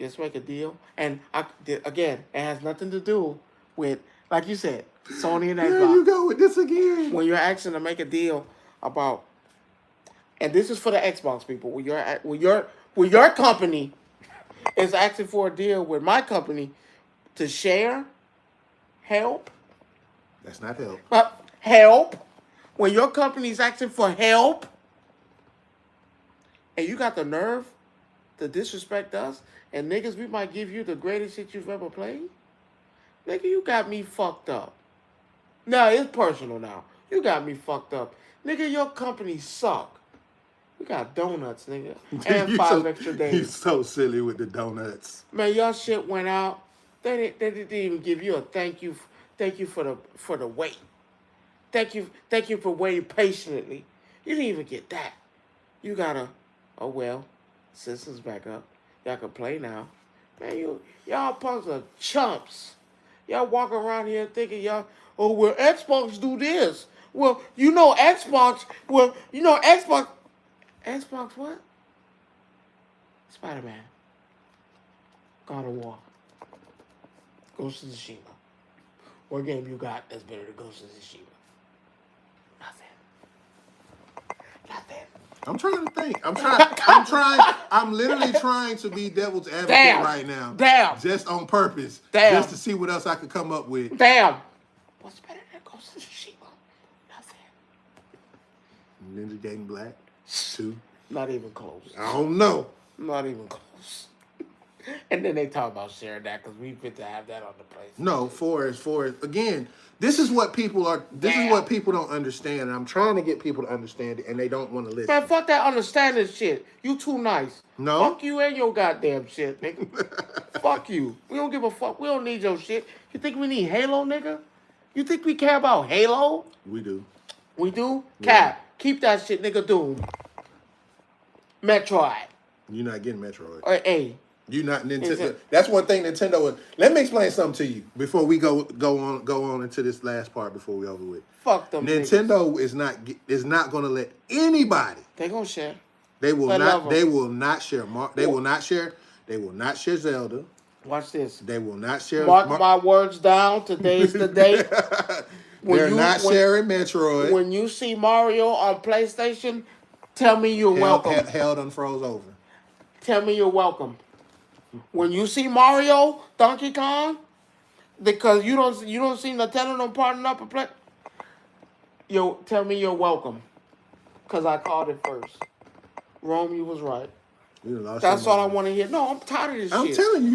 let's make a deal, and again, it has nothing to do with, like you said, Sony and Xbox. There you go with this again. When you're asking to make a deal about, and this is for the Xbox people, when your company is asking for a deal with my company to share, help, That's not help. help. When your company's asking for help, and you got the nerve to disrespect us, and niggas, we might give you the greatest shit you've ever played. Nigga, you got me fucked up. No, it's personal now. You got me fucked up. Nigga, your company suck. We got donuts, nigga. And 5 extra days. You're so silly with the donuts. Man, your shit went out. They didn't even give you a thank you for the wait. Thank you for waiting patiently. You didn't even get that. You gotta, oh well, system's back up. Y'all can play now. Man, y'all punks are chumps. Y'all walk around here thinking oh well, Xbox do this. Well, Xbox. Well, Xbox. Xbox what? Spider-Man. God of War. Ghost of Tsushima. What game you got that's better than Ghost of Tsushima? Nothing. I'm trying to think. I'm literally trying to be devil's advocate right now. Damn. Just on purpose. Damn. Just to see what else I could come up with. Damn. What's better than Ghost of Tsushima? Nothing. Ninja Gaiden Black 2. Not even close. I don't know. Not even close. And then they talk about sharing that because we fit to have that on the place. No, for again, this is what people don't understand, and I'm trying to get people to understand it, and they don't want to listen. Man, fuck that understanding shit. You too nice. No. Fuck you and your goddamn shit, nigga. Fuck you. We don't give a fuck. We don't need your shit. You think we need Halo, nigga? You think we care about Halo? We do. We do? Yeah. Cap. Keep that shit, nigga. Doom. Metroid. You're not getting Metroid. Hey. You not Nintendo. That's one thing Nintendo. Let me explain something to you before we go on into this last part before we over with. Fuck them. Nintendo niggas. is not going to let anybody. They gonna share. They will I love not. them. They will not share. They will not share. They will not share Zelda. Watch this. They will not share. Mark my words down. Today's the date. They're not sharing Metroid. When you see Mario on PlayStation, tell me you're welcome. Hell done froze over. Tell me you're welcome. When you see Mario, Donkey Kong, because you don't see Nintendo don't partner up and play. Tell me you're welcome, cause I called it first. Rome, you was right. That's all I want to hear. No, I'm tired of this shit. I'm telling you,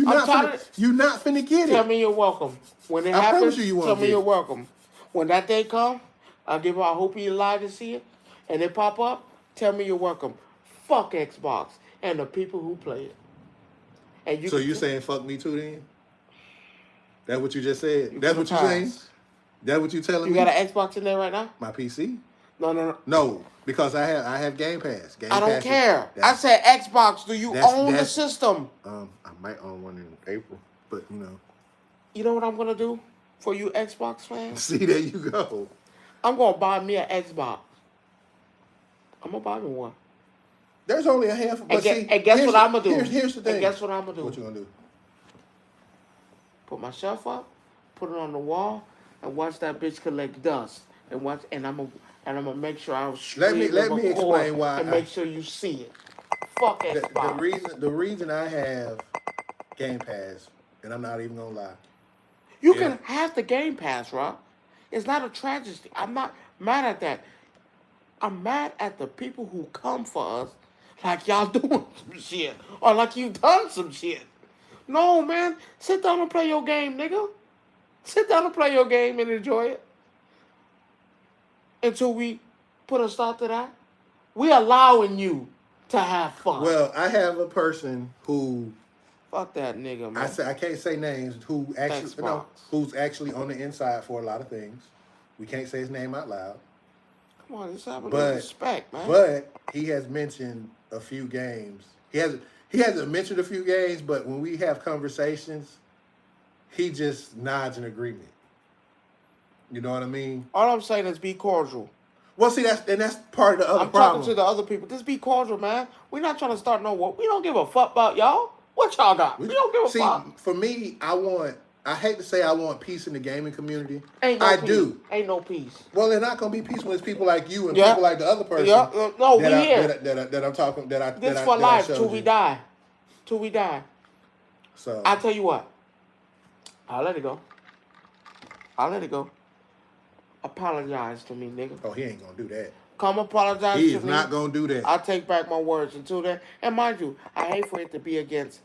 you're not finna get it. Tell me you're welcome. When it happens, tell me you're welcome. When that day come, I hope you're alive to see it, and it pop up. Tell me you're welcome. Fuck Xbox and the people who play it. And so you saying fuck me too then? That's what you just said? That's what you saying? That's what you telling me? You got an Xbox in there right now? My PC? No. No, because I have Game Pass. I don't care. I said Xbox. Do you own the system? I might own one in April, but You know what I'm gonna do? For you Xbox fans, See, there you go. I'm gonna buy me an Xbox. I'm gonna buy me one. There's only a handful. But see, And guess what I'm gonna do? Here's the thing. And guess what I'm gonna do? What you gonna do? Put my shelf up, put it on the wall, and watch that bitch collect dust. And I'm gonna make sure I was Let me explain why. And make sure you see it. Fuck Xbox. The reason I have Game Pass, and I'm not even gonna lie. You can have the Game Pass, Rob. It's not a tragedy. I'm not mad at that. I'm mad at the people who come for us like y'all doing some shit. Or like you've done some shit. No, man. Sit down and play your game, nigga. Sit down and play your game and enjoy it. Until we put a stop to that. We allowing you to have fun. Well, I have a person who... Fuck that nigga, man. I can't say names, who's actually on the inside for a lot of things. We can't say his name out loud. Come on, let's have a little respect, man. But he has mentioned a few games. He hasn't mentioned a few games, but when we have conversations, he just nods in agreement. You know what I mean? All I'm saying is be cordial. Well, see, that's part of the other problem. I'm talking to the other people. Just be cordial, man. We're not trying to start no war. We don't give a fuck about y'all. What y'all got? We don't give a fuck. For me, I hate to say I want peace in the gaming community. Ain't no peace. Well, they're not gonna be peace when it's people like you and people like the other person. Yeah. No, we here. That I'm talking. This for life till we die. Till we die. So I tell you what. I'll let it go. Apologize to me, nigga. Oh, he ain't gonna do that. Come apologize to me. He is not gonna do that. I'll take back my words until then. And mind you, I hate for it to be against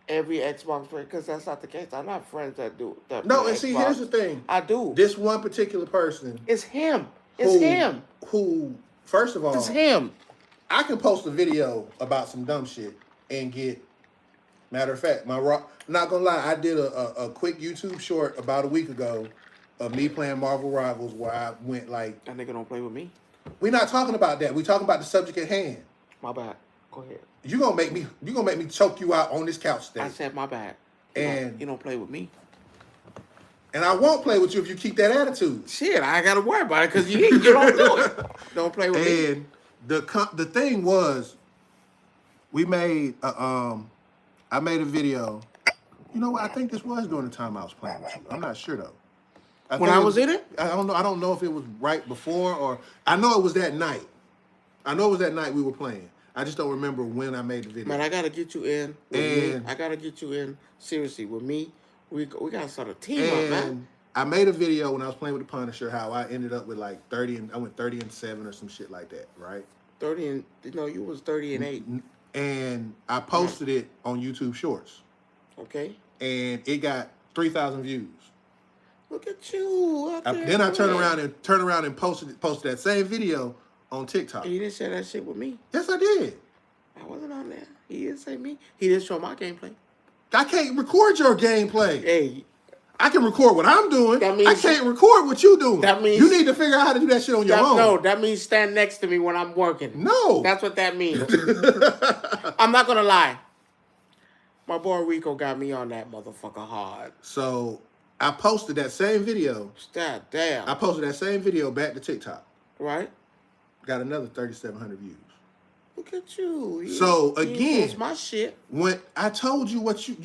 every Xbox player because that's not the case. I'm not friends that do that. No, and see, here's the thing. I do. This one particular person. It's him. Him. Who, first of all, it's him. I can post a video about some dumb shit and get. Matter of fact, not gonna lie, I did a quick YouTube short about a week ago of me playing Marvel Rivals where I went like... That nigga don't play with me. We're not talking about that. We're talking about the subject at hand. My bad. Go ahead. You gonna make me choke you out on this couch today. I said my bad. You don't play with me. And I won't play with you if you keep that attitude. Shit, I gotta worry about it because you don't do it. Don't play with me. And the thing was, we made I made a video. You know what? I think this was during the time I was playing with you. I'm not sure though. When I was in it? I don't know. I don't know if it was right before or... I know it was that night. I know it was that night we were playing. I just don't remember when I made the video. Man, I got to get you in. I got to get you in. Seriously, with me, we got to start a team up, man. I made a video when I was playing with the Punisher how I ended up with like 30 and... I went 30-7 or some shit like that, right? 30 and... No, you was 30-8. And I posted it on YouTube Shorts. Okay. And it got 3,000 views. Look at you. Then I turned around and posted that same video on TikTok. And you didn't share that shit with me. Yes, I did. I wasn't on there. He didn't say me. He didn't show my gameplay. I can't record your gameplay. Hey. I can record what I'm doing. That means, I can't record what you're doing. That means you need to figure out how to do that shit on your own. No, that means stand next to me when I'm working. No. That's what that means. I'm not going to lie. My boy Rico got me on that motherfucker hard. So... I posted that same video. God damn. I posted that same video back to TikTok. Right. Got another 3,700 views. Look at you. So again, it's my shit. When I told you what you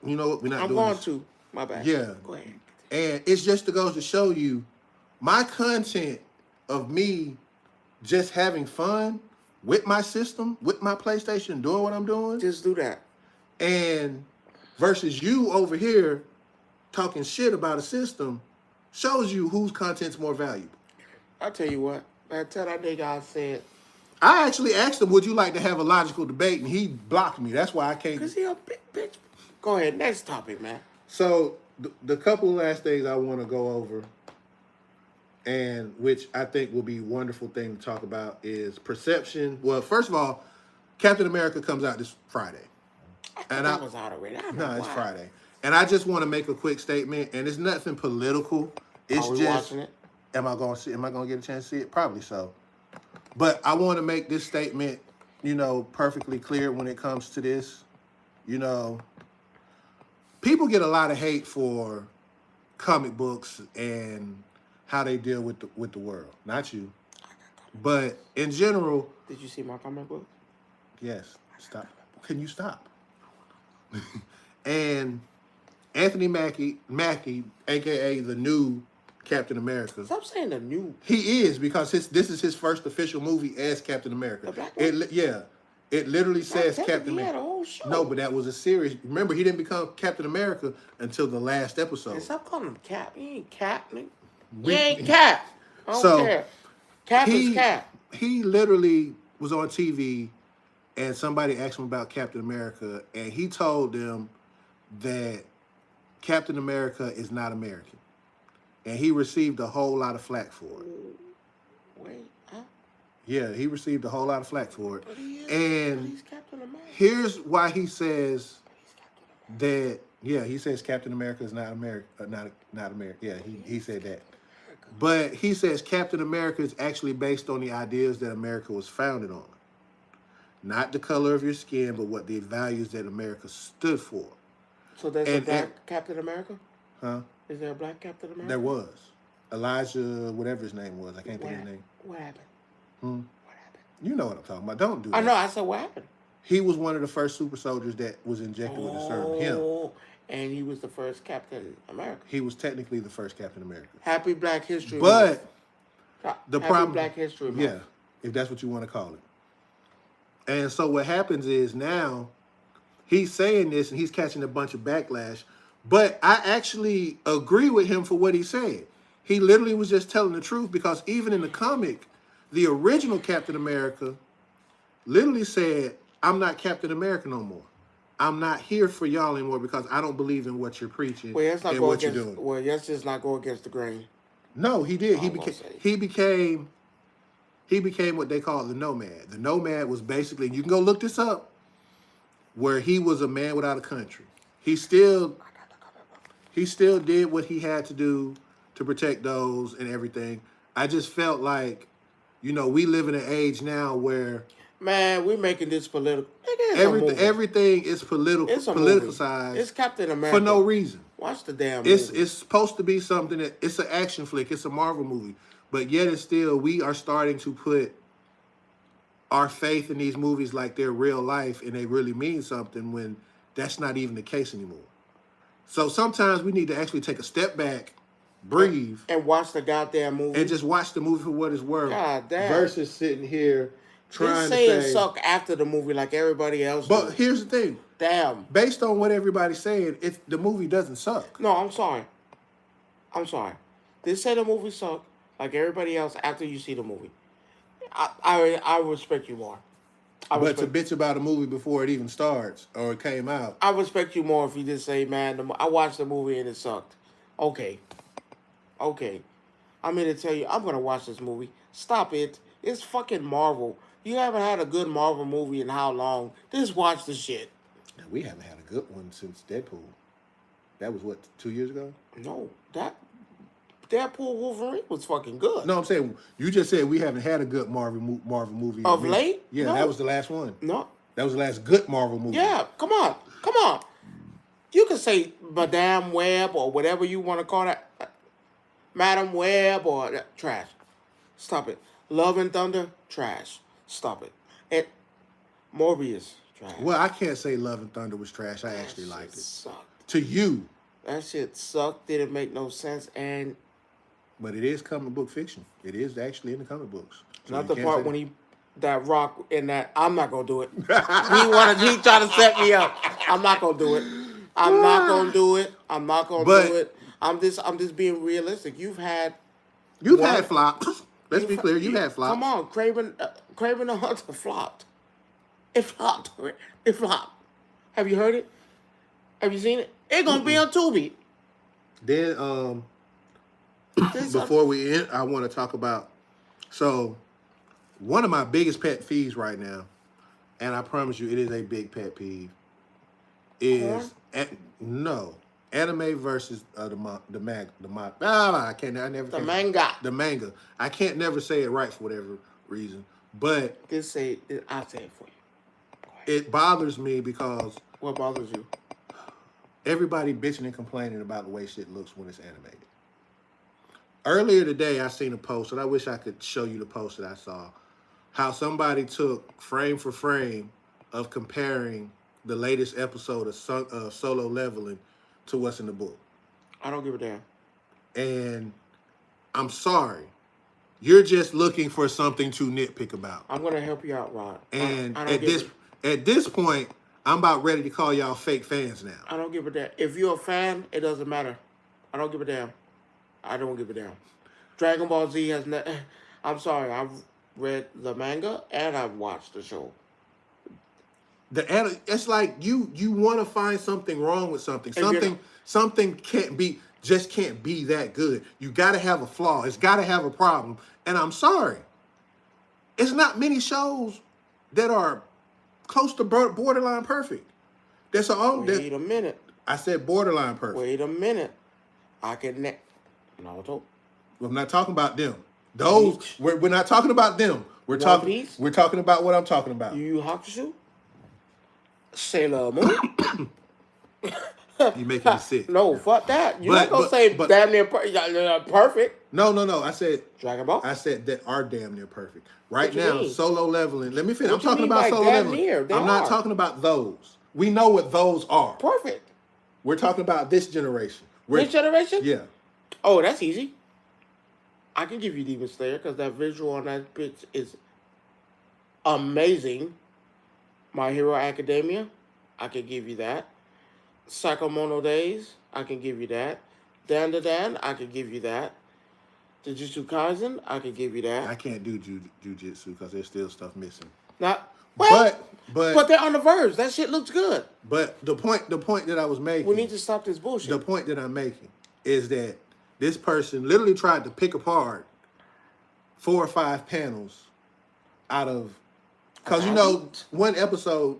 know what, we're not doing this. I'm going to. My bad. Yeah. Go ahead. And it's just goes to show you my content of me just having fun with my system, with my PlayStation, doing what I'm doing. Just do that. And versus you over here talking shit about a system shows you whose content's more valuable. I'll tell you what. Man, tell that nigga I said. I actually asked him, would you like to have a logical debate? And he blocked me. That's why I can't. Because he a big bitch. Go ahead. Next topic, man. So, the couple of last things I want to go over, and which I think will be a wonderful thing to talk about, is perception. Well, first of all, Captain America comes out this Friday. I was out already. No, it's Friday. And I just want to make a quick statement, and it's nothing political. It's just, watching it? Am I going to get a chance to see it? Probably so. But I want to make this statement, perfectly clear when it comes to this. People get a lot of hate for comic books and how they deal with the world. Not you, but in general, Did you see my comic book? yes. Stop. Can you stop? And Anthony Mackie, aka the new Captain America. Stop saying the new. He is because this is his first official movie as Captain America. The black one? It literally says Captain He America. had a whole show. No, but that was a series. Remember, he didn't become Captain America until the last episode. And stop calling him Cap. He ain't Cap, nigga. He ain't Cap. I don't So, care. Cap is Cap. He literally was on TV, and somebody asked him about Captain America, and he told them that Captain America is not American, and he received a whole lot of flack for it. Wait, huh? Yeah, he received a whole lot of flack for it. But he is, And but he's Captain America. here's why he says He's Captain America. that. Yeah, he says Captain America is not America, not America. Yeah, he said that. But he says Captain America is actually based on the ideas that America was founded on. Not the color of your skin, but what the values that America stood for. So there's a black Captain America? Huh? Is there a black Captain America? There was. Elijah, whatever his name was. I can't think of his name. What happened? Hmm? What happened? You know what I'm talking about. Don't do that. I know. I said, what happened? He was one of the first super soldiers that was injected with a serum. Him. And he was the first Captain America. He was technically the first Captain America. Happy Black History Month. But the Happy problem, Black History Month. Yeah, if that's what you want to call it. And so what happens is now he's saying this and he's catching a bunch of backlash. But I actually agree with him for what he said. He literally was just telling the truth because even in the comic, the original Captain America literally said, I'm not Captain America no more. I'm not here for y'all anymore because I don't believe in what you're preaching and what you're doing. Well, let's just not go against the grain. No, he did. He became what they call the nomad. The nomad was basically, you can go look this up, where he was a man without a country. He still did what he had to do to protect those and everything. I just felt like, we live in an age now where we're making this political. Everything is politicized. It's Captain America for no reason. Watch the damn movie. It's supposed to be something that it's an action flick. It's a Marvel movie, but yet it's still we are starting to put our faith in these movies like they're real life and they really mean something when that's not even the case anymore. So sometimes we need to actually take a step back, breathe, and watch the goddamn movie, and just watch the movie for what it's worth. God damn. Versus sitting here trying to say it suck after the movie like everybody else. But here's the thing. Damn. Based on what everybody's saying, the movie doesn't suck. No, I'm sorry. They say the movie sucked like everybody else after you see the movie. I respect you more. But to bitch about a movie before it even starts or it came out. I respect you more if you just say, man, I watched the movie and it sucked. Okay. I'm here to tell you, I'm going to watch this movie. Stop it. It's fucking Marvel. You haven't had a good Marvel movie in how long? Just watch the shit. Now, we haven't had a good one since Deadpool. That was, 2 years ago? No, that Deadpool Wolverine was fucking good. No, I'm saying, you just said we haven't had a good Marvel movie. Of late? Yeah, no. That was the last one. No. That was the last good Marvel movie. Yeah, come on. You can say Madame Web or whatever you want to call that. Madam Web or trash. Stop it. Love and Thunder, trash. Stop it. And Morbius, trash. Well, I can't say Love and Thunder was trash. I actually liked it. Sucked. To you. That shit sucked. Didn't make no sense. But it is comic book fiction. It is actually in the comic books. So not the part when that rock in that. I'm not gonna do it. He tried to set me up. I'm not gonna do it. I'm not gonna do it. I'm just being realistic. You've had flops. Let's be clear. You had flops. Come on, Kraven the Hunter flopped. It flopped. Have you heard it? Have you seen it? It's gonna be on Tubi. Then before we end, I want to talk about one of my biggest pet peeves right now, and I promise you, it is a big pet peeve. Is anime versus the manga. I can't never say it right for whatever reason, but I'll say it for you. It bothers me because What bothers you? everybody bitching and complaining about the way shit looks when it's animated. Earlier today, I seen a post, and I wish I could show you the post that I saw. How somebody took frame for frame of comparing the latest episode of Solo Leveling to what's in the book. I don't give a damn. And I'm sorry, you're just looking for something to nitpick about. I'm gonna help you out, Rod. And I don't at this point, I'm about ready to call y'all fake fans now. I don't give a damn. If you're a fan, it doesn't matter. I don't give a damn. I don't give a damn. Dragon Ball Z has I'm sorry. I've read the manga and I've watched the show. It's like you want to find something wrong with something. Something can't be that good. You got to have a flaw. It's got to have a problem. And I'm sorry, it's not many shows that are close to borderline perfect. Wait a minute. I said borderline perfect. Wait a minute. I can Naruto. I'm not talking about them. Those we're not talking about them. We're talking about what I'm talking about. Yu Yu Hakusho. Sailor Moon. You making me sick. No, fuck that. You're not gonna say damn near perfect. No. I said Dragon Ball. I said that are damn near perfect. Right now, Solo Leveling. Let me finish. I'm What you talking mean about by Solo damn Leveling. near? They I'm not are. talking about those. We know what those are. Perfect. We're talking about this generation. This generation? Yeah. Oh, that's easy. I can give you Demon Slayer because that visual on that bitch is amazing. My Hero Academia, I can give you that. Sakamono Days, I can give you that. Dan to Dan, I can give you that. Jujutsu Kaisen, I can give you that. I can't do jujitsu because there's still stuff missing. Not, but they're on the verge. That shit looks good. But the point that I was making. We need to stop this bullshit. The point that I'm making is that this person literally tried to pick apart 4 or 5 panels out of, because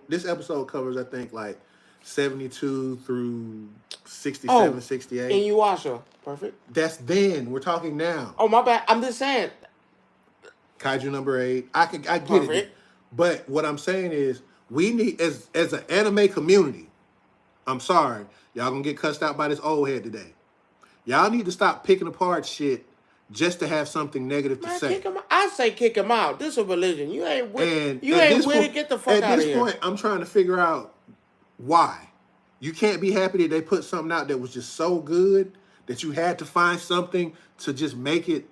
this episode covers I think like 72 through 67, 68. Inuyasha, perfect. That's then. We're talking now. Oh my bad. I'm just saying. Kaiju number 8. I get perfect. it. But what I'm saying is we need as an anime community. I'm sorry, y'all gonna get cussed out by this old head today. Y'all need to stop picking apart shit just to have something negative to say. I say kick him out. This is a religion. You ain't with it. Get the fuck out of here. At this point, I'm trying to figure out why. You can't be happy that they put something out that was just so good that you had to find something to just make it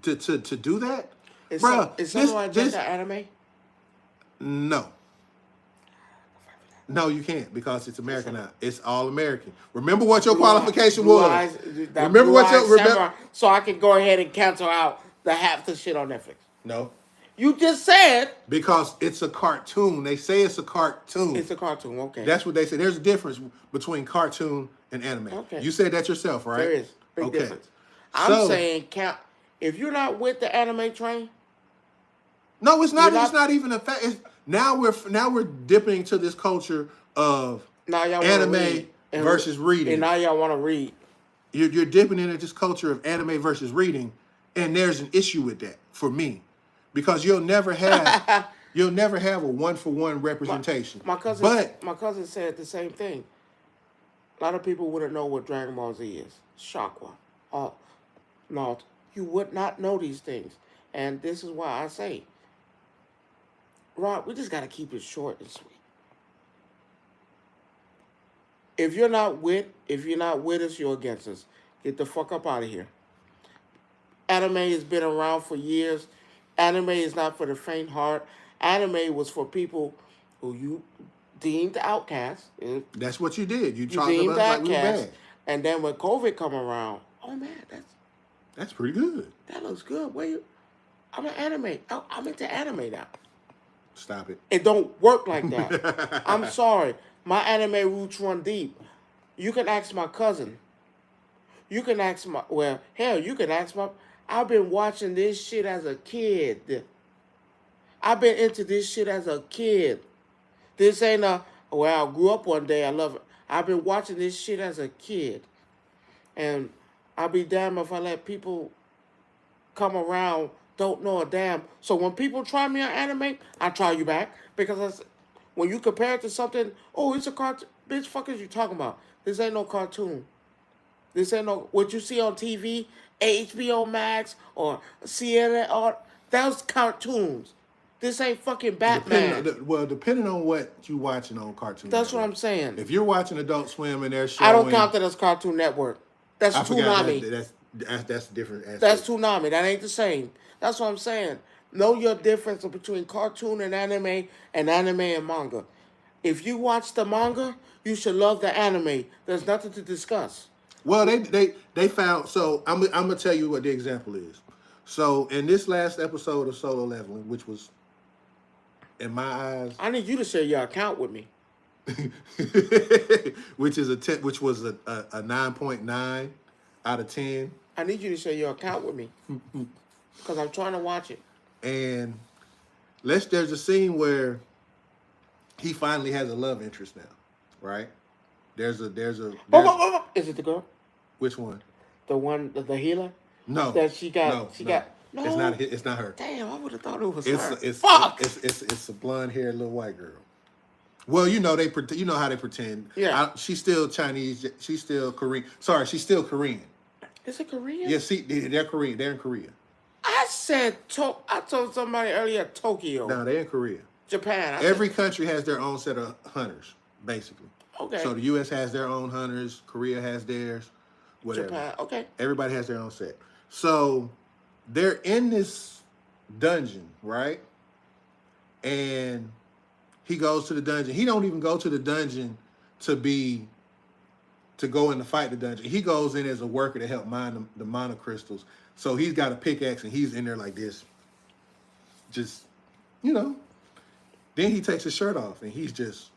to do that. Is something like this anime? No. No, you can't because it's American now. It's all American. Remember what your qualification was. Remember what your so I can go ahead and cancel out the half the shit on Netflix. No. You just said because it's a cartoon. They say it's a cartoon. It's a cartoon. Okay. That's what they say. There's a difference between cartoon and anime. Okay. You said that yourself, right? There is big difference. I'm saying if you're not with the anime train. No, it's not. It's not even a fact. Now we're dipping into this culture of anime versus reading. And now y'all want to read. You're dipping into this culture of anime versus reading, and there's an issue with that for me, because you'll never have a 1-for-1 representation. My cousin said the same thing. A lot of people wouldn't know what Dragon Ball Z is. Shockwave. No, you would not know these things, and this is why I say, Rod, we just got to keep it short and sweet. If you're not with us, you're against us. Get the fuck up out of here. Anime has been around for years. Anime is not for the faint heart. Anime was for people who you deemed outcasts. That's what you did. You talked about like we were bad. And then when COVID come around, oh man, that's pretty good. That looks good. I'm an anime. I'm into anime now. Stop it. It don't work like that. I'm sorry. My anime roots run deep. You can ask my cousin. You can ask I've been watching this shit as a kid. I've been into this shit as a kid. This ain't I grew up one day. I love it. I've been watching this shit as a kid. And I'll be damned if I let people come around don't know a damn. So when people try me on anime, I try you back. Because when you compare it to something, it's a cartoon. Bitch, fuck is you talking about? This ain't no cartoon. This ain't no what you see on TV, HBO Max or CNN. Or those cartoons. This ain't fucking Batman. Depending on what you watching on Cartoon That's what Network. I'm saying. If you're watching Adult Swim and they're I don't showing, count that as Cartoon Network. That's I forgot Toonami. that's different. Aspect. That's Toonami. That ain't the same. That's what I'm saying. Know your difference between cartoon and anime and manga. If you watch the manga, you should love the anime. There's nothing to discuss. Well, they found. So I'm gonna tell you what the example is. So in this last episode of Solo Leveling, which was in my eyes, I need you to share your account with me. which was a 9.9 out of 10. I need you to share your account with me because I'm trying to watch it. And there's a scene where he finally has a love interest now, right? There's a Is it the girl? Which one? The healer? No. That she got. No. No. It's not her. Damn, I would have thought it was It's her. Fuck. It's a blonde haired little white girl. Well, you know you know how they pretend. Yeah. She's still Chinese. She's still Korean. Sorry, she's still Korean. Is it Korean? Yeah, see, they're Korean. They're in Korea. I told somebody earlier Tokyo. No, they're in Korea. Japan. Every country has their own set of hunters, basically. Okay. So the U.S. has their own hunters. Korea has theirs. Whatever. Japan. Okay. Everybody has their own set. So they're in this dungeon, right? And he goes to the dungeon. He don't even go to the dungeon to go in to fight the dungeon. He goes in as a worker to help mine the monocrystals. So he's got a pickaxe and he's in there like this. Just, Then he takes his shirt off and he's just,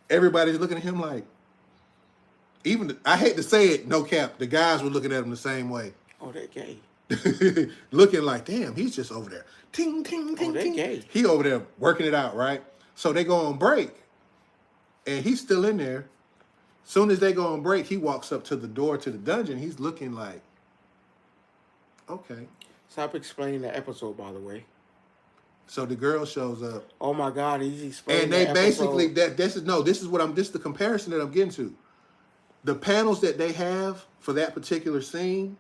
everybody's looking at him like, I hate to say it, no cap, the guys were looking at him the same way. Oh, they're gay. Looking like, damn, he's just over there. Ting, ting, ting, they're ting. gay. He over there working it out, right? So they go on break. And he's still in there. Soon as they go on break, he walks up to the door to the dungeon. He's looking like, okay. Stop explaining the episode, by the way. So the girl shows up. Oh my God, he's explaining. And they the basically episode. this is the comparison that I'm getting to. The panels that they have for that particular scene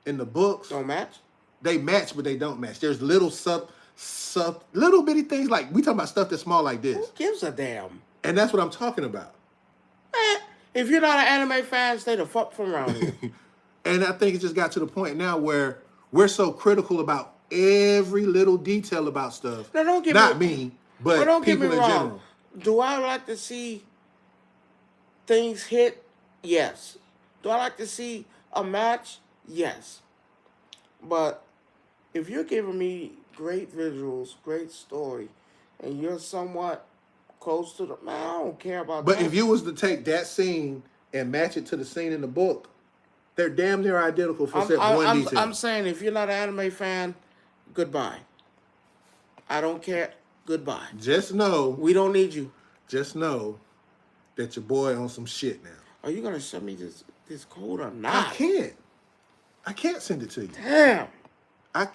in the books Don't match? They match, but they don't match. There's little little bitty things like we talking about stuff that's small like this. Who gives a damn? And that's what I'm talking about. If you're not an anime fan, stay the fuck from around here. And I think it just got to the point now where we're so critical about every little detail about stuff. Now, don't get Not me, but don't get people me in wrong. general. Do I like to see things hit? Yes. Do I like to see a match? Yes. But if you're giving me great visuals, great story, and you're somewhat close to I don't care about that. But if you was to take that scene and match it to the scene in the book, they're damn near identical for one detail. I'm saying if you're not an anime fan, goodbye. I don't care. Goodbye. Just know. We don't need you. Just know that your boy on some shit now. Are you gonna send me this code or not? I can't send it to you. Damn.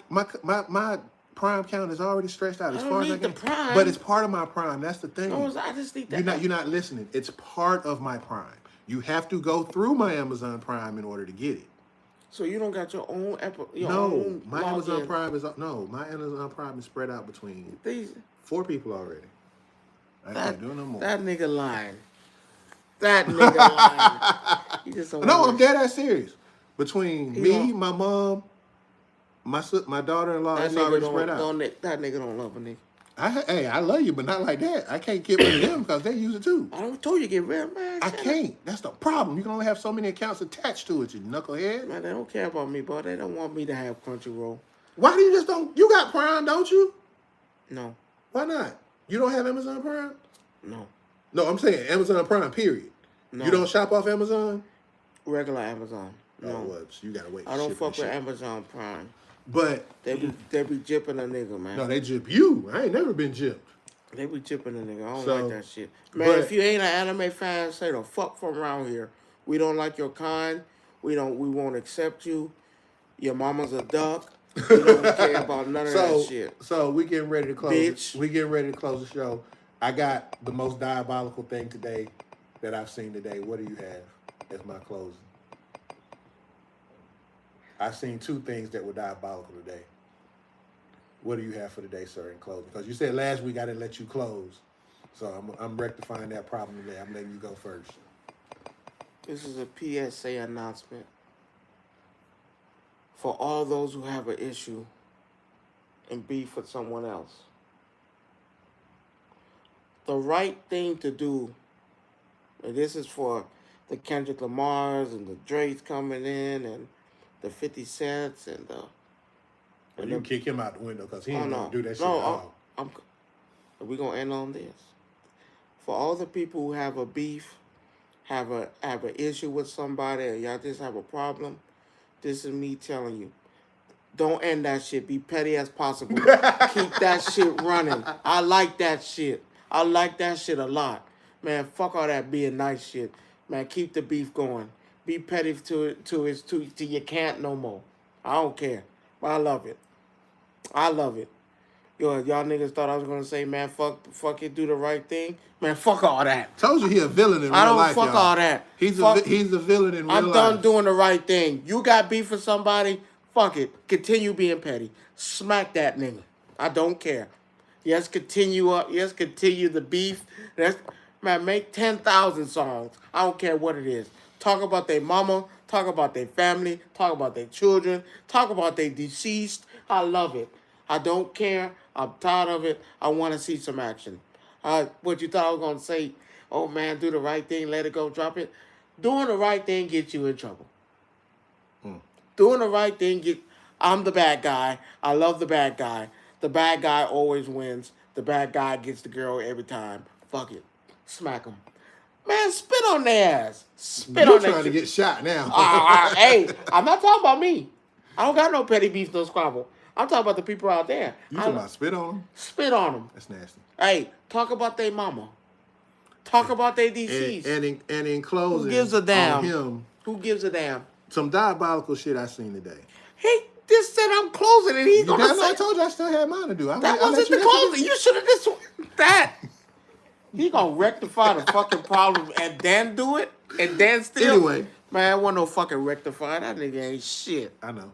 My Prime count is already stretched out as I don't far as I need can. the Prime. But it's part of my Prime. That's the thing. No, I just need that. You're not listening. It's part of my Prime. You have to go through my Amazon Prime in order to get it. So you don't got your own my Amazon Prime is spread out between 4 people already. I can't do no more. That nigga lying. That nigga lying. He just No, I'm dead ass serious. Between me, my mom, my daughter-in-law, it's already spread out. That nigga don't love a nigga. I love you, but not like that. I can't get rid of them because they use it too. I don't told you get rid of man. I can't. That's the problem. You can only have so many accounts attached to it, you knucklehead. Man, they don't care about me, boy. They don't want me to have Crunchyroll. Why do you just don't? You got Prime, don't you? No. Why not? You don't have Amazon Prime? No. No, I'm saying Amazon Prime, period. No. You don't shop off Amazon? Regular Amazon. No. Oh, well, so you gotta wait. I don't fuck with Amazon Prime. But they be jipping a nigga, man. No, they jip you. I ain't never been jipped. They be jipping a nigga. I don't like that shit. Man, if you ain't an anime fan, stay the fuck from around here. We don't like your kind. We won't accept you. Your mama's a duck. We don't care about none of that shit. So we getting ready to close. Bitch. We getting ready to close the show. I got the most diabolical thing today that I've seen today. What do you have as my closing? I've seen two things that were diabolical today. What do you have for today, sir, in closing? Because you said last week I didn't let you close. So I'm rectifying that problem today. I'm letting you go first. This is a PSA announcement for all those who have an issue and beef with someone else. The right thing to do, and this is for the Kendrick Lamars and the Drakes coming in and the 50 Cents and the... Well, you can kick him out the window because he ain't no, going to do that shit no, at all. We're going to end on this. For all the people who have a beef, have an issue with somebody, or y'all just have a problem, this is me telling you. Don't end that shit. Be petty as possible. Keep that shit running. I like that shit. I like that shit a lot. Man, fuck all that being nice shit. Man, keep the beef going. Be petty till you can't no more. I don't care. But I love it. I love it. Yo, y'all niggas thought I was gonna say, man, fuck it, do the right thing. Man, fuck all that. Told you he a villain in real I don't life, fuck y'all. all that. He's a villain in real life. I'm done doing the right thing. You got beef with somebody, fuck it. Continue being petty. Smack that nigga. I don't care. Yes, continue up. Yes, continue the beef. Man, make 10,000 songs. I don't care what it is. Talk about their mama. Talk about their family. Talk about their children. Talk about their deceased. I love it. I don't care. I'm tired of it. I want to see some action. What you thought I was going to say, oh man, do the right thing, let it go, drop it. Doing the right thing gets you in trouble. Doing the right thing, I'm the bad guy. I love the bad guy. The bad guy always wins. The bad guy gets the girl every time. Fuck it. Smack him. Man, spit on their ass. Spit You're on their trying to get shot now. hey, I'm not talking about me. I don't got no petty beef, no squabble. I'm talking about the people out there. You talking about spit on them? Spit on them. That's nasty. Hey, talk about their mama. Talk about their deceased. And in closing, who gives a damn? on him, Who gives a damn? some diabolical shit I seen today. He just said I'm closing and he's gonna say I told you I still had mine to do. that wasn't the closing. You should have just that. He gonna rectify the fucking problem and then do it and then still. Anyway, man, I want no fucking rectify. That nigga ain't shit. I know.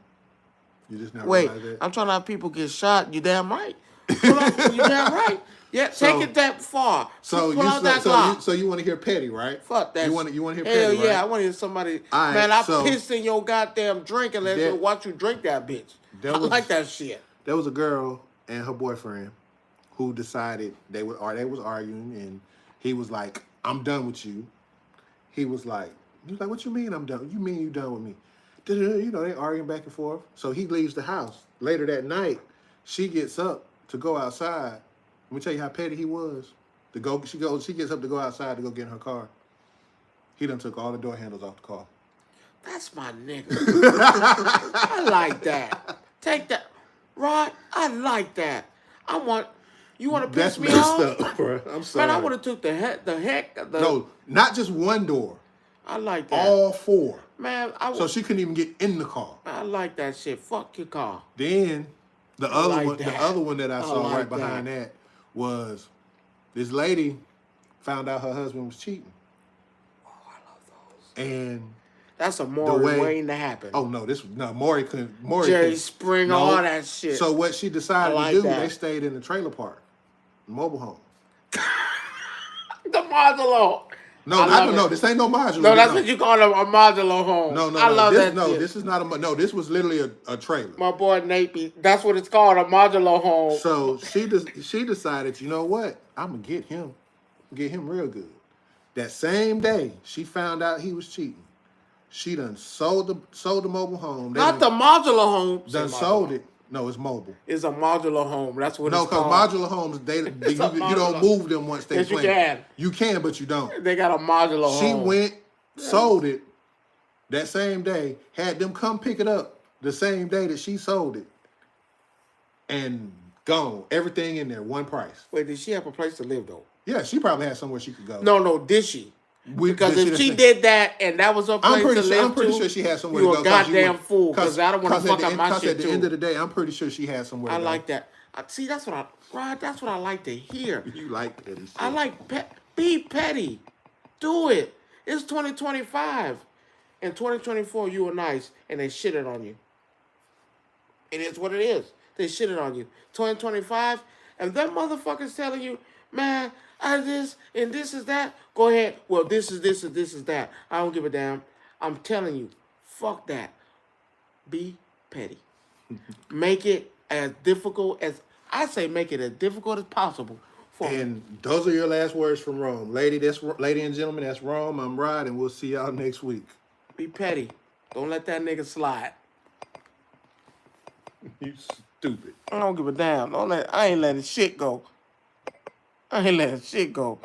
You just not Wait, realize that. I'm trying to have people get shot. You damn right. You damn right. Yeah, take it that far. So pull out that Glock. So you want to hear petty, right? Fuck that. You want to hear Hell petty, yeah, right? I want to hear somebody. Right, man, I pissed in your goddamn drink and let's watch you drink that bitch. I like that shit. There was a girl and her boyfriend who decided they was arguing, and he was like, "I'm done with you." He was like, "What you mean I'm done? You mean you done with me?" You know, they arguing back and forth. So he leaves the house. Later that night, she gets up to go outside. Let me tell you how petty he was. She gets up to go outside to go get in her car. He done took all the door handles off the car. That's my nigga. I like that. Take that. Rod, I like that. You want to piss me off? That's messed up, bro. I'm sorry. Man, I would have took the heck. No, not just one door. I like that. All four. Man, so she couldn't even get in the car. I like that shit. Fuck your car. Then the other one that I saw right behind that was this lady found out her husband was cheating. Oh, I love those. And that's a Maury waiting to happen. Oh no, Maury couldn't. Jerry Springer, all that shit. So what she decided to do, they stayed in the trailer park, mobile home. The modular. No, this ain't no modular. No, that's what you call a modular home. No, I love that. No, this is not this was literally a trailer. My boy Nate, that's what it's called, a modular home. So she decided, you know what? I'm gonna get him real good. That same day, she found out he was cheating. She done sold the mobile home. Not the modular home. Done sold it. No, it's mobile. It's a modular home. That's what it's called. No, because modular homes, you don't move them once they yes, plan. You can. You can, but you don't. They got a modular home. She went, sold it that same day, had them come pick it up the same day that she sold it, and gone. Everything in there, one price. Wait, did she have a place to live, though? Yeah, she probably had somewhere she could go. No, did she? Because if she did that and that was her place to live, I'm pretty sure she had somewhere to go. You a goddamn fool, because I don't want to fuck up my shit, too. Because at the end of the day, I'm pretty sure she had somewhere to go. I like that. See, that's what I like to hear. You like petty shit. I like be petty. Do it. It's 2025. In 2024, you were nice, and they shitted on you. It is what it is. They shitted on you. 2025, and that motherfucker's telling you, man, I this and this is that. Go ahead. Well, this is this and this is that. I don't give a damn. I'm telling you, fuck that. Be petty. Make it as difficult as I say. Make it as difficult as possible for me. And those are your last words from Rome. Lady and gentlemen, that's Rome. I'm Rod, and we'll see y'all next week. Be petty. Don't let that nigga slide. You stupid. I don't give a damn. I ain't letting shit go. I ain't letting shit go.